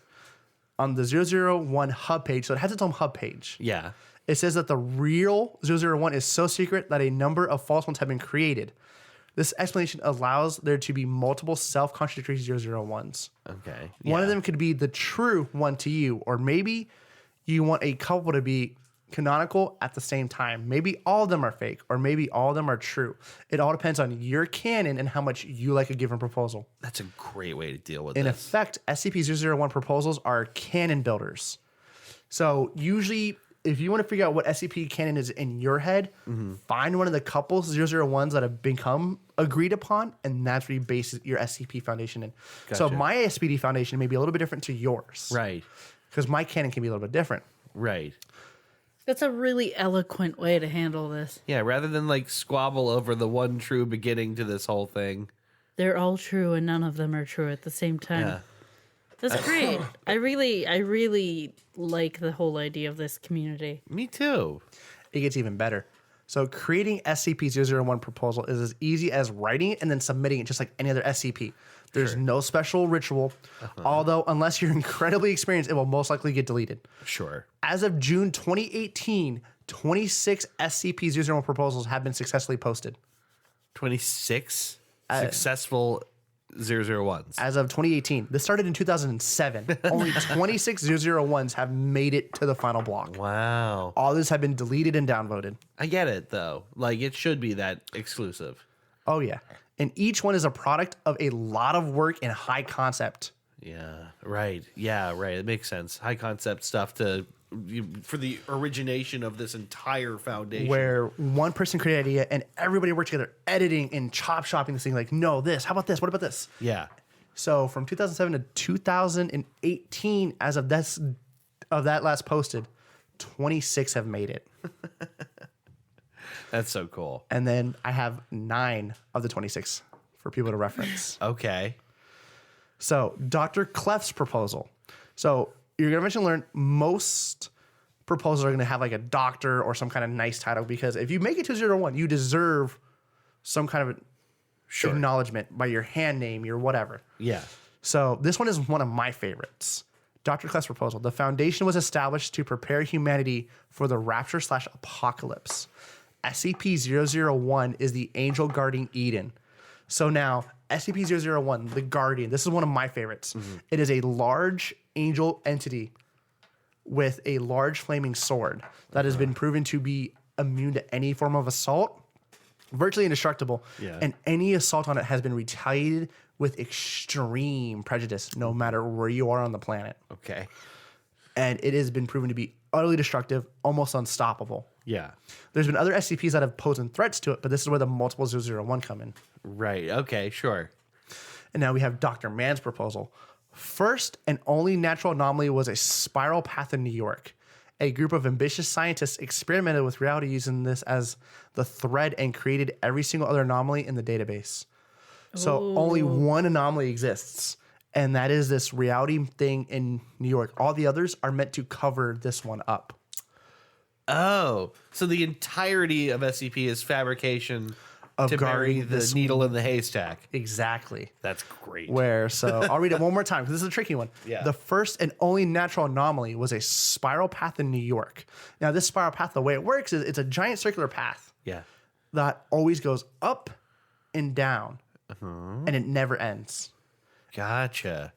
On the 001 hub page, so it has its own hub page, Yeah. it says that the real 001 is so secret that a number of false ones have been created. This explanation allows there to be multiple self-contradictory 001s. Okay. One of them could be the true one to you, or maybe you want a couple to be canonical at the same time. Maybe all of them are fake, or maybe all of them are true. It all depends on your canon and how much you like a given proposal. That's a great way to deal with In this. effect, SCP-001 proposals are canon builders. So usually, if you want to figure out what SCP canon is in your head, find one of the couple 001s that have become agreed upon, and that's where you base your SCP Foundation in. So Gotcha. my SPD Foundation may be a little bit different to yours. Right. Because my canon can be a little bit different. Right. That's a really eloquent way to handle this. Yeah, rather than like squabble over the one true beginning to this whole thing. They're all true and none of them are true at the same time. Yeah. That's great. I really like the whole idea of this community. Me too. It gets even better. So creating SCP-001 proposal is as easy as writing it and then submitting it just like any other SCP. There's no special ritual, although unless you're incredibly experienced, it will most likely get deleted. Sure. As of June 2018, 26 SCP-001 proposals have been successfully posted. 26 successful 001s. As of 2018. This started in 2007. Only 26 001s have made it to the final block. Wow. All this have been deleted and downvoted. I get it though. Like it should be that exclusive. Oh, yeah. And each one is a product of a lot of work and high concept. Yeah, right. Yeah, right. It makes sense. High concept stuff for the origination of this entire foundation. Where one person created an idea and everybody worked together, editing and chop shopping this thing. Like, no, this. How about this? What about this? Yeah. So from 2007 to 2018, as of that last posted, 26 have made it. That's so cool. And then I have 9 of the 26 for people to reference. Okay. So Dr. Clef's proposal. So you're going to eventually learn most proposals are going to have like a doctor or some kind of nice title, because if you make it to 01, you deserve some kind of acknowledgement by your hand name, your whatever. Yeah. So this one is one of my favorites. Dr. Clef's proposal. The foundation was established to prepare humanity for the rapture/apocalypse. SCP-001 is the angel guarding Eden. So now, SCP-001, the Guardian, this is one of my favorites. It is a large angel entity with a large flaming sword that has been proven to be immune to any form of assault, virtually indestructible, and any assault on it has been retaliated with extreme prejudice, no matter where you are on the planet. Okay. And it has been proven to be utterly destructive, almost unstoppable. Yeah. There's been other SCPs that have posed threats to it, but this is where the multiple 001 come in. Right. Okay, sure. And now we have Dr. Mann's proposal. First and only natural anomaly was a spiral path in New York. A group of ambitious scientists experimented with reality using this as the thread and created every single other anomaly in the database. So only one anomaly exists, and that is this reality thing in New York. All the others are meant to cover this one up. Oh, so the entirety of SCP is fabrication Of to bury guarding the this needle in the haystack. Exactly. That's great. So I'll read it one more time because this is a tricky one. Yeah. The first and only natural anomaly was a spiral path in New York. Now, this spiral path, the way it works is it's a giant circular path Yeah. that always goes up and down, and it never ends. Gotcha.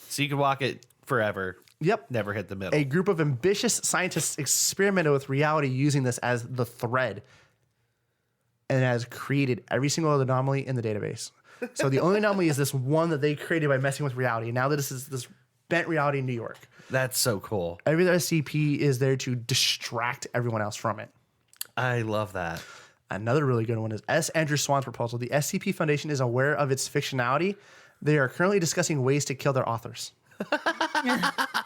So you can walk it forever. Yep. Never hit the middle. A group of ambitious scientists experimented with reality using this as the thread, and has created every single other anomaly in the database. So the only anomaly is this one that they created by messing with reality. Now that this is this bent reality in New York. That's so cool. Every other SCP is there to distract everyone else from it. I love that. Another really good one is S. Andrew Swan's proposal. The SCP Foundation is aware of its fictionality. They are currently discussing ways to kill their authors.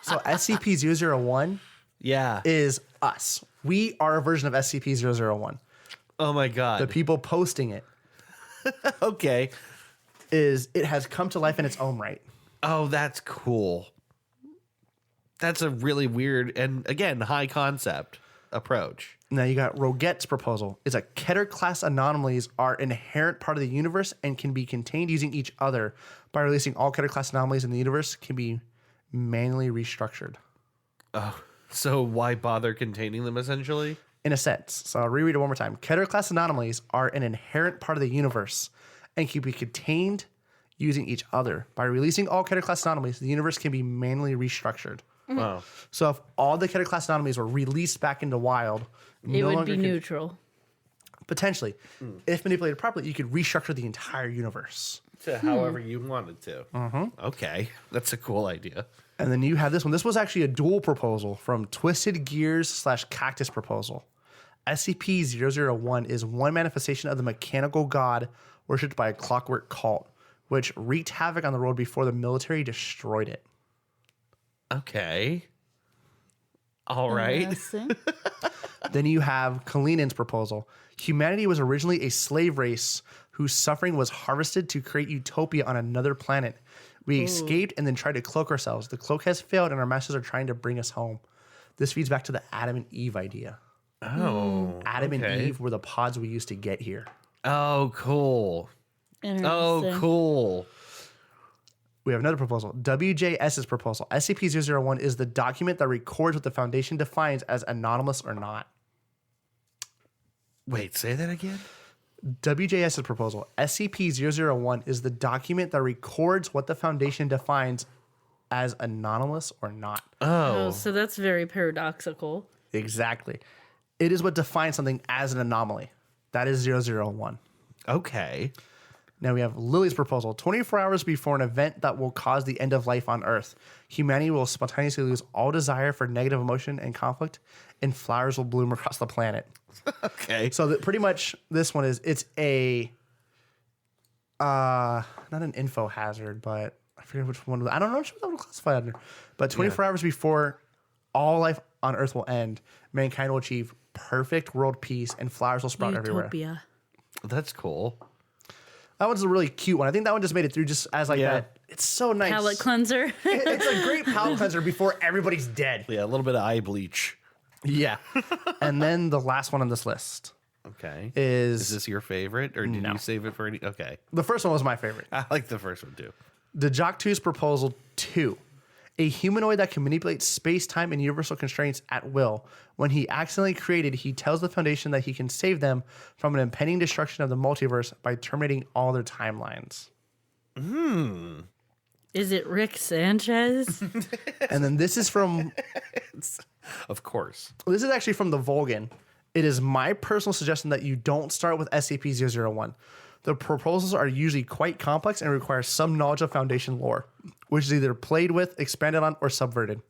So SCP-001 is us. We are a version of SCP-001. Oh my God. The people posting it Okay. it has come to life in its own right. Oh, that's cool. That's a really weird and, again, high concept approach. Now you got Rogette's proposal. Is a Keter class anomalies are an inherent part of the universe and can be contained using each other. By releasing all Keter class anomalies in the universe can be manually restructured. So why bother containing them, essentially? In a sense. So I'll reread it one more time. Keter class anomalies are an inherent part of the universe and can be contained using each other. By releasing all Keter class anomalies, the universe can be manually restructured. Wow. So if all the Keter class anomalies were released back into wild, It no would longer be could- neutral. Potentially. If manipulated properly, you could restructure the entire universe. To however you wanted to. Okay. That's a cool idea. And then you have this one. This was actually a dual proposal from Twisted Gears / Cactus proposal. SCP-001 is one manifestation of the mechanical god worshipped by a clockwork cult, which wreaked havoc on the world before the military destroyed it. Okay. All right. Interesting. Then you have Kalinen's proposal. Humanity was originally a slave race whose suffering was harvested to create utopia on another planet. We escaped and then tried to cloak ourselves. The cloak has failed and our masters are trying to bring us home. This feeds back to the Adam and Eve idea. Oh. Adam and okay. Eve were the pods we used to get here. Oh, cool. Interesting. Oh, cool. We have another proposal. WJS's proposal. SCP-001 is the document that records what the Foundation defines as anonymous or not. Wait, say that again? WJS's proposal. SCP-001 is the document that records what the Foundation defines as anonymous or not. Oh, so that's very paradoxical. Exactly. It is what defines something as an anomaly. That is 001. Okay. Now we have Lily's proposal. 24 hours before an event that will cause the end of life on Earth, humanity will spontaneously lose all desire for negative emotion and conflict, and flowers will bloom across the planet. Okay. So that pretty much this one is, it's a, not an info hazard, but I forget which one. I don't know what that would classify under. But 24 hours before all life on Earth will end, mankind will achieve perfect world peace and flowers will sprout everywhere. Utopia. That's cool. That one's a really cute one. I think that one just made it through just as like that. It's so nice. Palette cleanser. It's a great palate cleanser before everybody's dead. Yeah, a little bit of eye bleach. Yeah. And then the last one on this list Okay. is Is this your favorite, or did No. you save it for any? Okay. the first one was my favorite. I like the first one too. Dejoktu's Proposal 2. A humanoid that can manipulate space, time, and universal constraints at will. When he accidentally created, he tells the Foundation that he can save them from an impending destruction of the multiverse by terminating all their timelines. Is it Rick Sanchez? And then this is from, Of course. this is actually from the Volgan. It is my personal suggestion that you don't start with SCP-001. The proposals are usually quite complex and require some knowledge of Foundation lore, which is either played with, expanded on, or subverted.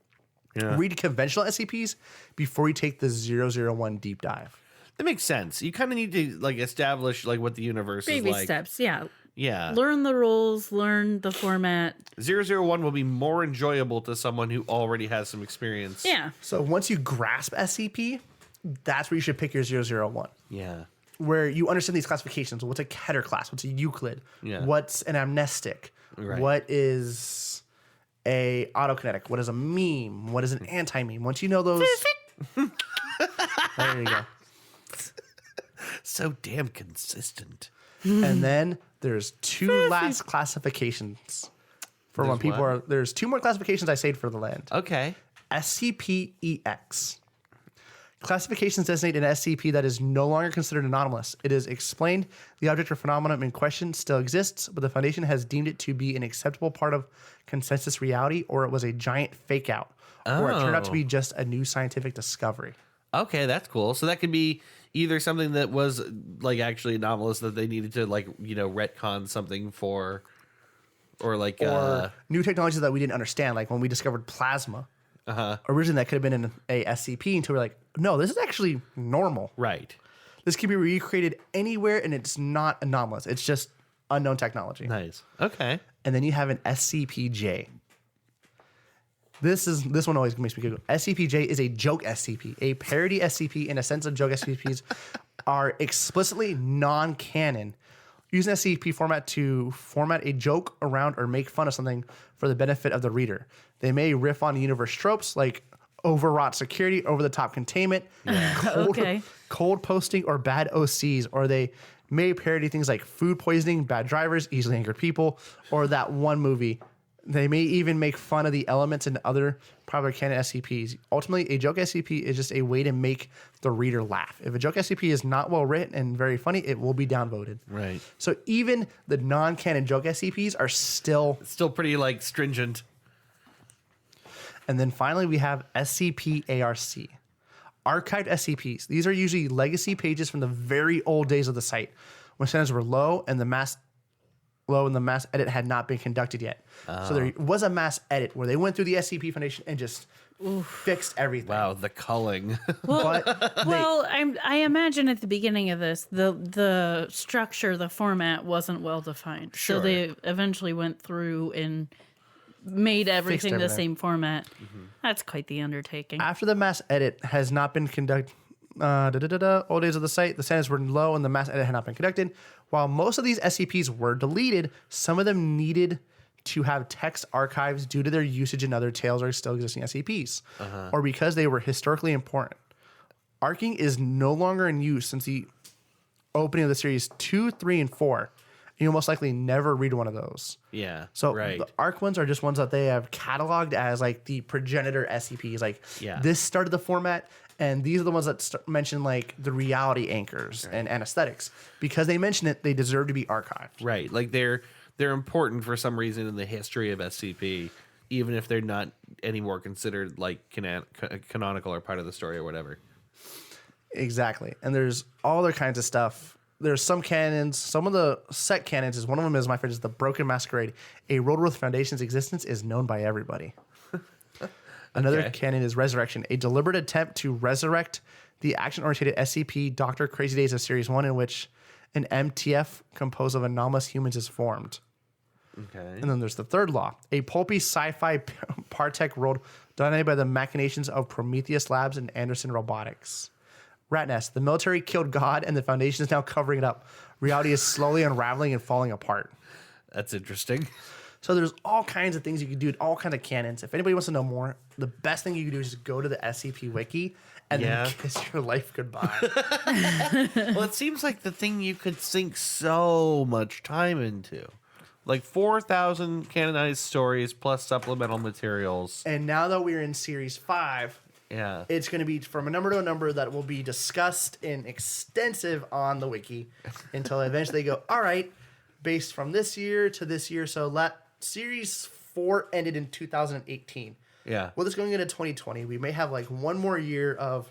Yeah. Read conventional SCPs before you take the 001 deep dive. That makes sense. You kind of need to like establish like what the universe Baby is like. steps. Yeah. Yeah. Learn the rules, learn the format. 001 will be more enjoyable to someone who already has some experience. Yeah. So once you grasp SCP, that's where you should pick your 001. Yeah. Where you understand these classifications. What's a Keter class? What's a Euclid? Yeah. What's an amnestic? Right. What is a autokinetic? What is a meme? What is an anti-meme? Once you know those... There you go. So damn consistent. And then there's two last classifications. For when There's people what? are... There's two more classifications I saved for the land. Okay. SCP-EX. Classifications designate an SCP that is no longer considered anomalous. It is explained the object or phenomenon in question still exists, but the Foundation has deemed it to be an acceptable part of consensus reality, or it was a giant fake out, or it turned out to be just a new scientific discovery. Okay, that's cool. So that could be either something that was like actually anomalous that they needed to like, you know, retcon something for, or like Or new technologies that we didn't understand, like when we discovered plasma. Originally, that could have been in a SCP until we're like, no, this is actually normal. right. This can be recreated anywhere, and it's not anomalous. It's just unknown technology. Nice. Okay. And then you have an SCP-J. This one always makes me giggle. SCP-J is a joke SCP, a parody SCP in a sense of joke SCPs are explicitly non-canon. Use an SCP format to format a joke around or make fun of something for the benefit of the reader. They may riff on universe tropes like overwrought security, over-the-top containment, Okay. cold posting, or bad OCs, or they may parody things like food poisoning, bad drivers, easily angered people, or that one movie. They may even make fun of the elements in other popular canon SCPs. Ultimately, a joke SCP is just a way to make the reader laugh. If a joke SCP is not well written and very funny, it will be downvoted. Right. So even the non-canon joke SCPs are still... Still pretty like stringent. And then finally, we have SCP-ARC. Archived SCPs. These are usually legacy pages from the very old days of the site, when standards were low and the mass edit had not been conducted yet. So there was a mass edit where they went through the SCP Foundation and just fixed everything. Wow, the culling. Well, But I imagine at the beginning of this, the structure, the format wasn't well defined. Sure. So they eventually went through and made everything the everything. same format. That's quite the undertaking. after the mass edit has not been conducted, old days of the site, the standards were low and the mass edit had not been conducted. While most of these SCPs were deleted, some of them needed to have text archives due to their usage in other tales or still existing SCPs, or because they were historically important. Arcing is no longer in use since the opening of the series 2, 3, and 4. You'll most likely never read one of those. Yeah. So right. the ARC ones are just ones that they have cataloged as like the progenitor SCPs. Like Yeah. this started the format, and these are the ones that mention like the reality anchors and anesthetics. Because they mention it, they deserve to be archived. Right. Like they're important for some reason in the history of SCP, even if they're not anymore considered like canonical or part of the story or whatever. Exactly. And there's all other kinds of stuff there's some canons. Some of the set canons is one of them is my favorite is the Broken Masquerade. A Roadworth Foundation's existence is known by everybody. Another Okay. canon is Resurrection, a deliberate attempt to resurrect the action-oriented SCP Dr. Crazy Days of Series 1 in which an MTF composed of anomalous humans is formed. Okay. And then there's the third law, a pulpy sci-fi Partech world dominated by the machinations of Prometheus Labs and Anderson Robotics. Rat Nest, the military killed God and the Foundation is now covering it up. Reality is slowly unraveling and falling apart. That's interesting. So there's all kinds of things you can do, all kinds of canons. If anybody wants to know more, the best thing you can do is just go to the SCP Wiki and then kiss your life goodbye. Well, it seems like the thing you could sink so much time into. Like 4,000 canonized stories plus supplemental materials. And now that we're in Series 5, Yeah. it's going to be from a number to a number that will be discussed in extensive on the wiki until eventually they go, all right, based from this year to this year. So Series 4 ended in 2018. Yeah. Well, this going into 2020, we may have like one more year of,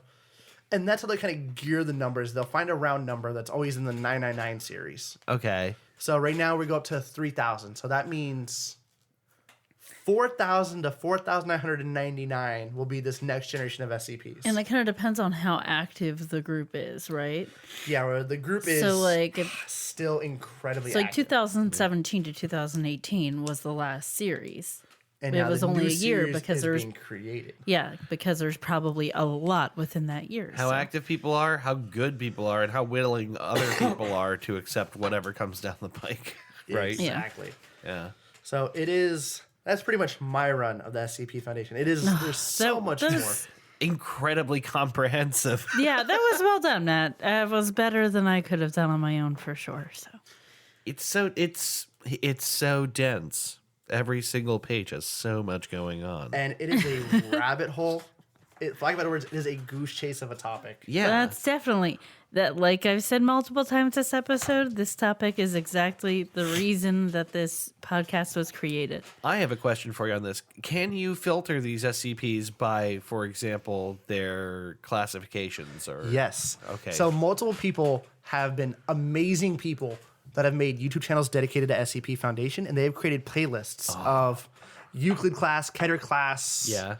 and that's how they kind of gear the numbers. They'll find a round number that's always in the 999 series. Okay. So right now we go up to 3,000. So that means 4,000 to 4,999 will be this next generation of SCPs. And that kind of depends on how active the group is, right? Yeah, where the group is So like, still incredibly it's like active. 2017 to 2018 was the last series. And it now was the only new a year series because is there's being created. yeah, because there's probably a lot within that year. How so. active people are, how good people are, and how willing other people are to accept whatever comes down the pike. Right? Yeah. Exactly. Yeah. So it is. That's pretty much my run of the SCP Foundation. It is. There's so much that more. is- Incredibly comprehensive. Yeah, that was well done, Matt. It was better than I could have done on my own for sure. So It's so dense. Every single page has so much going on. And it is a rabbit hole. For lack of better words, it is a goose chase of a topic. Yeah. that's definitely that. Like I've said multiple times this episode, this topic is exactly the reason that this podcast was created. I have a question for you on this. Can you filter these SCPs by, for example, their classifications or Yes. Okay. So multiple people have been amazing people that have made YouTube channels dedicated to SCP Foundation, and they have created playlists of Euclid class, Keter class. Yeah.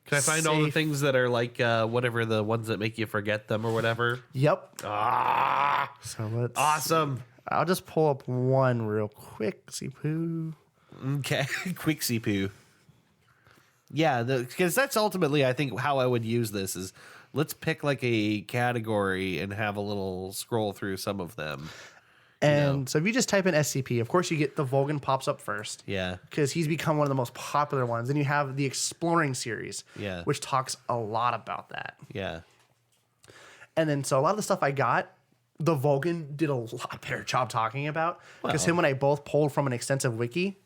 Can I find all the Safe. things that are like whatever the ones that make you forget them or whatever? Yep. Ah, So let's. awesome. I'll just pull up one real quick. See who. Okay, quick CPU. Yeah, because that's ultimately, I think, how I would use this is let's pick like a category and have a little scroll through some of them. And so if you just type in SCP, of course you get the Volgan pops up first. Yeah, Because he's become one of the most popular ones. Then you have the Exploring series, Yeah. which talks a lot about that. yeah, And then so a lot of the stuff I got, the Volgan did a lot better job talking about. Because Well. him and I both pulled from an extensive wiki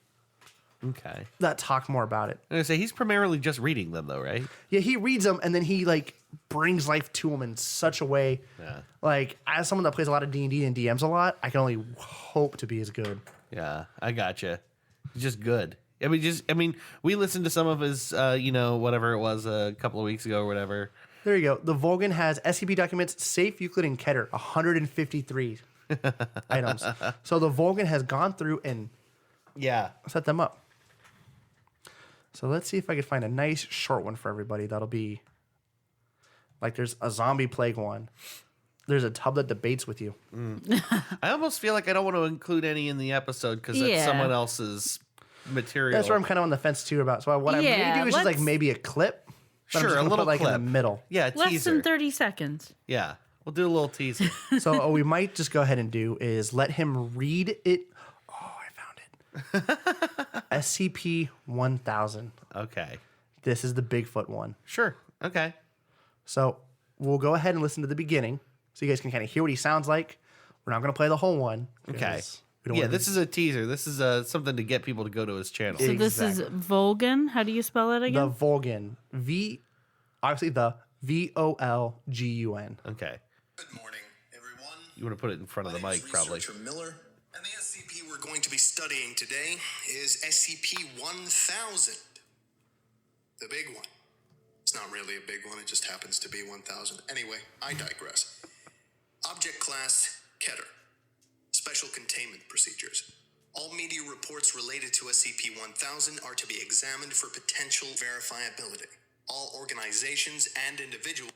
okay. that talked more about it. I'm gonna say he's primarily just reading them, though, right? Yeah, he reads them and then he like brings life to them in such a way. Yeah. Like as someone that plays a lot of D&D and DMs a lot, I can only hope to be as good. Yeah, I gotcha. Just good. I mean, we listened to some of his, whatever it was a couple of weeks ago or whatever. There you go. The Volgan has SCP documents, Safe, Euclid, and Keter, 153 items. So the Volgan has gone through and Yeah. set them up. So let's see if I can find a nice short one for everybody. That'll be like there's a zombie plague one. There's a tub that debates with you. I almost feel like I don't want to include any in the episode because that's Yeah. someone else's material. That's where I'm kind of on the fence too about. So what I'm going Yeah, to do is just like let's- maybe a clip. that I'm Sure, just a gonna little put, like clip. in the middle. Yeah, Less teaser. than 30 seconds. Yeah, we'll do a little teaser. So what we might just go ahead and do is let him read it. Oh, I found it. SCP 1000. Okay. This is the Bigfoot one. Sure. Okay. So we'll go ahead and listen to the beginning so you guys can kind of hear what he sounds like. We're not going to play the whole one. Okay. We don't Yeah, wanna- this is a teaser. This is something to get people to go to his channel. So this is Exactly. Volgan. How do you spell it the again? Volgan. Obviously the Volgun. Okay. Good morning, everyone. You want to put it in front of the My name mic, is probably. Researcher Miller, and the SCP we're going to be studying today is SCP-1000. The big one. It's not really a big one, it just happens to be 1000. Anyway, I digress. Object class, Keter. Special containment procedures. All media reports related to SCP-1000 are to be examined for potential verifiability. All organizations and individuals...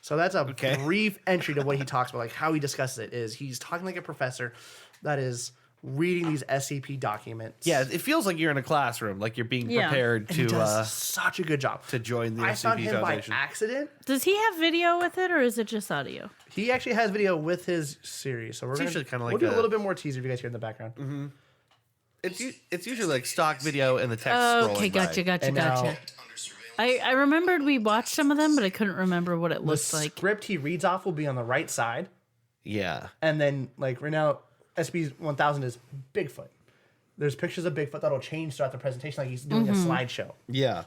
So that's a brief entry to what he talks about, like how he discusses it. Is he's talking like a professor that is reading these SCP documents. Yeah, it feels like you're in a classroom, like you're being prepared And he to does such a good job to join the I found SCP him Foundation. by accident. Does he have video with it, or is it just audio? He actually has video with his series, so we're usually kinda like we'll do a a- little bit more teaser if you guys hear in the background. It's usually like stock video and the text Oh, scrolling okay, gotcha, by. gotcha, And now- gotcha. I remembered we watched some of them, but I couldn't remember what it The looked like. script he reads off will be on the right side, Yeah. and then like right now, SCP-1000 is Bigfoot. There's pictures of Bigfoot that'll change throughout the presentation, like he's doing a slideshow. Yeah.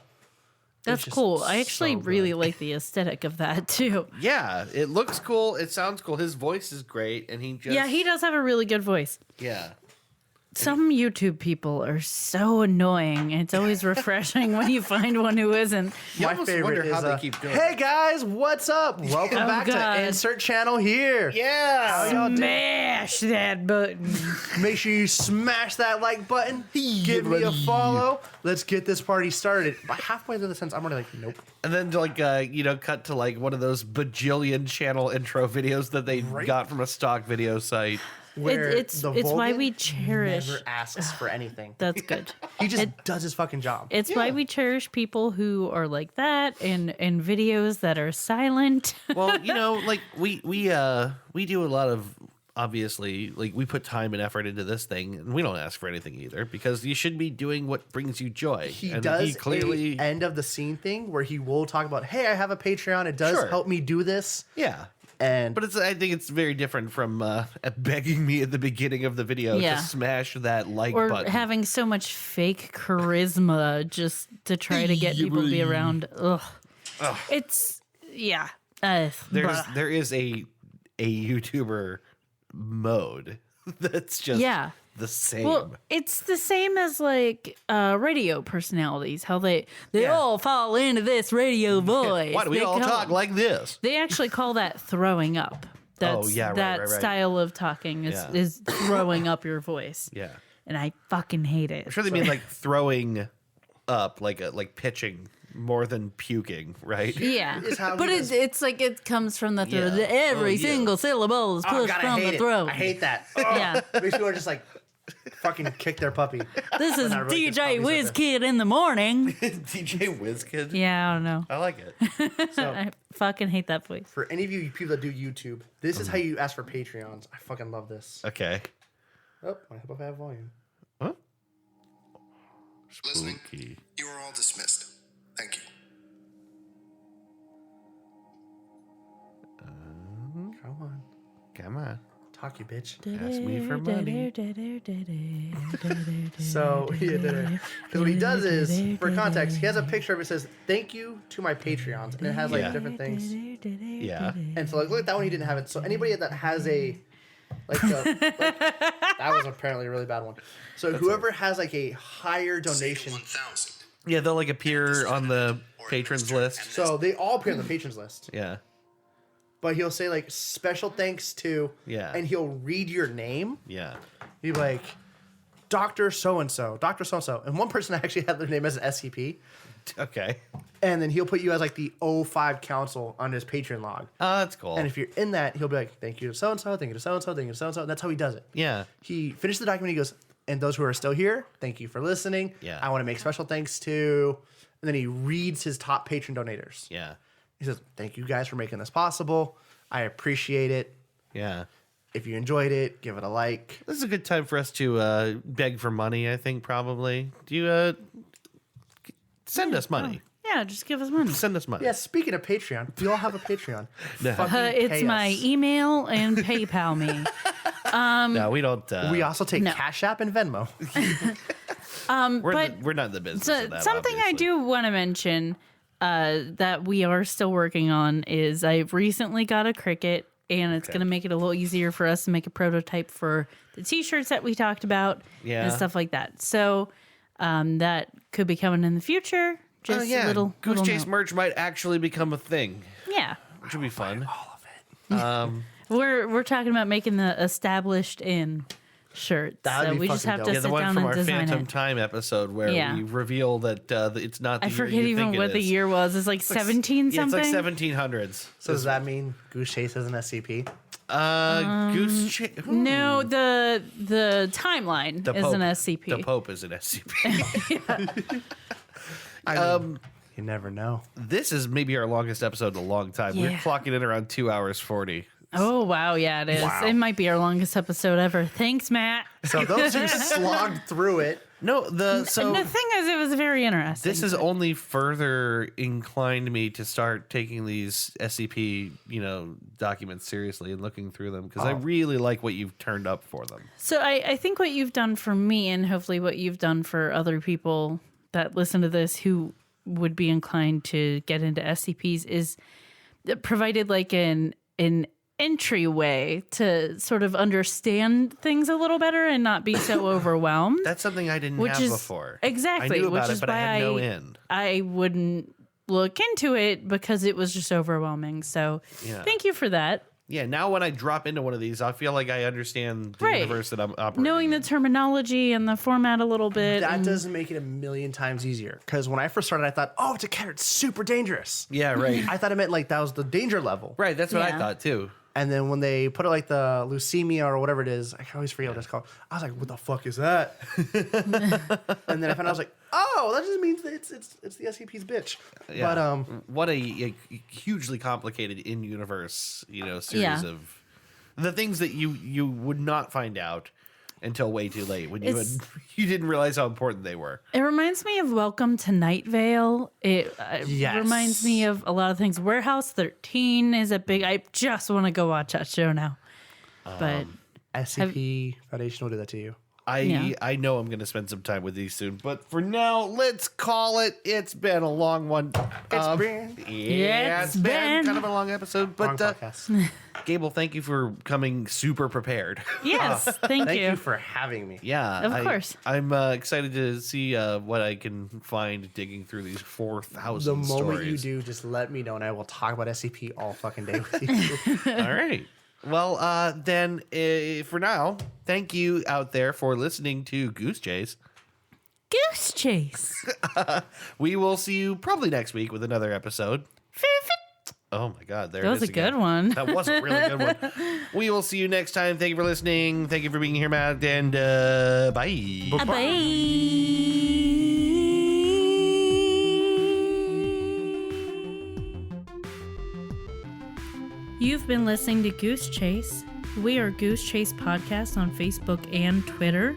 That's just cool. I actually so really like the aesthetic of that too. Yeah, it looks cool. It sounds cool. His voice is great, and he just Yeah, he does have a really good voice. yeah. Some YouTube people are so annoying. It's always refreshing when you find one who isn't. You My almost favorite wonder is how they keep doing hey it. guys, what's up? Welcome Oh, back God. to Insert Channel here. Yeah. Smash that button. Make sure you smash that like button. Give me a follow. Let's get this party started. By halfway through the sentence, I'm already like, nope. And then like cut to like one of those bajillion channel intro videos that they got from a stock video site. Where It's the why Vulcan we cherish. never asks for anything. That's good. He just does his fucking job. It's why we cherish people who are like that and videos that are silent. Well, like we do a lot of obviously like we put time and effort into this thing, and we don't ask for anything either because you should be doing what brings you joy. He and does he clearly a end of the scene thing where he will talk about, hey, I have a Patreon. It does Sure. help me do this. yeah. And But I think it's very different from begging me at the beginning of the video Yeah. to smash that like Or button. having so much fake charisma just to try to get people to be around. Ugh. It's, yeah. There is a YouTuber mode that's just Yeah. the same. Well, it's the same as like radio personalities, how they Yeah. all fall into this radio voice. Why do we They all call- talk like this? They actually call that throwing up. That's, yeah, right, that right, right. style of talking is, Yeah. is throwing up your voice. Yeah. And I fucking hate it. I'm sure they mean like throwing up, like pitching more than puking, right? Yeah, Is how but he it's like it comes from the throat. Yeah. Every Oh, yeah. single syllable is oh, pushed God, I from hate the it. throat. I hate that. Yeah, Makes people just like fucking kick their puppy. this is I really just DJ puppies like WizKid in the morning. DJ WizKid. Yeah, I don't know. I like it. So I fucking hate that voice. for any of you people that do YouTube, this is how you ask for Patreons. I fucking love this. Okay. Oh, I hope I have volume. Huh? Listening. Spooky. You are all dismissed. Thank you. Come on. Come on. Talk, you bitch. Ask me for money. So, because what he does is, for context, he has a picture of it that says, thank you to my Patreons. And it has like Yeah. different things. Yeah. And so, like, look at that one, he didn't have it. So, anybody that has a, that was apparently a really bad one. So, whoever has like a higher donation, 1000. Yeah, they'll like appear on the patrons list. so they all appear on the patrons list. Yeah. But he'll say, like, special thanks to, Yeah. and he'll read your name. Yeah. He'd be like, Dr. So-and-so, Dr. So-and-so. And one person actually had their name as SCP. Okay. And then he'll put you as like the 05 council on his Patreon log. Oh, that's cool. And if you're in that, he'll be like, thank you to so-and-so, thank you to so-and-so, thank you to so-and-so. That's how he does it. yeah. He finished the document. He goes, and those who are still here, thank you for listening. Yeah. I want to make special thanks to. And then he reads his top patron donators. Yeah. He says, thank you guys for making this possible. I appreciate it. Yeah. If you enjoyed it, give it a like. This is a good time for us to beg for money, I think, probably. Do you send us money? Yeah, just give us money. Send us money. Yeah, speaking of Patreon, we all have a Patreon. No. Fucking It's pay my us. email and PayPal me. No, we don't. We also take No. Cash App and Venmo. we're not in the business So of that, something I obviously. do want to mention that we are still working on is I've recently got a Cricut, and it's going to make it a little easier for us to make a prototype for the T-shirts that we talked about Yeah. and stuff like that. So that could be coming in the future. Just Oh, yeah. a little Goose little Chase note. merch might actually become a thing, Yeah. which would be fun. All of it. We're talking about making the established in shirt. That would So be we just fucking have dope. to Yeah, sit the one down from and our design Phantom it. Time episode where Yeah. we reveal that it's not the I year forget you even think what it the is. year was. It's like 17 Yeah, it's something. like 1700s. So does that mean Goose Chase is an SCP? Goose Chase. No, the timeline is an SCP. The Pope is an SCP. You never know. This is maybe our longest episode in a long time. We're Yeah. clocking in around 2 hours 40. Oh wow, yeah, it is. Wow. It might be our longest episode ever. Thanks, Matt. So those who slogged through it, No, And the thing is, it was very interesting. this has only further inclined me to start taking these SCP, documents seriously and looking through them because I really like what you've turned up for them. So I think what you've done for me, and hopefully what you've done for other people that listen to this who would be inclined to get into SCPs, is provided like an entryway to sort of understand things a little better and not be so overwhelmed. That's something I didn't Which have is before. exactly, I knew about which it, is but I why had no end. I wouldn't look into it because it was just overwhelming. So Yeah. thank you for that. Yeah, now when I drop into one of these, I feel like I understand the Right. universe that I'm operating Knowing the in. terminology and the format a little bit. that and- doesn't make it a million times easier. Because when I first started, I thought, oh, it's a killer. It's super dangerous. Yeah, right. I thought it meant like that was the danger level. Right, that's what I Yeah. thought too. And then when they put it like the leukemia or whatever it is, I can always forget what it's called. I was like, what the fuck is that? And then I found out, I was like, oh, that just means that it's the SCP's bitch. Yeah. But what a hugely complicated in-universe, series Yeah. of the things that you would not find out until way too late when It's- you didn't realize how important they were. It reminds me of Welcome to Night Vale. It Yes. reminds me of a lot of things. Warehouse 13 is a big. I just want to go watch that show now. But SCP Foundation will do that to you. Yeah. I know I'm going to spend some time with these soon, but for now, let's call it. It's been a long one. It's been kind of a long episode, Wrong but podcast. Gable, thank you for coming super prepared. yes, thank Thank you. you for having me. Yeah, Of course. I'm excited to see what I can find digging through these 4,000 The stories. moment you do, just let me know, and I will talk about SCP all fucking day with you. All right. Well, then for now, thank you out there for listening to Goose Chase. Goose Chase. We will see you probably next week with another episode. Oh my God, there That it was is a good again. one. That was a really good one. We will see you next time. Thank you for listening. Thank you for being here, Matt, and bye. Bye. You've been listening to Goose Chase. We are Goose Chase Podcast on Facebook and Twitter.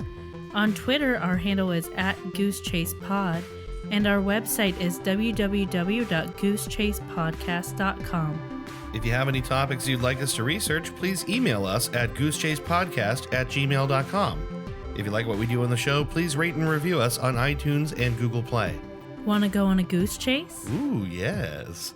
On Twitter, our handle is @GooseChasePod, and our website is www.goosechasepodcast.com. If you have any topics you'd like us to research, please email us at goosechasepodcast@gmail.com. If you like what we do on the show, please rate and review us on iTunes and Google Play. Want to go on a goose chase? Ooh, yes.